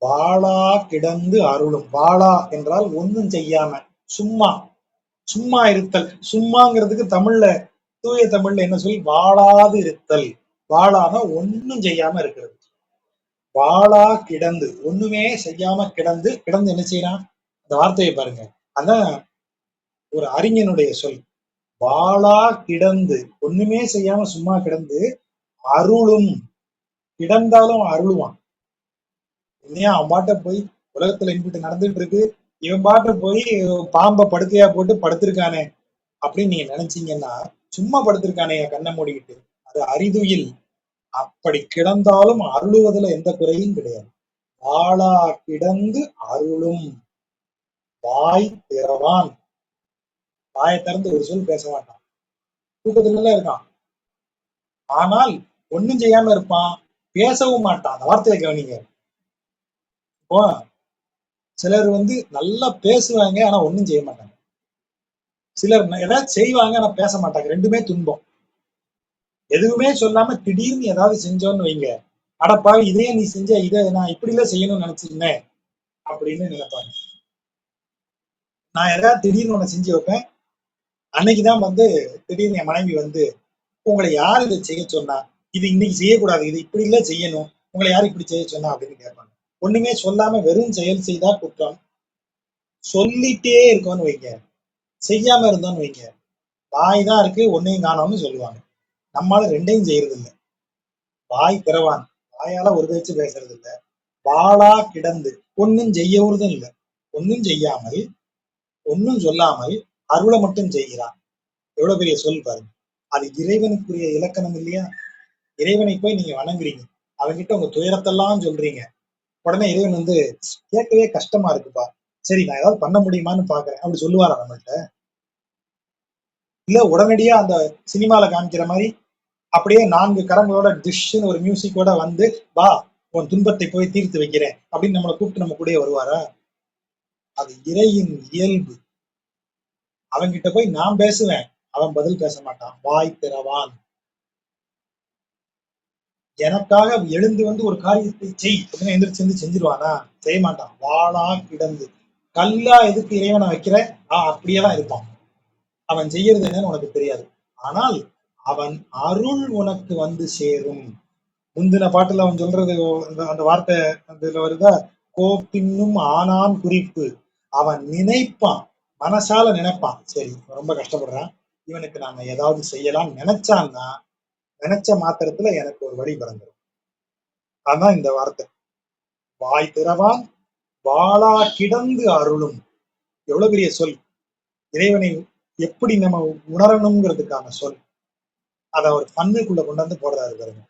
வாளா கிடந்து அருளும். வாளா என்றால் ஒன்னும் செய்யாம, சும்மா சும்மா இருத்தல். சும்மாங்கிறதுக்கு தமிழ்ல தூய தமிழ்ல என்ன சொல்லி? வாழாது இருத்தல். வாழானா ஒன்னும் செய்யாம இருக்கிறது. வாளா கிடந்து ஒண்ணுமே செய்யாம கிடந்து கிடந்து என்ன செய்யறான்? அந்த வார்த்தையை பாருங்க. அதான் ஒரு அறிஞனுடைய சொல். வாளா கிடந்து ஒண்ணுமே செய்யாம சும்மா கிடந்து அருளும். கிடந்தாலும் அருளுவான். இல்லையா? அவன் பாட்ட போய் உலகத்துல இன்புட்டு நடந்துட்டு இருக்கு, இவன் பாட்ட போய் பாம்பை படுக்கையா போட்டு படுத்திருக்கானே அப்படின்னு நீங்க நினைச்சீங்கன்னா, சும்மா படுத்திருக்கானே கண்ணை மூடிக்கிட்டு, அது அறிதுயில். அப்படி கிடந்தாலும் அருளுவதுல எந்த குறையும் கிடையாது. வாளா கிடந்து அருளும். வாய் திறவான். வாயை திறந்து ஒரு சொல் பேச மாட்டான். தூக்கத்துல இருக்கான். ஆனால் ஒண்ணும் செய்யாம இருப்பான். பேசவும் மாட்டான். அந்த வார்த்தையை கவனிங்க. இப்போ சிலர் வந்து நல்லா பேசுவாங்க, ஆனா ஒண்ணும் செய்ய மாட்டாங்க. சிலர் ஏதாவது செய்வாங்க, ஆனா பேச மாட்டாங்க. ரெண்டுமே துன்பம். எதுவுமே சொல்லாம திடீர்னு ஏதாவது செஞ்சோன்னு வைங்க, அடப்பா இதே நீ செஞ்ச, இதை நான் இப்படி எல்லாம் செய்யணும்னு நினைச்சிருந்தேன் அப்படின்னு நினைப்பாங்க. நான் ஏதாவது திடீர்னு ஒண்ணு செஞ்சு வைப்பேன். அன்னைக்குதான் வந்து திடீர்னு என் மனைவி வந்து, உங்களை யார் இதை செய்ய சொன்னா? இது இன்னைக்கு செய்யக்கூடாது, இது இப்படி இல்ல செய்யணும், உங்களை யார் இப்படி செய்ய சொன்னா அப்படின்னு கேட்பாங்க. ஒண்ணுமே சொல்லாம வெறும் செயல் செய்தா குற்றம். சொல்லிட்டே இருக்கோன்னு வைங்க, செய்யாம இருந்தோம்னு வைங்க, வாய் தான் இருக்கு ஒன்னையும் காணோம்னு சொல்லுவாங்க. நம்மளால ரெண்டையும் செய்யறது இல்லை. வாய் திறவான், வாயால ஒரு பேச்சு பேசுறது இல்லை. வாளா கிடந்து ஒன்னும் செய்யறதும் இல்லை. ஒன்னும் செய்யாமல் ஒன்னும் சொல்லாமல் அருளை மட்டும் செய்கிறான். எவ்வளவு பெரிய சொல் பாருங்க. அது இறைவனுக்குரிய இலக்கணம் இல்லையா? இறைவனை போய் நீங்க வணங்குறீங்க, அவன்கிட்ட உங்க துயரத்தெல்லாம் சொல்றீங்க. உடனே இறைவன் வந்து, கேட்கவே கஷ்டமா இருக்குப்பா, சரி நான் ஏதாவது பண்ண முடியுமான்னு பாக்குறேன் அப்படி சொல்லுவாரா நம்மள்ட்ட? இல்ல உடனடியா அந்த சினிமால காமிக்கிற மாதிரி அப்படியே 4 கரங்களோட டிஷ்னு ஒரு மியூசிக்கோட வந்து, வா உன் துன்பத்தை போய் தீர்த்து வைக்கிறேன் அப்படின்னு நம்மளை கூப்பிட்டு நம்ம கூடயே வருவாரா? அது இறையின் இயல்பு. அவன்கிட்ட போய் நான் பேசுவேன், அவன் பதில் பேச மாட்டான். வாய் திறவான். எனக்காக எழுந்து வந்து ஒரு காரியத்தை செய் அப்படின்னு எந்திரிச்சு வந்து செஞ்சிருவானா? செய்ய மாட்டான். வாளா கிடந்து கல்லா எதுக்கு இறைவனை வைக்கிற? அப்படியேதான் இருப்பான். அவன் செய்யறது என்னன்னு உனக்கு தெரியாது. ஆனால் அவன் அருள் உனக்கு வந்து சேரும். முந்தின பாட்டுல அவன் சொல்றது அந்த வார்த்தை அதுல வருதா? கோப்பின்னும் ஆனான் குறிப்பு. அவன் நினைப்பான், மனசால நினைப்பான், சரி ரொம்ப கஷ்டப்படுறான், இவனுக்கு நாம ஏதாவது செய்யலாம் நினைச்சான்னா நினைச்ச மாத்திரத்துல எனக்கு ஒரு வழி பிறந்துடும். அதான் இந்த வார்த்தை. வாய் திறவான் வாளா கிடந்து அருளும். எவ்வளவு பெரிய சொல்! இறைவனை எப்படி நம்ம உணரணுங்கிறதுக்கான சொல். அதை ஒரு பண்ணுக்குள்ள கொண்டு வந்து போடுறாரு பாருங்க.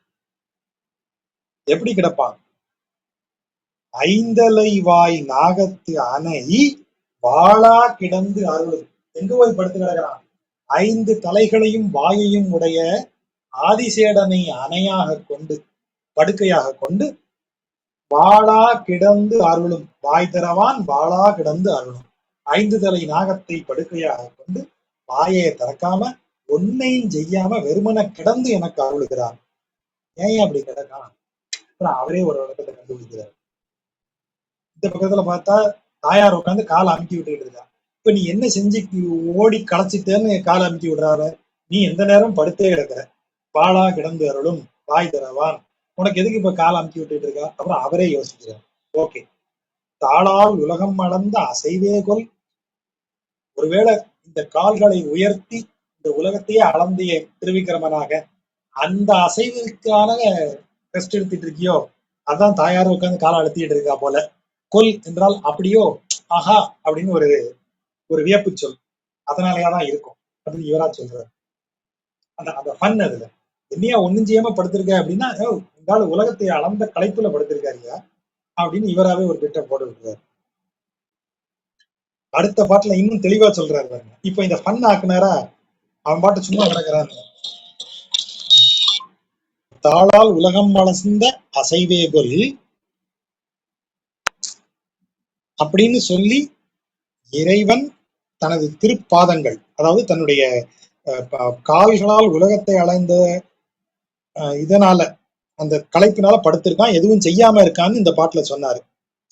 எப்படி கிடப்பான்? ஐந்தலை வாய் நாகத்து அணை வாளா கிடந்து அருளும். எங்க போய் படுத்து கிடக்கிறான்? 5 தலைகளையும் வாயையும் உடைய ஆதிசேடனை அணையாக கொண்டு, படுக்கையாக கொண்டு, வாளா கிடந்து அருளும். வாய் திறவான் வாளா கிடந்து அருளும். 5 தலை நாகத்தை படுக்கையாக கொண்டு வாயை திறக்காம ஒன்னையும் செய்யாம வெறுமன கிடந்து எனக்கு அருளுகிறான். ஏன் அப்படி கிடக்கான்? அவரே ஒரு இடத்துல கண்டுபிடிக்கிறார். இந்த பக்கத்துல பார்த்தா தாயார் உட்காந்து காலை அமுக்கி விட்டுக்கிட்டு இருக்கா. இப்ப நீ என்ன செஞ்சு ஓடி களைச்சிட்டேன்னு காலை அமுக்கி விடுறாரு? நீ எந்த நேரம் படுத்தே கிடக்குற. வாளா கிடந்து அருளும் வாய் தரவான், உனக்கு எதுக்கு இப்ப காலை அமுக்கி விட்டுட்டு இருக்கா? அப்புறம் அவரே யோசிக்கிறார். ஓகே, தாளால் உலகம் அளந்த அசைவே கொல். ஒருவேளை இந்த கால்களை உயர்த்தி இந்த உலகத்தையே அளந்திய திருவிக்கிரமனாக அந்த அசைவுக்கான ரெஸ்ட் எடுத்துட்டு இருக்கியோ? அதான் தாயாரும் உட்காந்து காலை அழுத்திட்டு இருக்கா போல. கொல் என்றால் அப்படியோ, ஆஹா அப்படின்னு ஒரு ஒரு வியப்பு சொல். அதனாலயாதான் இருக்கும் அப்படின்னு இவரா சொல்றாரு. அந்த அந்த ஃபன் அதுல. என்னையா ஒண்ணும் செய்யாம படுத்திருக்க அப்படின்னா, இந்த உலகத்தை அளந்த களைப்புல படுத்திருக்காருயா அப்படின்னு இவராவே ஒரு திட்டம் போட்டு விட்டுறாரு. அடுத்த பாட்டுல இன்னும் தெளிவா சொல்றாரு பாருங்க. இப்ப இந்த ஃபன் ஆக்குனாரா, அவன் பாட்டு சும்மா கிடக்குறான். தாளால் உலகம் வளர்ந்த அசைவேகொல் அப்படின்னு சொல்லி இறைவன் தனது திருப்பாதங்கள், அதாவது தன்னுடைய கால்களால் உலகத்தை அலைந்த இதனால அந்த களைப்பினால படுத்திருக்கான், எதுவும் செய்யாம இருக்கான்னு இந்த பாட்டுல சொன்னாரு.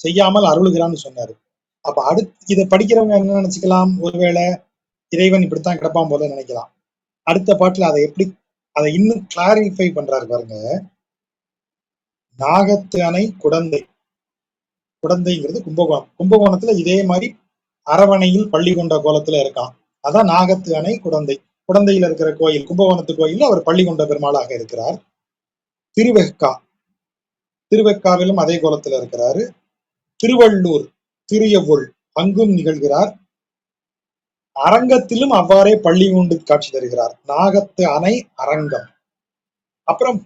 செய்யாமல் அருளுகிறான்னு சொன்னாரு. அப்ப அடுத்து இதை படிக்கிறவங்க என்ன நினைச்சுக்கலாம்? ஒருவேளை இறைவன் இப்படித்தான் கிடப்பான் போல நினைக்கலாம். அடுத்த பாட்டுல அதை எப்படி அதை இன்னும் கிளாரிஃபை பண்றாரு பாருங்க. நாகத்து அணை குடந்தை. குடந்தைங்கிறது கும்பகோணம். கும்பகோணத்துல இதே மாதிரி அரவணையில் பள்ளி கொண்ட கோலத்துல இருக்கான். அதான் நாகத்து அணை குடந்தை. குடந்தையில இருக்கிற கோயில், கும்பகோணத்து கோயில் அவர் பள்ளி கொண்ட பெருமாளாக இருக்கிறார். திருவெக்கா, திருவெக்காவிலும் அதே கோலத்துல இருக்கிறாரு. திருவள்ளூர் திரியவுள் அங்கும் நிகழ்கிறார். அரங்கத்திலும் அவ்வாறே பள்ளி கொண்டு காட்சி தருகிறார். நாகத்து அணை அரங்கம். அப்புறம்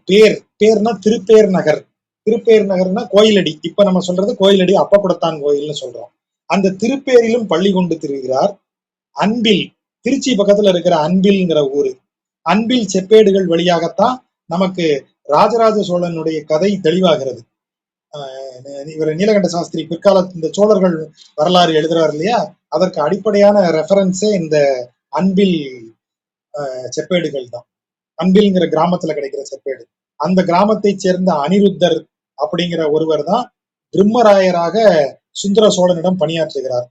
பேர்னா திருப்பேர் நகர். திருப்பேர் நகர்னா கோயிலடி. இப்ப நம்ம சொல்றது கோயிலடி, அப்பகுடத்தான் கோயில்னு சொல்றோம். அந்த திருப்பேரிலும் பள்ளி கொண்டு திரிகிறார். அன்பில், திருச்சி பக்கத்துல இருக்கிற அன்பில்ங்கிற ஊரு. அன்பில் செப்பேடுகள் வழியாகத்தான் நமக்கு ராஜராஜ சோழனுடைய கதை தெளிவாகிறது. இவர் நீலகண்ட சாஸ்திரி பிற்காலத்து இந்த சோழர்கள் வரலாறு எழுதுறாரு இல்லையா, அதற்கு அடிப்படையான ரெஃபரன்ஸே இந்த அன்பில் செப்பேடுகள் தான். அன்பில்ங்கிற கிராமத்துல கிடைக்கிற செப்பேடு. அந்த கிராமத்தை சேர்ந்த அனிருத்தர் அப்படிங்கிற ஒருவர் தான் பிரம்மராயராக சுந்தர சோழனிடம் பணியாற்றுகிறார்.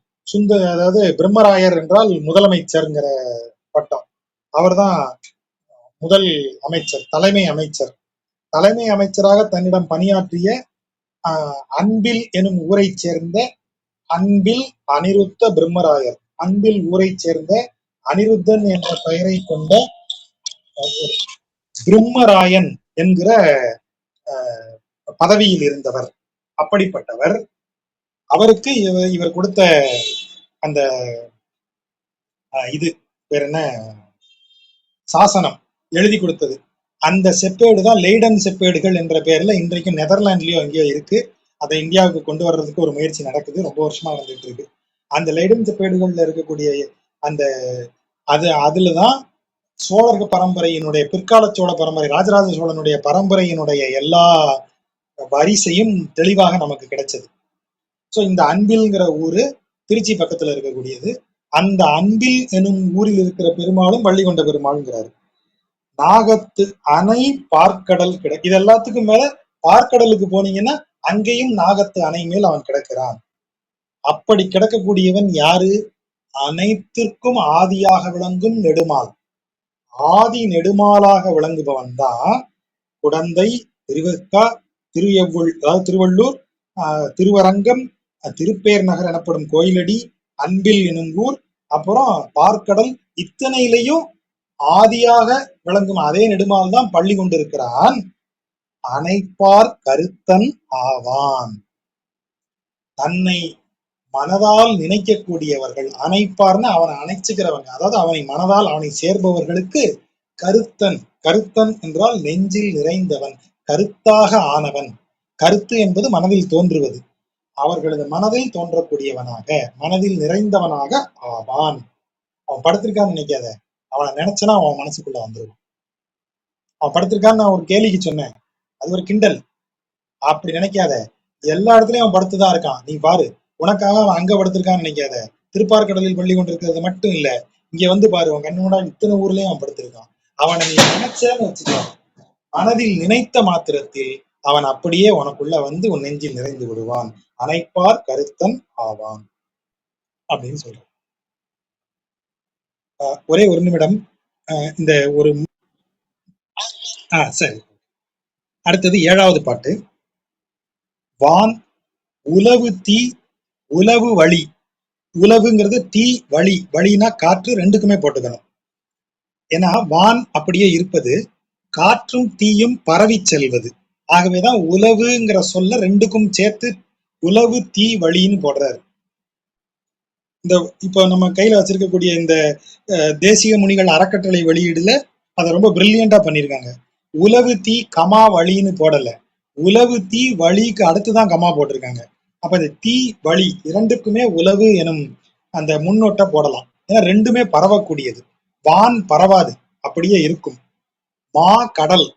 அதாவது பிரம்மராயர் என்றால் முதலமைச்சர்ங்கிற பட்டம். அவர் தான் முதல் அமைச்சர், தலைமை அமைச்சர். தலைமை அமைச்சராக தன்னிடம் பணியாற்றிய அன்பில் எனும் ஊரை சேர்ந்த அன்பில் அனிருத்த பிரம்மராயர், அன்பில் ஊரை சேர்ந்த அனிருத்தன் என்ற பெயரை கொண்ட பிரம்மராயன் என்கிற பதவியில் இருந்தவர். அப்படிப்பட்டவர். அவருக்கு இவர் கொடுத்த அந்த இது பேர் என்ன, சாசனம் எழுதி கொடுத்தது. அந்த செப்பேடு தான் லெய்டன் செப்பேடுகள் என்ற பெயர்ல இன்றைக்கு நெதர்லாண்ட்லயோ எங்கேயோ இருக்கு. அதை இந்தியாவுக்கு கொண்டு வர்றதுக்கு ஒரு முயற்சி நடக்குது, ரொம்ப வருஷமா வந்துட்டு இருக்கு. அந்த லெய்டன் செப்பேடுகள்ல இருக்கக்கூடிய அந்த அதுலதான் சோழர்கள் பரம்பரையினுடைய, பிற்கால சோழ பரம்பரை, ராஜராஜ சோழனுடைய பரம்பரையினுடைய எல்லா வரிசையும் தெளிவாக நமக்கு கிடைச்சது. ஸோ இந்த அன்பில்ங்கிற ஊரு திருச்சி பக்கத்துல இருக்கக்கூடியது. அந்த அன்பில் எனும் ஊரில் இருக்கிற பெருமாளும் பள்ளி கொண்ட பெருமாளுங்கிறாரு. நாகத்து அணை பார்க்கடல் கிட, இது எல்லாத்துக்கும் மேல பார்க்கடலுக்கு போனீங்கன்னா அங்கேயும் நாகத்து அணை மேல் அவன் கிடக்கிறான். அப்படி கிடக்கக்கூடியவன் யாரு? அனைத்திற்கும் ஆதியாக விளங்கும் நெடுமால். ஆதி நெடுமாலாக விளங்குபவன் தான் குடந்தை, திருவெக்கா, அதாவது திருவள்ளூர், திருவரங்கம், திருப்பேர் நகர் எனப்படும் கோயிலடி, அன்பில் எனும் ஊர், அப்புறம் பார்க்கடல். இத்தனையிலையும் ஆதியாக விளங்கும் அதே நெடுமால் தான் பள்ளி கொண்டிருக்கிறான். அனைப்பார் கருத்தன் ஆவான். தன்னை மனதால் நினைக்கக்கூடியவர்கள், அணைப்பார்னு அவனை அணைச்சுக்கிறவங்க, அதாவது அவனை மனதால் அவனை சேர்பவர்களுக்கு கருத்தன். கருத்தன் என்றால் நெஞ்சில் நிறைந்தவன், கருத்தாக ஆனவன். கருத்து என்பது மனதில் தோன்றுவது. அவர்களது மனதில் தோன்றக்கூடியவனாக, மனதில் நிறைந்தவனாக ஆவான். அவன் படுத்திருக்கான்னு நினைக்காத, அவனை நினைச்சனா அவன் மனசுக்குள்ள வந்துடும். அவன் படுத்திருக்கான்னு நான் ஒரு கேலிக்கு சொன்னேன், அது ஒரு கிண்டல். அப்படி நினைக்காத, எல்லா இடத்துலயும் அவன் படுத்துதான் இருக்கான். நீ பாரு, உனக்காக அவன் அங்க படுத்திருக்கான்னு நினைக்காத. திருப்பார்கடலில் பள்ளி கொண்டிருக்கிறது மட்டும் இல்ல, இங்க வந்து பாரு, உன் கண்ணோட இத்தனை ஊர்லயும் அவன் படுத்திருக்கான். அவனை நீ நினைச்சேன்னு வச்சுக்கோ, மனதில் நினைத்த மாத்திரத்தில் அவன் அப்படியே உனக்குள்ள வந்து உன் நெஞ்சில் நிறைந்து விடுவான். அனைப்பார் கருத்தன் ஆவான் அப்படின்னு சொல்றான். ஒரே ஒரு நிமிடம். இந்த ஒரு சரி. அடுத்தது 7வது பாட்டு. வான் உலவு தீ உலவு வழி. உலவுங்கிறது தீ, வழி, வழினா காற்று, ரெண்டுக்குமே போட்டுக்கணும். ஏன்னா வான் அப்படியே இருப்பது, காற்றும் தீயும் பரவி செல்வது. ஆகவேதான் உலவுங்கிற சொல்ல ரெண்டுக்கும் சேர்த்து உலவு தீ வழின்னு போடுறாரு. இந்த இப்ப நம்ம கையில வச்சிருக்கக்கூடிய இந்த தேசிய முனிகள் அறக்கட்டளை வெளியீடுல அதை ரொம்ப பிரில்லியண்டா பண்ணியிருக்காங்க. உலவு தீ கமா வழின்னு போடல, உலவு தீ வழிக்கு அடுத்துதான் கமா போட்டிருக்காங்க. அப்ப இந்த தீ வழி இரண்டுக்குமே உலவு எனும் அந்த முன்னோட்ட போடலாம். ஏன்னா ரெண்டுமே பரவக்கூடியது. வான் பரவாது, அப்படியே இருக்கும். மா கடல்,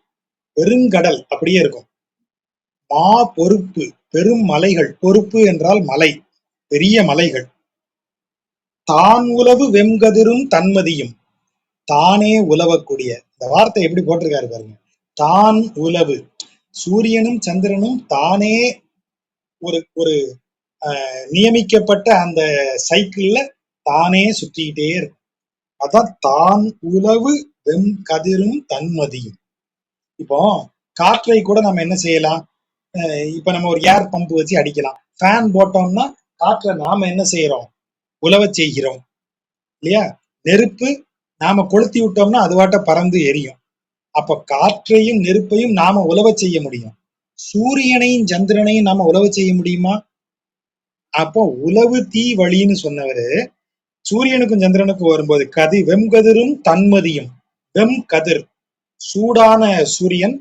பெருங்கடல் அப்படியே இருக்கும். மா பொறுப்பு, பெரும் மலைகள். பொறுப்பு என்றால் மலை, பெரிய மலைகள். தான் உலவு வெம்கதிரும் தன்மதியும். தானே உலவக்கூடிய, இந்த வார்த்தை எப்படி போட்டிருக்காரு பாருங்க. தான் உலவு, சூரியனும் சந்திரனும் தானே ஒரு ஒரு நியமிக்கப்பட்ட அந்த சைக்கிள்ல தானே சுற்றிக்கிட்டே இருக்கும். அதான் தான் உலவு வெம் கதிரும் தன்மதியும். இப்போ காற்றை கூட நம்ம என்ன செய்யலாம்? இப்ப நம்ம ஒரு ஏர் பம்ப் வச்சு அடிக்கலாம். ஃபேன் போட்டோம்னா காற்றை நாம என்ன செய்யறோம்? உலவ செய்கிறோம் இல்லையா? நெருப்பு நாம கொளுத்தி விட்டோம்னா அதுவாட்ட பறந்து எரியும். அப்ப காற்றையும் நெருப்பையும் நாம உலவ செய்ய முடியும். சூரியனையும் சந்திரனையும் நாம உலவ செய்ய முடியுமா? அப்போ உலவு தீ வழின்னு சொன்னவரு சூரியனுக்கும் சந்திரனுக்கும் வரும்போது வெம்கதிரும் தன்மதியும். வெம் கதிர் சூடான சூரியன்,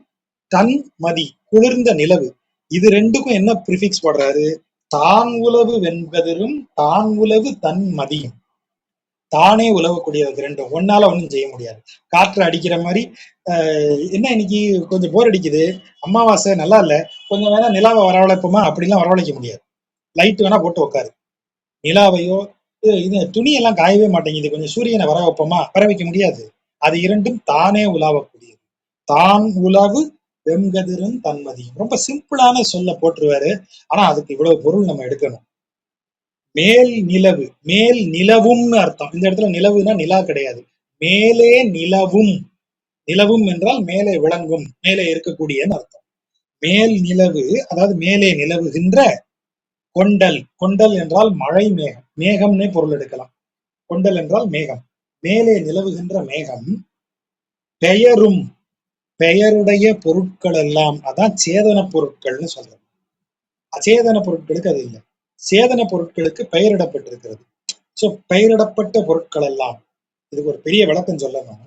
தன்மதி குளிர்ந்த நிலவு. இது ரெண்டுக்கும் என்ன பிரிபிக்ஸ் போடுறாரு? தான் உலவு வெண்கதிரும் தான் உலவு தன்மதியும். தானே உலவக்கூடியது ரெண்டும், ஒன்னால ஒன்றும் செய்ய முடியாது. காற்று அடிக்கிற மாதிரி என்ன இன்னைக்கு கொஞ்சம் போர் அடிக்குது, அமாவாசை நல்லா இல்ல, கொஞ்சம் வேணா நிலாவை வரவழைப்போமா? அப்படிலாம் வரவழைக்க முடியாது. லைட் வேணா போட்டு உட்காரு. நிலாவையோ இது துணியெல்லாம் காயவே மாட்டேங்குது, கொஞ்சம் சூரியனை வர வைப்போமா? வர வைக்க முடியாது. அது இரண்டும் தானே உலாவக்கூடியது. தான் உலவு வெம்கதிரும் தன்மதியும். ரொம்ப சிம்பிளான சொல்ல போட்டுருவாரு. ஆனா அதுக்கு இவ்வளவு பொருள் நம்ம எடுக்கணும். மேல் நிலவு, மேல் நிலவும்னு அர்த்தம். இந்த இடத்துல நிலவுனா நிலா கிடையாது, மேலே நிலவும். நிலவும் என்றால் மேலே விளங்கும், மேலே இருக்கக்கூடியன்னு அர்த்தம். மேல் நிலவு அதாவது மேலே நிலவுகின்ற கொண்டல். கொண்டல் என்றால் மழை மேகம், மேகம்னே பொருள் எடுக்கலாம். கொண்டல் என்றால் மேகம். மேலே நிலவுகின்ற மேகம். பெயரும், பெயருடைய பொருட்கள் எல்லாம், அதான் சேதன பொருட்கள்னு சொல்றது. அச்சேதன பொருட்களுக்கு அது இல்லை, சேதன பொருட்களுக்கு பெயரிடப்பட்டிருக்கிறது. சோ பெயரிடப்பட்ட பொருட்கள் எல்லாம், இதுக்கு ஒரு பெரிய விளக்கம் சொல்லணும்.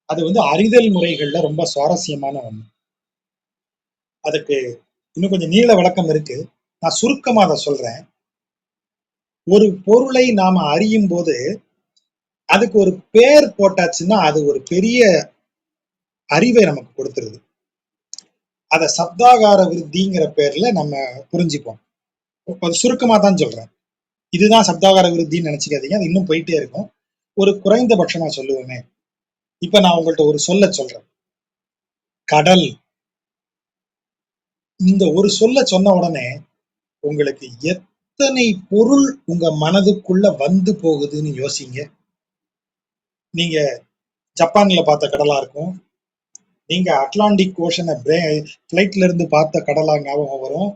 அது வந்து அறிதல் முறைகள்ல ரொம்ப சுவாரஸ்யமான ஒண்ணு. அதுக்கு இன்னும் கொஞ்சம் நீள விளக்கம் இருக்கு, நான் சுருக்கமா அதை சொல்றேன். ஒரு பொருளை நாம அறியும் போது அதுக்கு ஒரு பேர் போட்டாச்சுன்னா அது ஒரு பெரிய அறிவை நமக்கு கொடுத்துருது. அத சப்தாகார விருத்திங்கிற பேர்ல நம்ம புரிஞ்சுப்போம். சுருக்கமா தான் சொல்றேன். இதுதான் சப்தாகார விருத்தின்னு நினைச்சுக்காதீங்க, அது இன்னும் போயிட்டே இருக்கும். ஒரு குறைந்தபட்சமா சொல்லுவேனே, இப்ப நான் உங்கள்ட்ட ஒரு சொல்றேன், கடல். இந்த ஒரு சொன்ன உடனே உங்களுக்கு எத்தனை பொருள் உங்க மனதுக்குள்ள வந்து போகுதுன்னு யோசிங்க. நீங்க ஜப்பான்ல பார்த்த கடலா இருக்கும், நீங்க அட்லாண்டிக் ஓஷனை பிளைட்ல இருந்து பார்த்த கடலா ஞாபகம் வரும்,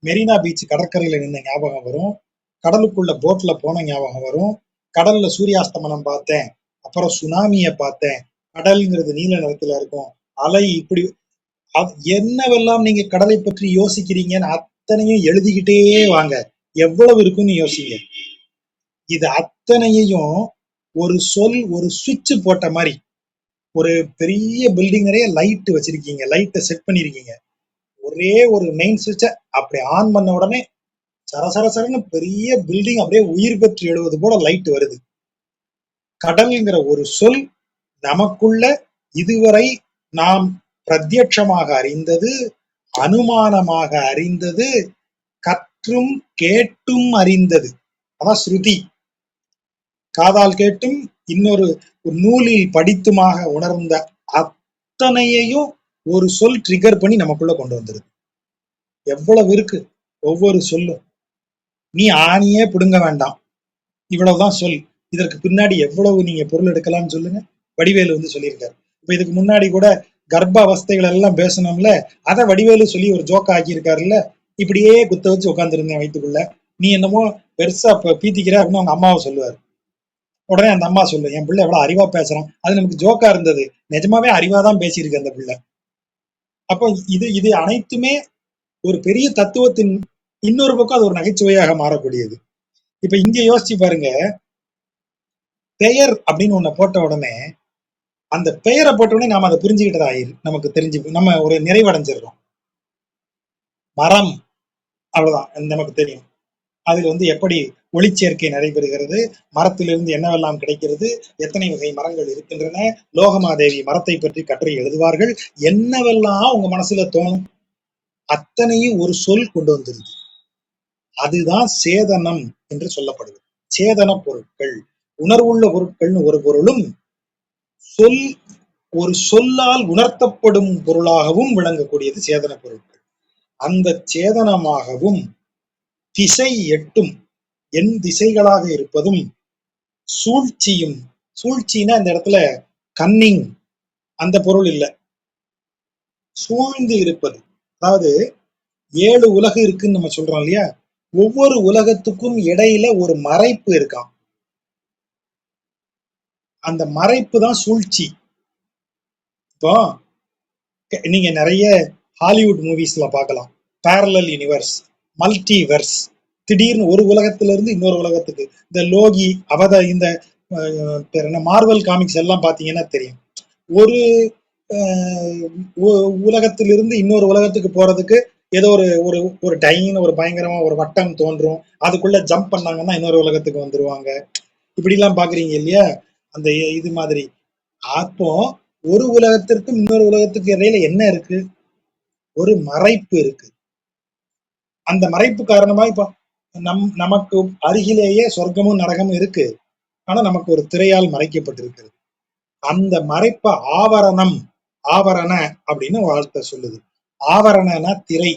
மெரினா பீச் கடற்கரையில நின்ன ஞாபகம் வரும், கடலுக்குள்ள போட்ல போன ஞாபகம் வரும், கடல்ல சூரியாஸ்தமனம் பார்த்தேன், அப்புறம் சுனாமிய பார்த்தேன், கடல்ங்கிறது நீல நிறத்துல இருக்கும், அலை இப்படி என்னவெல்லாம் நீங்க கடலை பற்றி யோசிக்கிறீங்கன்னு அத்தனையும் எழுதிக்கிட்டே வாங்க. எவ்வளவு இருக்குன்னு யோசிங்க. இது அத்தனையையும் ஒரு ஒரு சுவிட்ச் போட்ட மாதிரி, ஒரு பெரிய பில்டிங் நிறைய லைட் வச்சிருக்கீங்க, லைட்டை செட் பண்ணிருக்கீங்க, ஒரே ஒரு மெயின் சுவிட்சை அப்படி ஆன் பண்ண உடனே சரசரசரன்னு பெரிய பில்டிங் அப்படியே உயிர் பெற்று எழுவது போல லைட் வருது. கடல்ங்கிற ஒரு சொல் நமக்குள்ள இதுவரை நாம் பிரத்யட்சமாக அறிந்தது, அனுமானமாக அறிந்தது, கற்றும் கேட்டும் அறிந்தது. அதான் ஸ்ருதி. காதால் கேட்டும் இன்னொரு நூலில் படித்துமாக உணர்ந்த அத்தனையையும் ஒரு சொல் ட்ரிகர் பண்ணி நமக்குள்ள கொண்டு வந்துருது. எவ்வளவு இருக்கு ஒவ்வொரு சொல்லும். நீ ஆணியே பிடுங்க வேண்டாம், இவ்வளவுதான் சொல். இதற்கு பின்னாடி எவ்வளவு நீங்க பொருள் எடுக்கலாம்னு சொல்லுங்க. வடிவேலு வந்து சொல்லியிருக்காரு. இப்ப இதுக்கு முன்னாடி கூட கர்ப்ப அவஸ்தைகள் எல்லாம் பேசணும்ல, அதை வடிவேலு சொல்லி ஒரு ஜோக்கா ஆக்கியிருக்காருல்ல. இப்படியே குத்த வச்சு உட்காந்துருந்தேன் வயிற்றுக்குள்ள, நீ என்னமோ பெருசா பீத்திக்கிற அப்படின்னு அவங்க அம்மாவை சொல்லுவாரு. உடனே அந்த அம்மா சொல்லு, என் பிள்ளை எவ்வளவு அறிவா பேசுறான். அது நமக்கு ஜோக்கா இருந்தது, நிஜமாவே அறிவாதான் பேசியிருக்கு அந்த பிள்ளை. அப்போ இது இது அனைத்துமே ஒரு பெரிய தத்துவத்தின் இன்னொரு பக்கம் அது ஒரு நகைச்சுவையாக மாறக்கூடியது. இப்ப இங்க யோசிச்சு பாருங்க, பெயர் அப்படின்னு ஒண்ணு போட்ட உடனே, அந்த பெயரை போட்ட உடனே நாம அதை புரிஞ்சுக்கிட்டதா நமக்கு தெரிஞ்சு நம்ம ஒரு நிறைவடைஞ்சிடறோம். மரம், அவ்வளவுதான் நமக்கு தெரியும். அதில் வந்து எப்படி ஒளிச்சேர்க்கை நடைபெறுகிறது, மரத்திலிருந்து என்னவெல்லாம் கிடைக்கிறது, எத்தனை வகை மரங்கள் இருக்கின்றன, லோகமாதேவி மரத்தை பற்றி கட்டுரை எழுதுவார்கள், என்னவெல்லாம் உங்க மனசுல தோணும் அத்தனையும் ஒரு சொல் கொண்டு வந்துருது. அதுதான் சேதனம் என்று சொல்லப்படுது. சேதன பொருட்கள், உணர்வுள்ள பொருட்கள்னு ஒரு பொருளும், சொல் ஒரு சொல்லால் உணர்த்தப்படும் பொருளாகவும் விளங்கக்கூடியது சேதன பொருட்கள். அந்த சேதனமாகவும் திசை எட்டும் எண் திசைகளாக இருப்பதும் சூழ்ச்சியும், சூழ்ச்சின்னா இந்த இடத்துல கன்னிங் அந்த பொருள் இல்லை, சூழ்ந்து இருப்பது. அதாவது 7 உலகம் இருக்குன்னு நம்ம சொல்றோம் இல்லையா, ஒவ்வொரு உலகத்துக்கும் இடையில ஒரு மறைப்பு இருக்காம். அந்த மறைப்பு தான் சூழ்ச்சி. இப்போ நீங்க நிறைய ஹாலிவுட் மூவிஸ்ல பார்க்கலாம், பேரலல் யூனிவர்ஸ், மல்டிவர்ஸ். திடீர்னு ஒரு உலகத்துல இருந்து இன்னொரு உலகத்துக்கு, இந்த லோகி இந்த பேர் என்ன, மார்வல் காமிக்ஸ் எல்லாம் பாத்தீங்கன்னா தெரியும். ஒரு உலகத்திலிருந்து இன்னொரு உலகத்துக்கு போறதுக்கு ஏதோ ஒரு ஒரு ஒரு டைன்னு ஒரு பயங்கரமா ஒரு வட்டம் தோன்றும், அதுக்குள்ள ஜம்ப் பண்ணாங்கன்னா இன்னொரு உலகத்துக்கு வந்துருவாங்க. இப்படி எல்லாம் பாக்குறீங்க இல்லையா, அந்த இது மாதிரி. அப்போ ஒரு உலகத்திற்கும் இன்னொரு உலகத்துக்கு இடையில என்ன இருக்கு, ஒரு மறைப்பு இருக்கு. அந்த மறைப்பு காரணமா இப்ப நமக்கு அருகிலேயே சொர்க்கமும் நரகமும் இருக்கு, ஆனா நமக்கு ஒரு திரையால் மறைக்கப்பட்டிருக்கிறது. அந்த மறைப்ப ஆவரணம், ஆவரண அப்படின்னு வார்த்தை சொல்லுது. ஆவரணனா திரை.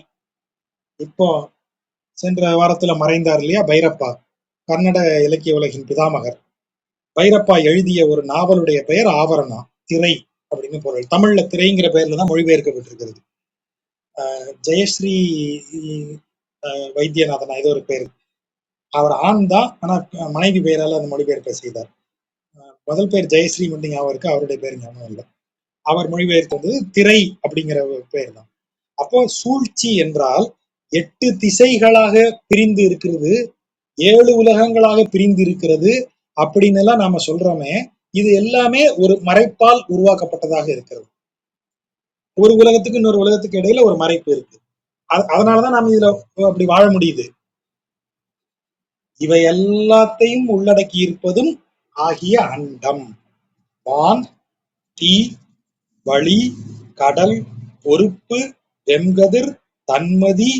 இப்போ சென்ற வாரத்துல மறைந்தார் இல்லையா பைரப்பா, கன்னட இலக்கிய உலகின் பிதாமகர். பைரப்பா எழுதிய ஒரு நாவலுடைய பெயர் ஆவரணா, திரை அப்படின்னு பொருள். தமிழ்ல திரைங்கிற பெயர்ல தான் மொழிபெயர்க்கப்பட்டிருக்கிறது. ஜெயஸ்ரீ வைத்தியநாதன் ஏதோ ஒரு பேர், அவர் ஆண் தான், ஆனா மனைவி பெயரால அந்த மொழிபெயர்ப்பை செய்தார். முதல் பேர் ஜெயஸ்ரீ மட்டும் ஞாபகம் இருக்கு, அவருடைய பேர் ஞாபகம் இல்லை. அவர் மொழிபெயர்த்தது திரை அப்படிங்கிற பெயர் தான். அப்போ சூழ்ச்சி என்றால் 8 திசைகளாக பிரிந்து இருக்கிறது, 7 உலகங்களாக பிரிந்து இருக்கிறது அப்படின்னு எல்லாம் நாம சொல்றோமே, இது எல்லாமே ஒரு மறைப்பால் உருவாக்கப்பட்டதாக இருக்கிறது. ஒரு உலகத்துக்கு இன்னொரு உலகத்துக்கு இடையில ஒரு மறைப்பு இருக்கு. அதனாலதான் நாம இதுல அப்படி வாழ முடியுது. இவை எல்லாத்தையும் உள்ளடக்கி இருப்பதும் ஆகிய அண்டம். வான், தீ, வழி, கடல், பொறுப்பு, வெம்கதிர், தன்மதி,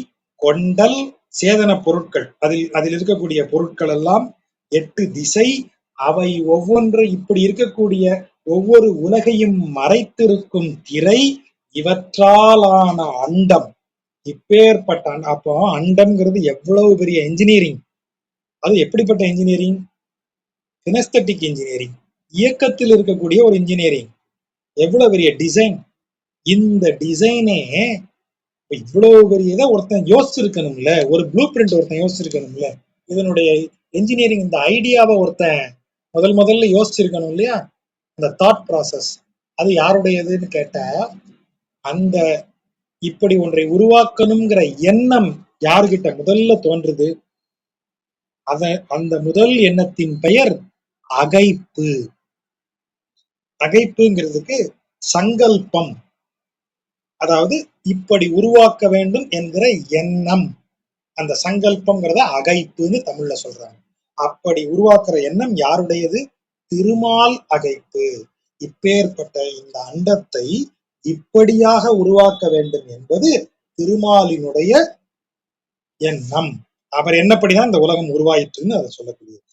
கொண்டல், சேதன பொருட்கள், அதில் இருக்கக்கூடிய பொருட்கள் எல்லாம் 8 திசை. அவை ஒவ்வொன்று இப்படி இருக்கக்கூடிய ஒவ்வொரு உலகையும் மறைத்திருக்கும் திரை, இவற்றாலான அண்டம். இப்பேற்பட்ட அப்போ அண்டம்ங்கிறது எவ்வளவு பெரிய என்ஜினியரிங்! அது எப்படிப்பட்ட என்ஜினியரிங்? கினஸ்தட்டிக் இன்ஜினியரிங், இயக்கத்தில் இருக்கக்கூடிய ஒரு இன்ஜினியரிங். எவ்வளவு பெரிய டிசைன்! இந்த டிசைனே இவ்வளவு பெரிய இதை ஒருத்தன் யோசிச்சிருக்கணும்ல, ஒரு ப்ளூ பிரிண்ட் ஒருத்தன் யோசிச்சிருக்கணும்ல, இதனுடைய என்ஜினியரிங் இந்த ஐடியாவை ஒருத்தன் முதல்ல யோசிச்சிருக்கணும் இல்லையா? அந்த தாட் ப்ராசஸ் அது யாருடையதுன்னு கேட்டா, அந்த இப்படி ஒன்றை உருவாக்கணுங்கிற எண்ணம் யாருகிட்ட முதல்ல தோன்றுது? அந்த முதல் எண்ணத்தின் பெயர் அகைப்பு. அகைப்புங்கிறதுக்கு சங்கல்பம், அதாவது இப்படி உருவாக்க வேண்டும் என்கிற எண்ணம். அந்த சங்கல்பம்ங்கிறத அகைப்புன்னு தமிழ்ல சொல்றாங்க. அப்படி உருவாக்குற எண்ணம் யாருடையது? திருமால் அகைப்பு. இப்பேற்பட்ட இந்த அண்டத்தை இப்படியாக உருவாக்க வேண்டும் என்பது திருமாலினுடைய எண்ணம். அவர் என்னப்படிதான் இந்த உலகம் உருவாயிற்றுன்னு அதை சொல்லக்கூடியது.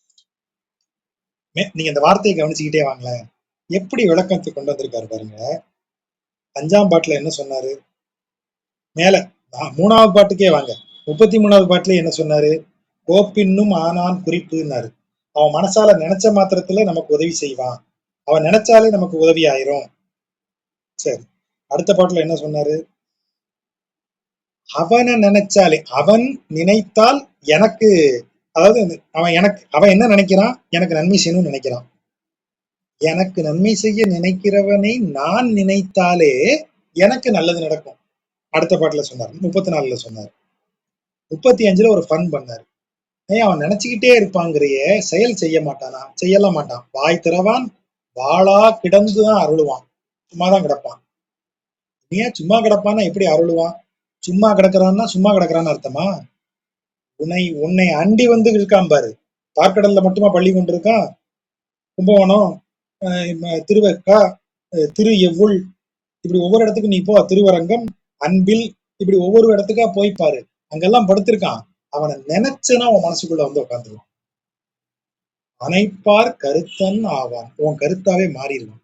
நீங்க இந்த வார்த்தையை கவனிச்சுக்கிட்டே வாங்களேன், எப்படி விளக்கத்தை கொண்டு வந்திருக்காரு பாருங்க. 5ஆம் பாட்டுல என்ன சொன்னாரு? மேல 3வது பாட்டுக்கே வாங்க. 33வது பாட்டுல என்ன சொன்னாரு? கோப்பின்னும் ஆனான் குறிப்புன்னாரு. அவன் மனசால நினைச்ச மாத்திரத்துல நமக்கு உதவி செய்வான், அவன் நினைச்சாலே நமக்கு உதவி ஆயிரும். சரி, அடுத்த பாட்டுல என்ன சொன்னாரு? அவனை நினைச்சாலே, அவன் நினைத்தால் எனக்கு, அதாவது அவன் என்ன நினைக்கிறான்? எனக்கு நன்மை செய்யணும்னு நினைக்கிறான். எனக்கு நன்மை செய்ய நினைக்கிறவனை நான் நினைத்தாலே எனக்கு நல்லது நடக்கும். அடுத்த பாட்டுல சொன்னார். 34ல சொன்னார். 35ல ஒரு ஃபன் பண்ணாரு. அவன் நினைச்சுக்கிட்டே இருப்பாங்கிறைய, செயல் செய்ய மாட்டானா? செய்யலாம் மாட்டான். வாய் திறவான், வாளா கிடந்துதான் அருளுவான். சும்மாதான் கிடப்பான். ஏன் சும்மா கிடப்பான்னா எப்படி அருளுவான்? சும்மா கிடக்குறான்னா சும்மா கிடக்குறான்னு அர்த்தமா? உன்னை அண்டி வந்து இருக்கான் பாரு. பார்க்கடல்ல மட்டுமா பள்ளி கொண்டிருக்கான்? கும்பகோணம், திருவக்கா, திரு எவ்வுள், இப்படி ஒவ்வொரு இடத்துக்கு நீ போ. திருவரங்கம், அன்பில், இப்படி ஒவ்வொரு இடத்துக்கா போய் பாரு. அங்கெல்லாம் படுத்திருக்கான். அவனை நினைச்சனா உன் மனசுக்குள்ள வந்து உட்காந்துருவான். அனைப்பார் கருத்தன் ஆவான். உன் கருத்தாவே மாறிடுவான்.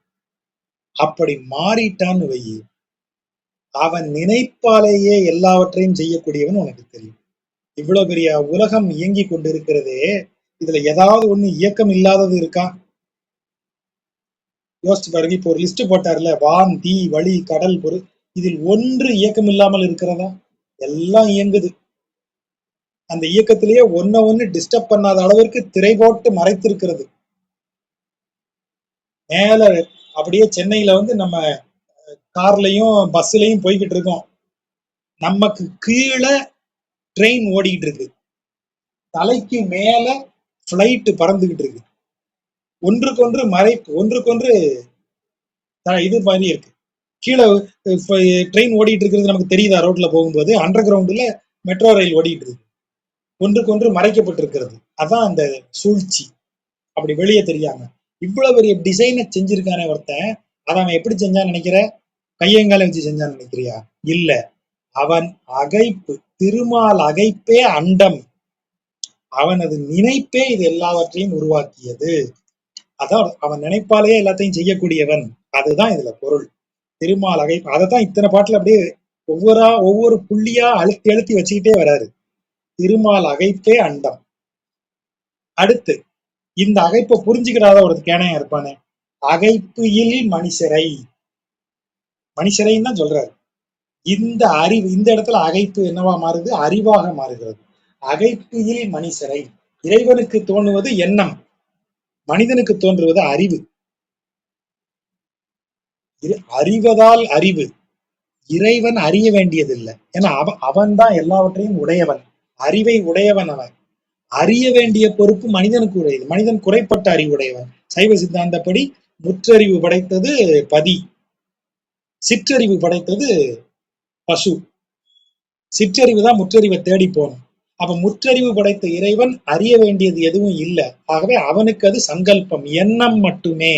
அப்படி மாறிட்டான்னு வை, அவன் நினைப்பாலேயே எல்லாவற்றையும் செய்யக்கூடியவன் உனக்கு தெரியும். இவ்வளவு பெரிய உலகம் இயங்கி கொண்டிருக்கிறதே, இதுல ஏதாவது ஒண்ணு இயக்கம் இல்லாதது இருக்கா? யோசிச்சு பாருங்க. இப்போ ஒரு லிஸ்ட் போட்டார்ல, வான், தீ, வழி, கடல், பொருள், இதில் ஒன்று இயக்கம் இல்லாமல் இருக்கிறதா? எல்லாம் இயங்குது. அந்த இயக்கத்திலேயே ஒண்ணு டிஸ்டர்ப் பண்ணாத அளவிற்கு திரை போட்டு மறைத்திருக்கிறது. மேல அப்படியே சென்னையில வந்து நம்ம கார்லயும் பஸ்லயும் போய்கிட்டு இருக்கோம். நமக்கு கீழே ட்ரெயின் ஓடிக்கிட்டு இருக்கு, தலைக்கு மேல பிளைட் பறந்துகிட்டு இருக்கு. ஒன்றுக்கொன்று மறைப்பு, ஒன்றுக்கொன்று இது மாதிரி இருக்கு. கீழே ட்ரெயின் ஓடிட்டு இருக்கிறது நமக்கு தெரியுதா? ரோட்ல போகும்போது அண்டர் கிரவுண்ட்ல மெட்ரோ ரயில் ஓடிட்டு இருக்கு, ஒன்றுக்கொன்று மறைக்கப்பட்டிருக்கிறது. அதான் அந்த சூழ்ச்சி. அப்படி வெளியே தெரியாம இவ்வளவு பெரிய டிசைனை செஞ்சிருக்கானே ஒருத்தன், அதை அவன் எப்படி செஞ்சான்னு நினைக்கிற? கையங்கால வச்சு செஞ்சான்னு நினைக்கிறியா? இல்ல, அவன் அகைப்பு, திருமால் அகைப்பே அண்டம். அவனது நினைப்பே இது எல்லாவற்றையும் உருவாக்கியது. அதான் அவன் நினைப்பாலேயே எல்லாத்தையும் செய்யக்கூடியவன். அதுதான் இதுல பொருள். திருமால் அகைப்பு. அதைத்தான் இத்தனை பாட்டுல அப்படியே ஒவ்வொரு புள்ளியா அழுத்தி அழுத்தி வச்சுக்கிட்டே வராரு. திருமால் அகைப்பே அண்டம். அடுத்து இந்த அகைப்பை புரிஞ்சுக்கிறாத ஒரு கேனையா இருப்பானே, அகைப்பியில் மனுஷரை, மனுஷரைன்னு தான் சொல்றாரு. இந்த அறிவு, இந்த இடத்துல அகைப்பு என்னவா மாறுது? அறிவாக மாறுகிறது. அகைப்பியில் மனுஷரை. இறைவனுக்கு தோன்றுவது எண்ணம், மனிதனுக்கு தோன்றுவது அறிவு. அறிவதால் அறிவு. இறைவன் அறிய வேண்டியதில்லை. ஏன்னா அவன் தான் எல்லாவற்றையும் உடையவன், அறிவை உடையவன். அவன் அறிய வேண்டிய பொறுப்பு மனிதனுக்கு உடையது. மனிதன் குறைப்பட்ட அறிவுடையவன். சைவ சித்தாந்தப்படி முற்றறிவு படைத்தது பதி, சிற்றறிவு படைத்தது பசு. சிற்றறிவு தான் முற்றறிவை தேடி போகணும். அப்ப முற்றறிவு படைத்த இறைவன் அறிய வேண்டியது எதுவும் இல்லை. ஆகவே அவனுக்கு அது சங்கல்பம், எண்ணம் மட்டுமே.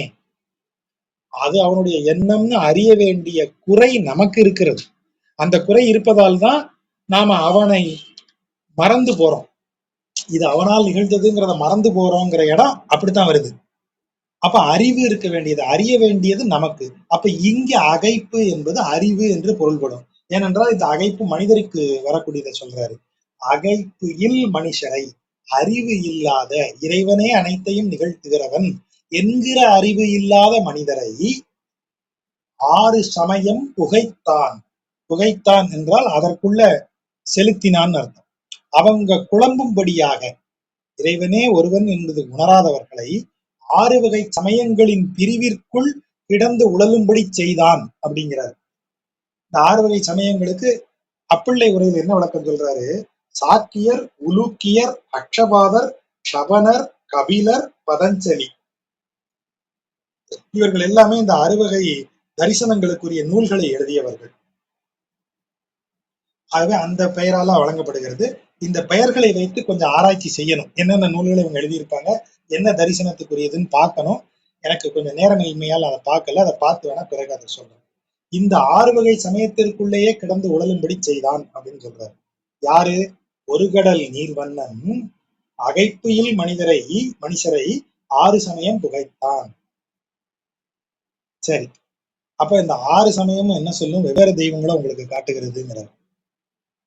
அது அவனுடைய எண்ணம்னு அறிய வேண்டிய குறை நமக்கு இருக்கிறது. அந்த குறை இருப்பதால் தான் நாம அவனை மறந்து போறோம். இது அவனால் நிகழ்ந்ததுங்கிறத மறந்து போறோங்கிற இடம் அப்படித்தான் வருது. அப்ப அறிவு இருக்க வேண்டியது, அறிய வேண்டியது நமக்கு. அப்ப இங்க அகைப்பு என்பது அறிவு என்று பொருள்படும். ஏனென்றால் இந்த அகைப்பு மனிதருக்கு வரக்கூடியதை சொல்றாரு. அகைப்பு இல் மனுஷரை, அறிவு இல்லாத, இறைவனே அனைத்தையும் நிகழ்த்துகிறவன் என்கிற அறிவு இல்லாத மனிதரை 6 சமயம் புகைத்தான். புகைத்தான் என்றால் அதற்குள்ள செலுத்தினான் அர்த்தம். அவங்க குழம்பும்படியாக இறைவனே ஒருவன் என்பது உணராதவர்களை 6 வகை சமயங்களின் பிரிவிற்குள் கிடந்து உழலும்படி செய்தான் அப்படிங்கிறார். இந்த 6 வகை சமயங்களுக்கு அப்பிள்ளை உரையில் என்ன விளக்கம் சொல்றாரு? சாக்கியர், உலூக்கியர், அக்ஷபாதர், ஷபனர், கபிலர், பதஞ்சலி இவர்கள் எல்லாமே இந்த 6 வகை தரிசனங்களுக்குரிய நூல்களை எழுதியவர்கள். ஆகவே அந்த பெயரால வழங்கப்படுகிறது. இந்த பெயர்களை வைத்து கொஞ்சம் ஆராய்ச்சி செய்யணும். என்னென்ன நூல்களை இவங்க எழுதியிருப்பாங்க, என்ன தரிசனத்துக்குரியதுன்னு பார்க்கணும். எனக்கு கொஞ்சம் நேரமின்மையால் அதை பார்க்கல. அதை பார்த்து வேணா பிறகு அதை சொல்றேன். இந்த 6 வகை சமயத்திற்குள்ளேயே கிடந்து உழலும்படி செய்தான் அப்படின்னு சொல்றாரு. யாரு? ஒரு கடல் நீர்வண்ணன் அகைப்புயில் மனுஷரை 6 சமயம் புகைத்தான். சரி, அப்ப இந்த 6 சமயமும் என்ன சொல்லும்? வெவ்வேறு தெய்வங்களை உங்களுக்கு காட்டுகிறதுங்கிறார்.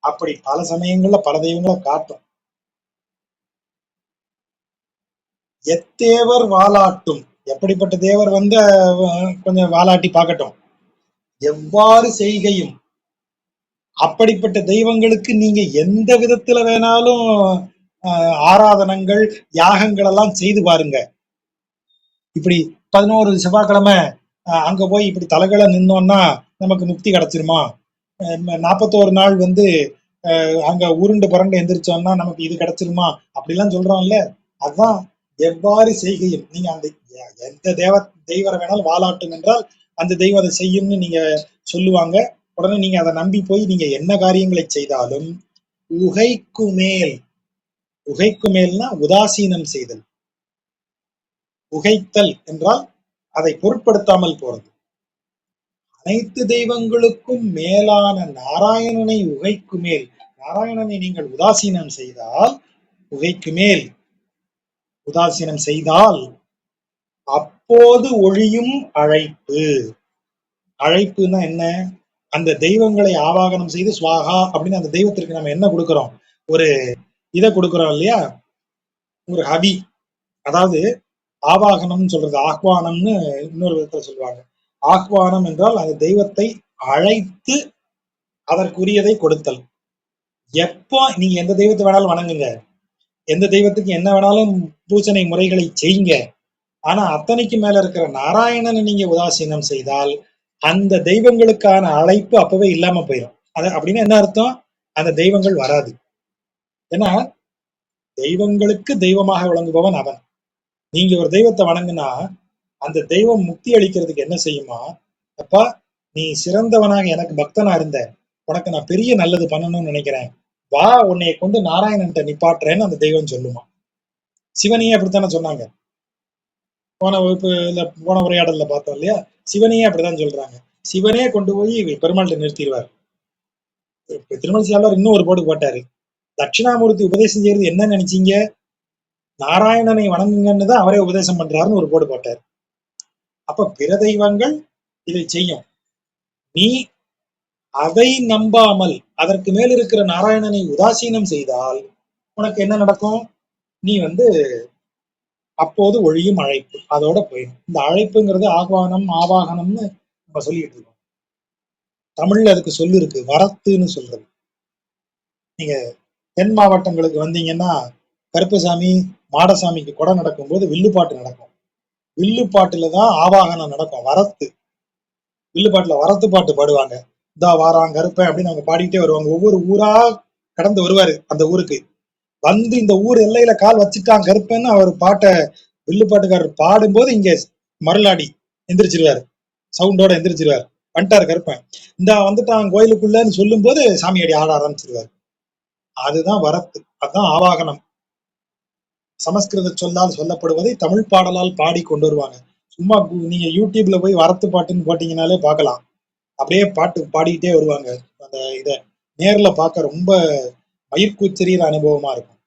அப்படி பல சமயங்கள்ல பல தெய்வங்களை காட்டும். எத்தேவர் வாலாட்டும், எப்படிப்பட்ட தேவர் வந்து கொஞ்சம் வாலாட்டி பார்க்கட்டும். எவ்வாறு செய்கையும், அப்படிப்பட்ட தெய்வங்களுக்கு நீங்க எந்த விதத்துல வேணாலும் ஆராதனங்கள் யாகங்கள் எல்லாம் செய்து பாருங்க. இப்படி 11 செவ்வாய்க்கிழமை அங்க போய் இப்படி தலைகளை நின்னோம்னா நமக்கு முக்தி கிடைச்சிருமா? 41 நாள் வந்து அங்க உருண்டு பரண்டு எந்திரிச்சோம்னா நமக்கு இது கிடைச்சிருமா? அப்படிலாம் சொல்றோம்ல. அதுதான் எவ்வாறு செய்கையும். நீங்க அந்த எந்த தெய்வரை வேணாலும் வாலாட்டும் என்றால் அந்த தெய்வம் அதை செய்யும்னு நீங்க சொல்லுவாங்க. உடனே நீங்க அதை நம்பி போய் நீங்க என்ன காரியங்களை செய்தாலும் உகைக்கு மேல், உகைக்கு மேல்னா உதாசீனம் செய்தல். உகைத்தல் என்றால் அதை பொருட்படுத்தாமல் போறது. அனைத்து தெய்வங்களுக்கும் மேலான நாராயணனை உகைக்கு மேல், நாராயணனை நீங்கள் உதாசீனம் செய்தால், உகைக்கு மேல் உதாசீனம் செய்தால் அப்போது ஒழியும் அழைப்பு. அழைப்புன்னா என்ன? அந்த தெய்வங்களை ஆவாகனம் செய்து ஸ்வாகா அப்படின்னு அந்த தெய்வத்திற்கு நம்ம என்ன கொடுக்கிறோம்? ஒரு இதை கொடுக்கிறோம் இல்லையா? ஒரு ஹவி. அதாவது ஆவாகனம் சொல்றது ஆஹ்வானம்னு இன்னொரு விதத்துல சொல்லுவாங்க. ஆஹ்வானம் என்றால் அந்த தெய்வத்தை அழைத்து அதற்குரியதை கொடுத்தல். எப்போ நீங்க எந்த தெய்வத்தை வேணாலும் வணங்குங்க, எந்த தெய்வத்துக்கு என்ன வேணாலும் பூசனை முறைகளை செய்யுங்க. ஆனா அத்தனைக்கு மேல இருக்கிற நாராயணனை நீங்க உதாசீனம் செய்தால் அந்த தெய்வங்களுக்கான அழைப்பு அப்பவே இல்லாம போயிடும். அது அப்படின்னு என்ன அர்த்தம்? அந்த தெய்வங்கள் வராது. ஏன்னா தெய்வங்களுக்கு தெய்வமாக விளங்குபவன் அவன். நீங்க ஒரு தெய்வத்தை வணங்குனா அந்த தெய்வம் முக்தி அளிக்கிறதுக்கு என்ன செய்யுமா? அப்பா, நீ சிறந்தவனாக எனக்கு பக்தனா இருந்த, உனக்கு நான் பெரிய நல்லது பண்ணணும்னு நினைக்கிறேன், வா உன்னைய கொண்டு நாராயணன்ட்ட நிப்பாட்டுறேன்னு அந்த தெய்வம் சொல்லுமா. சிவனையே அப்படித்தானே சொன்னாங்க. போன வகுப்பு இல்ல போன உரையாடல்ல பார்த்தோம் இல்லையா? சிவனையே அப்படிதான் சொல்றாங்க. சிவனே கொண்டு போய் பெருமாள்கிட்ட நிறுத்திடுவார். திருமலை சாளர் இன்னும் ஒரு போட்டு போட்டாரு. தட்சிணாமூர்த்தி உபதேசம் செய்யறது என்ன நினைச்சீங்க? நாராயணனை வணங்குங்கன்னு தான் அவரே உபதேசம் பண்றாருன்னு ஒரு போடு போட்டார். அப்ப பிற தெய்வங்கள் இதை செய்யும். நீ அதை நம்பாமல் அதற்கு மேல் இருக்கிற நாராயணனை உதாசீனம் செய்தால் உனக்கு என்ன நடக்கும்? நீ வந்து அப்போது ஒழியும் அழைப்பு, அதோட போயிடும். இந்த அழைப்புங்கிறது ஆஹ்வானம் ஆவாகனம்னு நம்ம சொல்லிட்டு இருக்கோம். தமிழ்ல அதுக்கு சொல்லு இருக்கு, வரத்துன்னு சொல்றது. நீங்க தென் மாவட்டங்களுக்கு வந்தீங்கன்னா கருப்பசாமி மாடசாமிக்கு கொடை நடக்கும்போது வில்லுப்பாட்டு நடக்கும். வில்லுப்பாட்டுலதான் ஆவாகனம் நடக்கும். வரத்து, வில்லுப்பாட்டுல வரத்து பாட்டு பாடுவாங்க. இதா வாரான் கருப்பன் அப்படின்னு அவங்க பாடிக்கிட்டே வருவாங்க. ஒவ்வொரு ஊரா கடந்து வருவாரு அந்த ஊருக்கு. வந்து இந்த ஊர் எல்லையில கால் வச்சுட்டான் கருப்பன்னு அவர் பாட்டை வில்லுப்பாட்டுக்காரர் பாடும்போது இங்க மருளாடி எந்திரிச்சிருவாரு, சவுண்டோட எந்திரிச்சிருவாரு. வந்துட்டாரு கருப்பன், இந்த வந்துட்டான் கோயிலுக்குள்ளன்னு சொல்லும் போது சாமி அடி ஆட ஆரம்பிச்சிருவாரு. அதுதான் வரத்து, அதுதான் ஆவாகனம். சமஸ்கிருத சொல்லால் சொல்லப்படுவதை தமிழ் பாடலால் பாடி கொண்டு வருவாங்க. சும்மா நீங்க யூடியூப்ல போய் வரத்து பாட்டுன்னு போட்டீங்கன்னாலே பார்க்கலாம். அப்படியே பாட்டு பாடிக்கிட்டே வருவாங்க. அந்த இதை நேர்ல பார்க்க ரொம்ப மயிர்கூச்செறிகிற அனுபவமா இருக்கும்.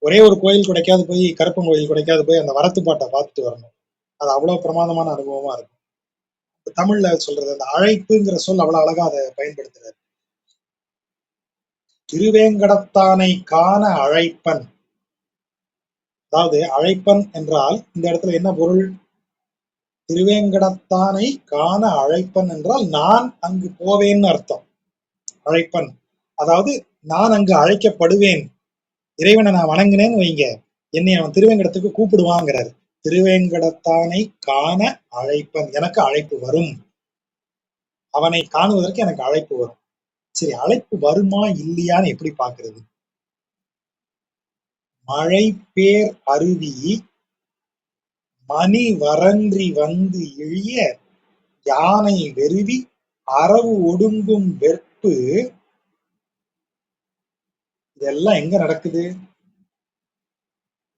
ஒரே ஒரு கோயில் கிடைக்காது போய், கருப்பன் கோயில் கிடைக்காது போய் அந்த வரத்து பாட்டை பார்த்துட்டு வரணும். அது அவ்வளவு பிரமாதமான அனுபவமா இருக்கும். தமிழ்ல சொல்றது அந்த அழைப்புங்கிற சொல் அவ்வளவு அழகா அதை பயன்படுத்துறாரு. திருவேங்கடத்தானை காண அழைப்பன். அதாவது அழைப்பன் என்றால் இந்த இடத்துல என்ன பொருள்? திருவேங்கடத்தானை காண அழைப்பன் என்றால் நான் அங்கு போவேன்னு அர்த்தம். அழைப்பன் அதாவது நான் அங்கு அழைக்கப்படுவேன். இறைவனை நான் வணங்கினேன்னு வைங்க, என்னை அவன் திருவேங்கடத்துக்கு கூப்பிடுவாங்கிறாரு. திருவேங்கடத்தானை காண அழைப்பன், எனக்கு அழைப்பு வரும், அவனை காணுவதற்கு எனக்கு அழைப்பு வரும். சரி, அழைப்பு வருமா இல்லையான்னு எப்படி பாக்குறது? மழை பேர் அருவி மணி வரன்றி வந்து இழிய யானை வெறுவி அரவு ஒடுங்கும் வெற்பு. இதெல்லாம் எங்க நடக்குது?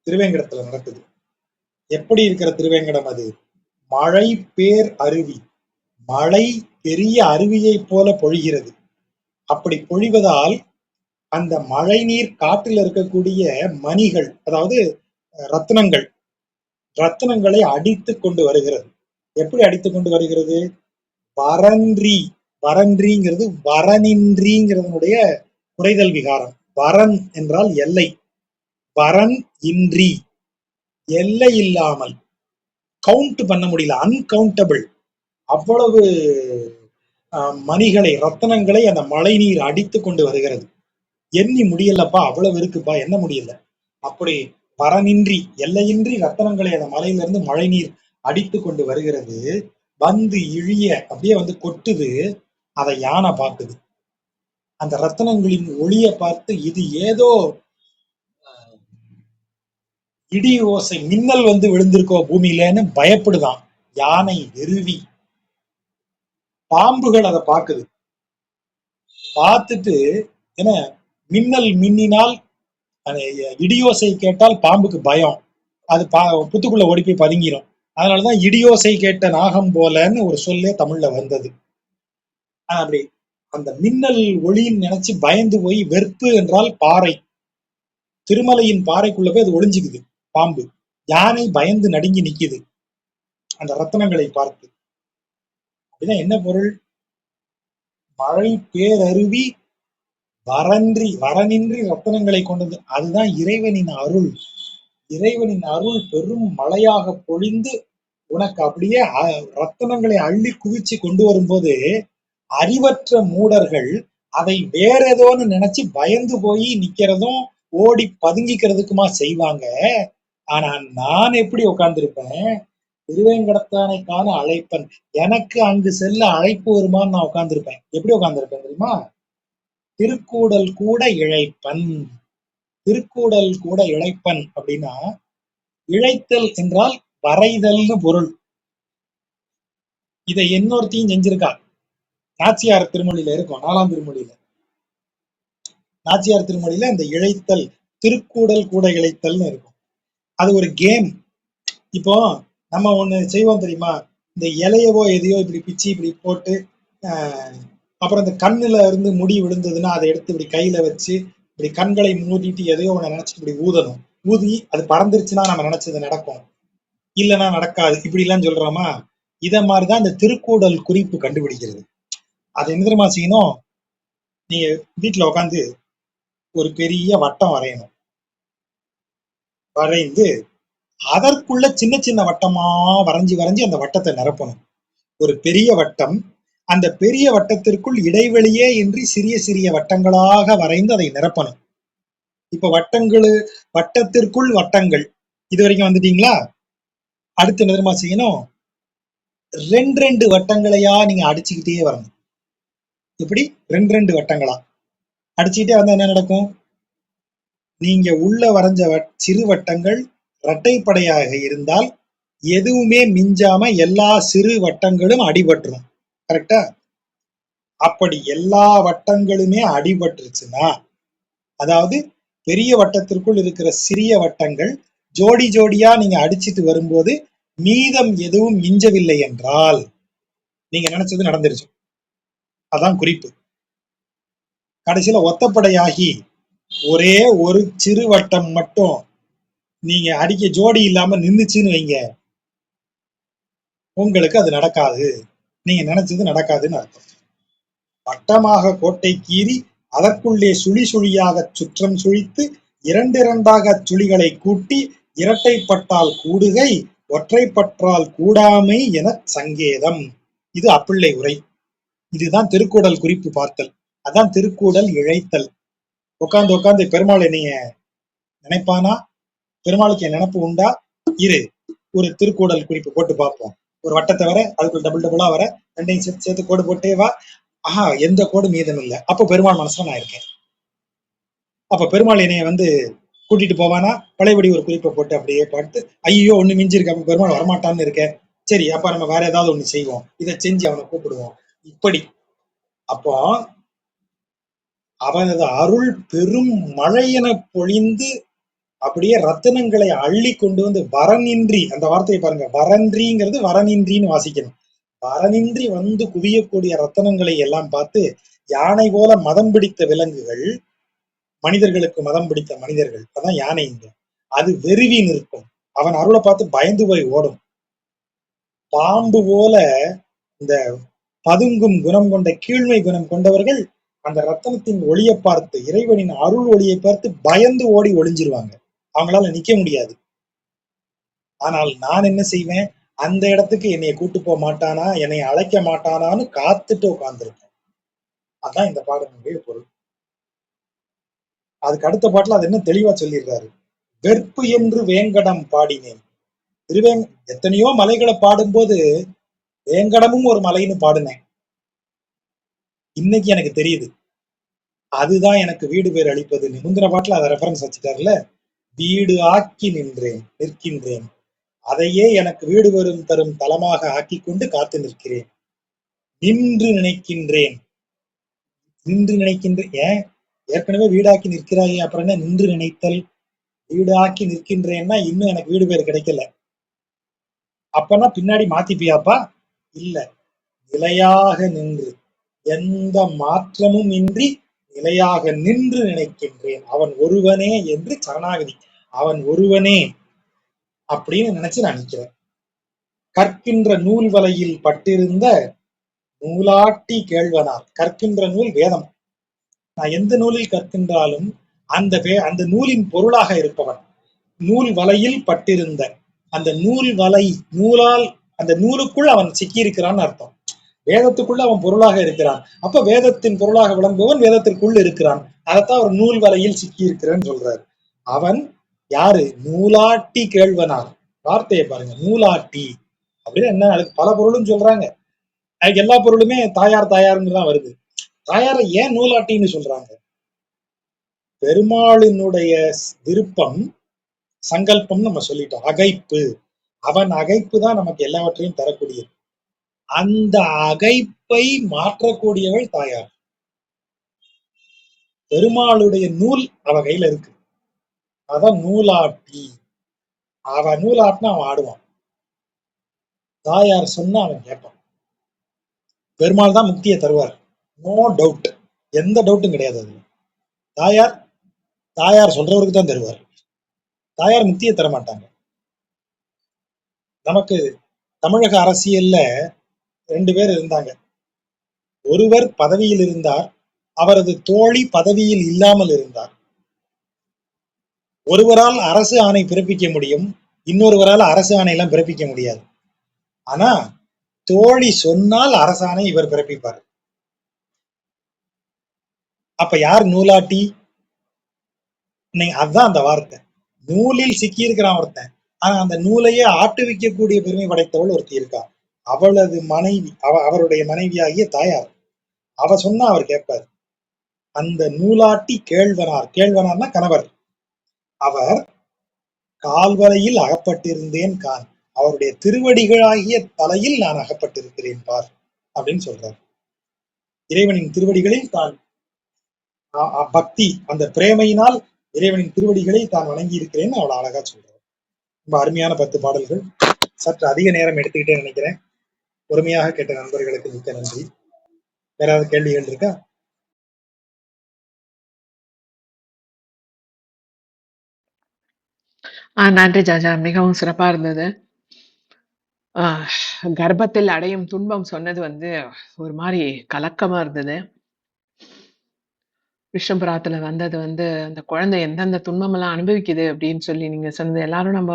திருவேங்கடத்துல நடக்குது. எப்படி இருக்கிற திருவேங்கடம் அது? மழை பேர் அருவி, மழை பெரிய அருவியை போல பொழிகிறது. அப்படி பொழிவதால் அந்த மழை நீர் காற்றில் இருக்கக்கூடிய மணிகள், அதாவது ரத்னங்கள், ரத்னங்களை அடித்து கொண்டு வருகிறது. எப்படி அடித்து கொண்டு வருகிறது? வரன்றி, வரன்றிங்கிறது வரனின்றிங்கிறதனுடைய குறைதல் விகாரம். வரன் என்றால் எல்லை, வரன் இன்றி எல்லை இல்லாமல், கவுண்ட் பண்ண முடியல, அன்கவுண்டபிள், அவ்வளவு மணிகளை, ரத்தனங்களை அந்த மழை நீர் அடித்து கொண்டு வருகிறது. எண்ணி முடியலப்பா, அவ்வளவு இருக்குப்பா, என்ன முடியல. அப்படி வரனின்றி எல்லையின்றி ரத்தனங்களை அந்த மலையிலிருந்து மழை நீர் அடித்து கொண்டு வருகிறது. வந்து இழிய அப்படியே வந்து கொட்டுது. அதை யானை பார்க்குது. அந்த ரத்தனங்களின் ஒளியை பார்த்து இது ஏதோ இடி ஓசை, மின்னல் வந்து விழுந்திருக்கோ பூமியிலன்னு பயப்படுதான். யானை வெறுவி. பாம்புகள் அதை பார்க்குது. பார்த்துட்டு, ஏன்னா மின்னல் மின்னினால், இடியோசை கேட்டால் பாம்புக்கு பயம், அது புத்துக்குள்ள ஓடி போய் பதுங்கிரும். அதனாலதான் இடியோசை கேட்ட நாகம் போலன்னு ஒரு சொல்லே தமிழ்ல வந்தது. அப்படி அந்த மின்னல் ஒளின்னு நினைச்சு பயந்து போய், வெற்பு என்றால் பாறை, திருமலையின் பாறைக்குள்ள போய் அது ஒளிஞ்சுக்குது பாம்பு. யானை பயந்து நடுங்கி நிக்குது அந்த ரத்தனங்களை பார்த்து. அப்படின்னா என்ன பொருள்? மழை பேரருவி வரன்றி, வரனின்றி ரத்தனங்களை கொண்டது. அதுதான் இறைவனின் அருள். இறைவனின் அருள் பெரும் மழையாக பொழிந்து உனக்கு அப்படியே ரத்தனங்களை அள்ளி குவிச்சு கொண்டு வரும்போது, அறிவற்ற மூடர்கள் அதை வேற ஏதோன்னு நினைச்சு பயந்து போய் நிக்கிறதும் ஓடி பதுங்கிக்கிறதுக்குமா செய்வாங்க. ஆனா நான் எப்படி உட்கார்ந்துருப்பேன்? திருவேங்கடத்தானை காண அழைப்பன், எனக்கு அங்கு செல்ல அழைப்பு வருமான்னு நான் உட்கார்ந்துருப்பேன். எப்படி உட்கார்ந்துருப்பேன் தெரியுமா? திருக்கூடல் கூட இழைப்பன். திருக்கூடல் கூட இழைப்பன் அப்படின்னா, இழைத்தல் என்றால் வரைதல்னு பொருள். இதை இன்னொருத்தையும் செஞ்சிருக்கா. நாச்சியார் திருமொழியில இருக்கும், 4ஆம் திருமொழியில. நாச்சியார் திருமொழியில இந்த இழைத்தல், திருக்கூடல் கூட இழைத்தல்னு இருக்கும். அது ஒரு கேம். இப்போ நம்ம ஒண்ணு செய்வோம் தெரியுமா? இந்த இலையவோ எதையோ இப்படி பிச்சு இப்படி போட்டு, அப்புறம் இந்த கண்ணுல இருந்து முடி விழுந்ததுன்னா அதை எடுத்து இப்படி கையில வச்சு இப்படி கண்களை மூடிட்டு எதையோ ஒண்ணு நினைச்சு இப்படி ஊதணும். ஊதி அது பறந்துருச்சுன்னா நம்ம நினைச்சது நடக்கும், இல்லைன்னா நடக்காது, இப்படி எல்லாம் சொல்றோமா? இத மாதிரிதான் இந்த திருக்கூடல் குறிப்பு கண்டுபிடிக்கிறது. அது என்ன தெரியுமா செய்யணும்? நீங்க வீட்டுல உட்காந்து ஒரு பெரிய வட்டம் வரையணும். வரைந்து அதற்குள்ள சின்ன சின்ன வட்டமா வரைஞ்சி வரைஞ்சி அந்த வட்டத்தை நிரப்பணும். ஒரு பெரிய வட்டம், அந்த பெரிய வட்டத்திற்குள் இடைவெளியே இன்றி சிறிய சிறிய வட்டங்களாக வரைந்து அதை நிரப்பணும். இப்ப வட்டத்திற்குள் வட்டங்கள், இது வரைக்கும் வந்துட்டீங்களா? அடுத்து நிறமா செய்யணும், ரெண்டு ரெண்டு வட்டங்களையா நீங்க அடிச்சுக்கிட்டே வரணும். இப்படி ரெண்டு ரெண்டு வட்டங்களா அடிச்சுக்கிட்டே வந்தா என்ன நடக்கும்? நீங்க உள்ள வரைஞ்ச சிறு வட்டங்கள் இரட்டைப்படையாக இருந்தால் எதுவுமே மிஞ்சாம எல்லா சிறு வட்டங்களும் அடிபட்டுரும். கரெக்டா? அப்படி எல்லா வட்டங்களுமே அடிபட்டுருச்சுன்னா, அதாவது பெரிய வட்டத்திற்குள் இருக்கிற சிறிய வட்டங்கள் ஜோடி ஜோடியா நீங்க அடிச்சிட்டு வரும்போது மீதம் எதுவும் மிஞ்சவில்லை என்றால் நீங்க நினைச்சது நடந்துருச்சு. அதான் குறிப்பு. கடைசியில ஒத்தப்படையாகி ஒரே ஒரு சிறு வட்டம் மட்டும் நீங்க அடிக்க ஜோடி இல்லாம நின்னுச்சுன்னு வைங்க, உங்களுக்கு அது நடக்காது. நீங்க நினைச்சது நடக்காதுன்னு அர்த்தம். வட்டமாக கோட்டை கீறி அதற்குள்ளே சுழி சுழியாக சுற்றம் சுழித்து இரண்டிரண்டாக சுழிகளை கூட்டி இரட்டைப்பட்டால் கூடுகை ஒற்றைப்பற்றால் கூடாமை என சங்கேதம். இது அப்பிள்ளை உரை. இதுதான் திருக்குறள் குறிப்பு பார்த்தல். அதான் திருக்குறள் இழைத்தல். உட்கார்ந்து உட்கார்ந்து பெருமாள் என்னைய நினைப்பானா, பெருமாளுக்கு என் நினப்பு உண்டா, இரு ஒரு திருக்குறள் குறிப்பு போட்டு பார்ப்போம். ஒரு வட்டத்தை வர அதுக்கு டபுள் டபுளா வர ரெண்டையும் சேர்த்து சேர்த்து கோடு போட்டே வா. ஆஹா, எந்த கோடு மீதம் இல்லை. அப்போ பெருமாள் மனசுல நான் இருக்கேன். அப்ப பெருமாள் என்னைய கூட்டிட்டு போவானா, பழையபடி ஒரு குறிப்பை போட்டு அப்படியே பார்த்து, ஐயோ ஒண்ணு மிஞ்சி இருக்கு, அப்ப பெருமாள் வரமாட்டான்னு இருக்கேன். சரி, அப்ப நம்ம வேற ஏதாவது ஒண்ணு செய்வோம், இதை செஞ்சு அவனை கூப்பிடுவோம். இப்படி அப்போ அவனது அருள் பெரும் மழையென பொழிந்து அப்படியே ரத்தினங்களை அள்ளி கொண்டு வந்து வரனின்றி, அந்த வார்த்தையை பாருங்க, வரன்றிங்கிறது வரனின்றின்னு வாசிக்கணும். வரனின்றி வந்து குவியக்கூடிய ரத்தனங்களை எல்லாம் பார்த்து யானை போல மதம் பிடித்த விலங்குகள், மனிதர்களுக்கு மதம் பிடித்த மனிதர்கள், அதான் யானை இங்க, அது வெறுவி நிற்கும். அவன் அருளை பார்த்து பயந்து போய் ஓடும். பாம்பு போல இந்த பதுங்கும் குணம் கொண்ட கீழ்மை குணம் கொண்டவர்கள் அந்த ரத்தனத்தின் ஒளியை பார்த்து, இறைவனின் அருள் ஒளியை பார்த்து பயந்து ஓடி ஒளிஞ்சிருவாங்க. அவங்களால நிக்க முடியாது. ஆனால் நான் என்ன செய்வேன், அந்த இடத்துக்கு என்னைய கூட்டு போக மாட்டானா, என்னை அழைக்க மாட்டானான்னு காத்துட்டு உட்கார்ந்துருப்பேன். அதான் இந்த பாடலுடைய பொருள். அதுக்கு அடுத்த பாட்டுல அது என்ன தெளிவா சொல்லியிருக்காரு. வெற்பு என்று வேங்கடம் பாடினேன். திருவேங் எத்தனையோ மலைகளை பாடும்போது வேங்கடமும் ஒரு மலைன்னு பாடுனேன். இன்னைக்கு எனக்கு தெரியுது, அதுதான் எனக்கு வீடு பேர் அளிப்பது. முந்தின பாட்டுல அதை ரெஃபரன்ஸ் வச்சுட்டாருல, வீடு ஆக்கி நிற்கின்றேன், அதையே எனக்கு வீடு வரும் தரும் தலமாக ஆக்கி கொண்டு காத்து நிற்கிறேன். நின்று நினைக்கின்றேன். நின்று நினைக்கின்றேன் ஏன், ஏற்கனவே வீடாக்கி நிற்கிறாயே, அப்புறம் என்ன நின்று நினைத்தல். வீடாக்கி நிற்கின்றேன்னா இன்னும் எனக்கு வீடு பேர் கிடைக்கல. அப்பனா பின்னாடி மாத்திப்பியாப்பா? இல்ல, நிலையாக நின்று எந்த மாற்றமும் இன்றி நிலையாக நின்று நினைக்கின்றேன். அவன் ஒருவனே என்று சரணாகதி, அவன் ஒருவனே அப்படின்னு நினைச்சு நான் நிக்கிறேன். கற்கின்ற நூல் வலையில் பட்டிருந்த நூலாட்டி கேழ்வனார். கற்கின்ற நூல் வேதம். நான் எந்த நூலில் கற்கின்றாலும் அந்த நூலின் பொருளாக இருப்பவன். நூல் வலையில் பட்டிருந்த அந்த நூல் வலை, நூலால் அந்த நூலுக்குள் அவன் சிக்கியிருக்கிறான்னு அர்த்தம். வேதத்துக்குள்ள அவன் பொருளாக இருக்கிறான். அப்ப வேதத்தின் பொருளாக விளங்குபவன் வேதத்திற்குள் இருக்கிறான். அதைத்தான் அவர் நூல் வலையில் சிக்கி இருக்கிறேன்னு சொல்றாரு. அவன் யாரு? நூலாட்டி கேழ்வனார். வார்த்தையை பாருங்க, நூலாட்டி அப்படின்னு என்ன, அதுக்கு பல பொருளும் சொல்றாங்க. அதுக்கு எல்லா பொருளுமே தாயார் தாயார்னு தான் வருது. தாயாரை ஏன் நூலாட்டின்னு சொல்றாங்க? பெருமாளினுடைய விருப்பம், சங்கல்பம் நம்ம சொல்லிட்டோம். அகைப்பு, அவன் அகைப்பு தான் நமக்கு எல்லாவற்றையும் தரக்கூடியது. அந்த அகைப்பை மாற்றக்கூடியவள் தாயார். பெருமாளுடைய நூல் அவ கையில இருக்கு, அதான் நூலாட்டி. அவன் நூலாட்டினா அவன் ஆடுவான். தாயார் சொன்னா அவன் கேட்பான். பெருமாள் தான் முக்தியை தருவார், நோ டவுட், எந்த டவுட்டும் கிடையாது அதுல. தாயார் தாயார் சொல்றவருக்கு தான் தருவார். தாயார் முக்தியை தர மாட்டாங்க. நமக்கு தமிழக அரசியல்ல 2 பேர் இருந்தாங்க. ஒருவர் பதவியில் இருந்தார், அவரது தோழி பதவியில் இல்லாமல் இருந்தார். ஒருவரால் அரசு ஆணை பிறப்பிக்க முடியும், இன்னொருவரால் அரசு ஆணை எல்லாம் பிறப்பிக்க முடியாது. ஆனா தோழி சொன்னால் அரசாணை இவர் பிறப்பிப்பார். அப்ப யார் நூலாட்டி? அதுதான் அந்த வார்த்தை. நூலில் சிக்கி இருக்கிறான் ஒருத்தன், ஆனா அந்த நூலையே ஆட்டுவிக்கக்கூடிய பெருமை படைத்தவள் ஒருத்தி இருக்கா. அவளது மனைவி, அவருடைய மனைவியாகிய தாயார். அவ சொன்னா அவர் கேட்பார். அந்த நூலாட்டி கேழ்வனார், கேழ்வனார்னா கணவர். அவர் கால்வரையில் அகப்பட்டிருந்தேன் கான், அவருடைய திருவடிகளாகிய தலையில் நான் அகப்பட்டிருக்கிறேன் பார் அப்படின்னு சொல்றார். இறைவனின் திருவடிகளில் தான் பக்தி, அந்த பிரேமையினால் இறைவனின் திருவடிகளை தான் வணங்கி இருக்கிறேன்னு அவ்வளவு அழகா சொல்றார். ரொம்ப அருமையான 10 பாடல்கள். சற்று அதிக நேரம் எடுத்துக்கிட்டே நினைக்கிறேன். பொறுமையாக கேட்ட நண்பர்களுக்கு மிக்க நன்றி. வேற ஏதாவது கேள்விகள் இருக்கா? நன்றி ஜாஜா. மிகவும் சிறப்பா இருந்தது. ஆ கர்ப்பத்தில் அடையும் துன்பம் சொன்னது வந்து ஒரு மாரி கலக்கமா இருந்தது. விஷ்ணு புராணத்துல வந்தது வந்து, அந்த குழந்தை எந்தெந்த துன்பமெல்லாம் அனுபவிக்குது அப்படின்னு சொல்லி நீங்க சொன்னது எல்லாரும் நம்ப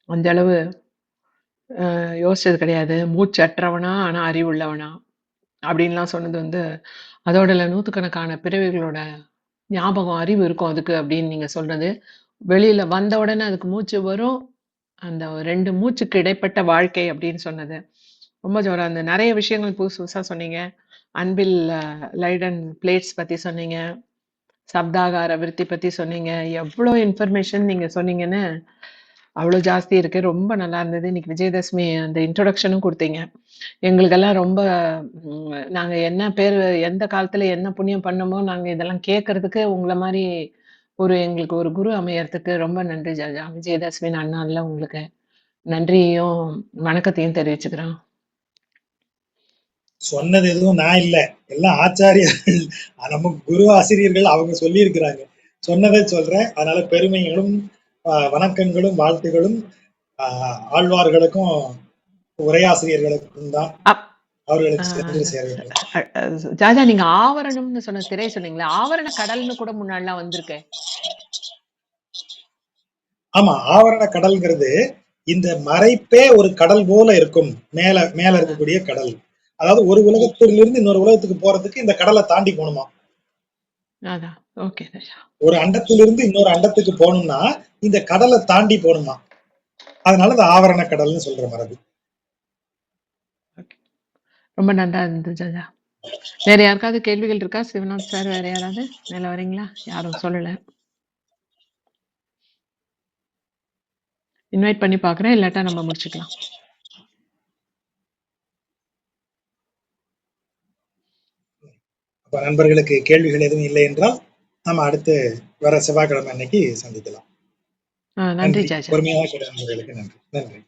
அந்த அளவு யோசிச்சது கிடையாது. மூச்சற்றவனா, ஆனா அறிவுள்ளவனா அப்படின்லாம் சொன்னது வந்து, அதோட நூத்துக்கணக்கான பிறவிகளோட ஞாபகம், அறிவு இருக்கும் அதுக்கு அப்படின்னு நீங்க சொல்றது. வெளியில வந்த உடனே அதுக்கு மூச்சு வரும். அந்த 2 மூச்சுக்கு இடைப்பட்ட வாழ்க்கை அப்படின்னு சொன்னது. ரொம்ப ஜோரா இருந்தது. நெறைய விஷயங்கள் புதுசு புதுசா சொன்னீங்க. அன்பில் லைடன் பிளேட்ஸ் பத்தி சொன்னீங்க. சப்தாகார விருத்தி பத்தி சொன்னீங்க. எவ்ளோ இன்ஃபர்மேஷன் நீங்க சொன்னீங்கன்னு, அவ்ளோ ஜாஸ்தி இருக்கு. ரொம்ப நல்லா இருந்தது. இன்னைக்கு விஜயதசமி அந்த இன்ட்ரோடக்ஷனும் குடுத்தீங்க. எங்களுக்கெல்லாம் ரொம்ப நாங்க என்ன பேரு எந்த காலத்துல என்ன புண்ணியம் பண்ணோமோ, நாங்க இதெல்லாம் கேட்கறதுக்கு உங்கள மாரி எங்களுக்கு ஒரு குரு அமையறதுக்கு ரொம்ப நன்றி ஜாஜா. விஜயதசமி நன்னாள்ல உங்களுக்கு நன்றியையும், வணக்கத்தையும் தெரிவிச்சுக்கிறோம். சொன்னது எதுவும் நான் இல்ல. எல்லாம் ஆச்சாரியர்கள், நம்ம குரு ஆசிரியர்கள் அவங்க சொல்லியிருக்கிறாங்க. சொன்னதை சொல்றேன். அதனால பெருமைகளும், வணக்கங்களும், வாழ்த்துகளும் ஆழ்வார்களுக்கும், உரையாசிரியர்களுக்கும் தான். அப் ஆ அவர்களுக்கு சென்று சேரட்டும். ஜாஜா நீங்க ஆவரணம்னு சொன்ன திரை சொன்னீங்களே, ஆவரண கடல்னு கூட முன்னாடிலாம் வந்திருக்கே. ஆமா, ஆவரண கடல்ங்கிறது இந்த மறைப்பே ஒரு கடல் போல இருக்கும். மேல மேல ஆ இருக்கக்கூடிய கடல். அதாவது ஒரு உலகத்திலிருந்து இன்னொரு உலகத்துக்கு போறதுக்கு இந்த கடலை தாண்டி போணுமா. அதான். ஓகே ஜாஜா. ஒரு அண்டத்திலிருந்து இன்னொரு அண்டத்துக்கு போகணும்னா இந்த கடலை தாண்டி போகணுமா. அதனால இந்த ஆவரண கடல்னு சொல்ற மரபு. ஓகே. ரொம்ப நன்றா இருந்தது ஜாஜா. வேற யாருக்காவது கேள்விகள் இருக்கா? சிவநாத் சார் வேற யாராவது? மேல வரீங்களா? யாரும் சொல்லல. இன்வைட் பண்ணி பார்க்குறேன். இல்லாட்டா நம்ம முடிச்சுக்கலாம். அப்ப நண்பர்களுக்கு கேள்விகள் எதுவும் இல்லை என்றால் நம்ம அடுத்து வர செவ்வாய்க்கிழமை அன்னைக்கு சந்திக்கலாம். நன்றி நன்றி. ஜாஜா. பொறுமையாக கேட்ட நண்பர்களுக்கு நன்றி. நன்றி.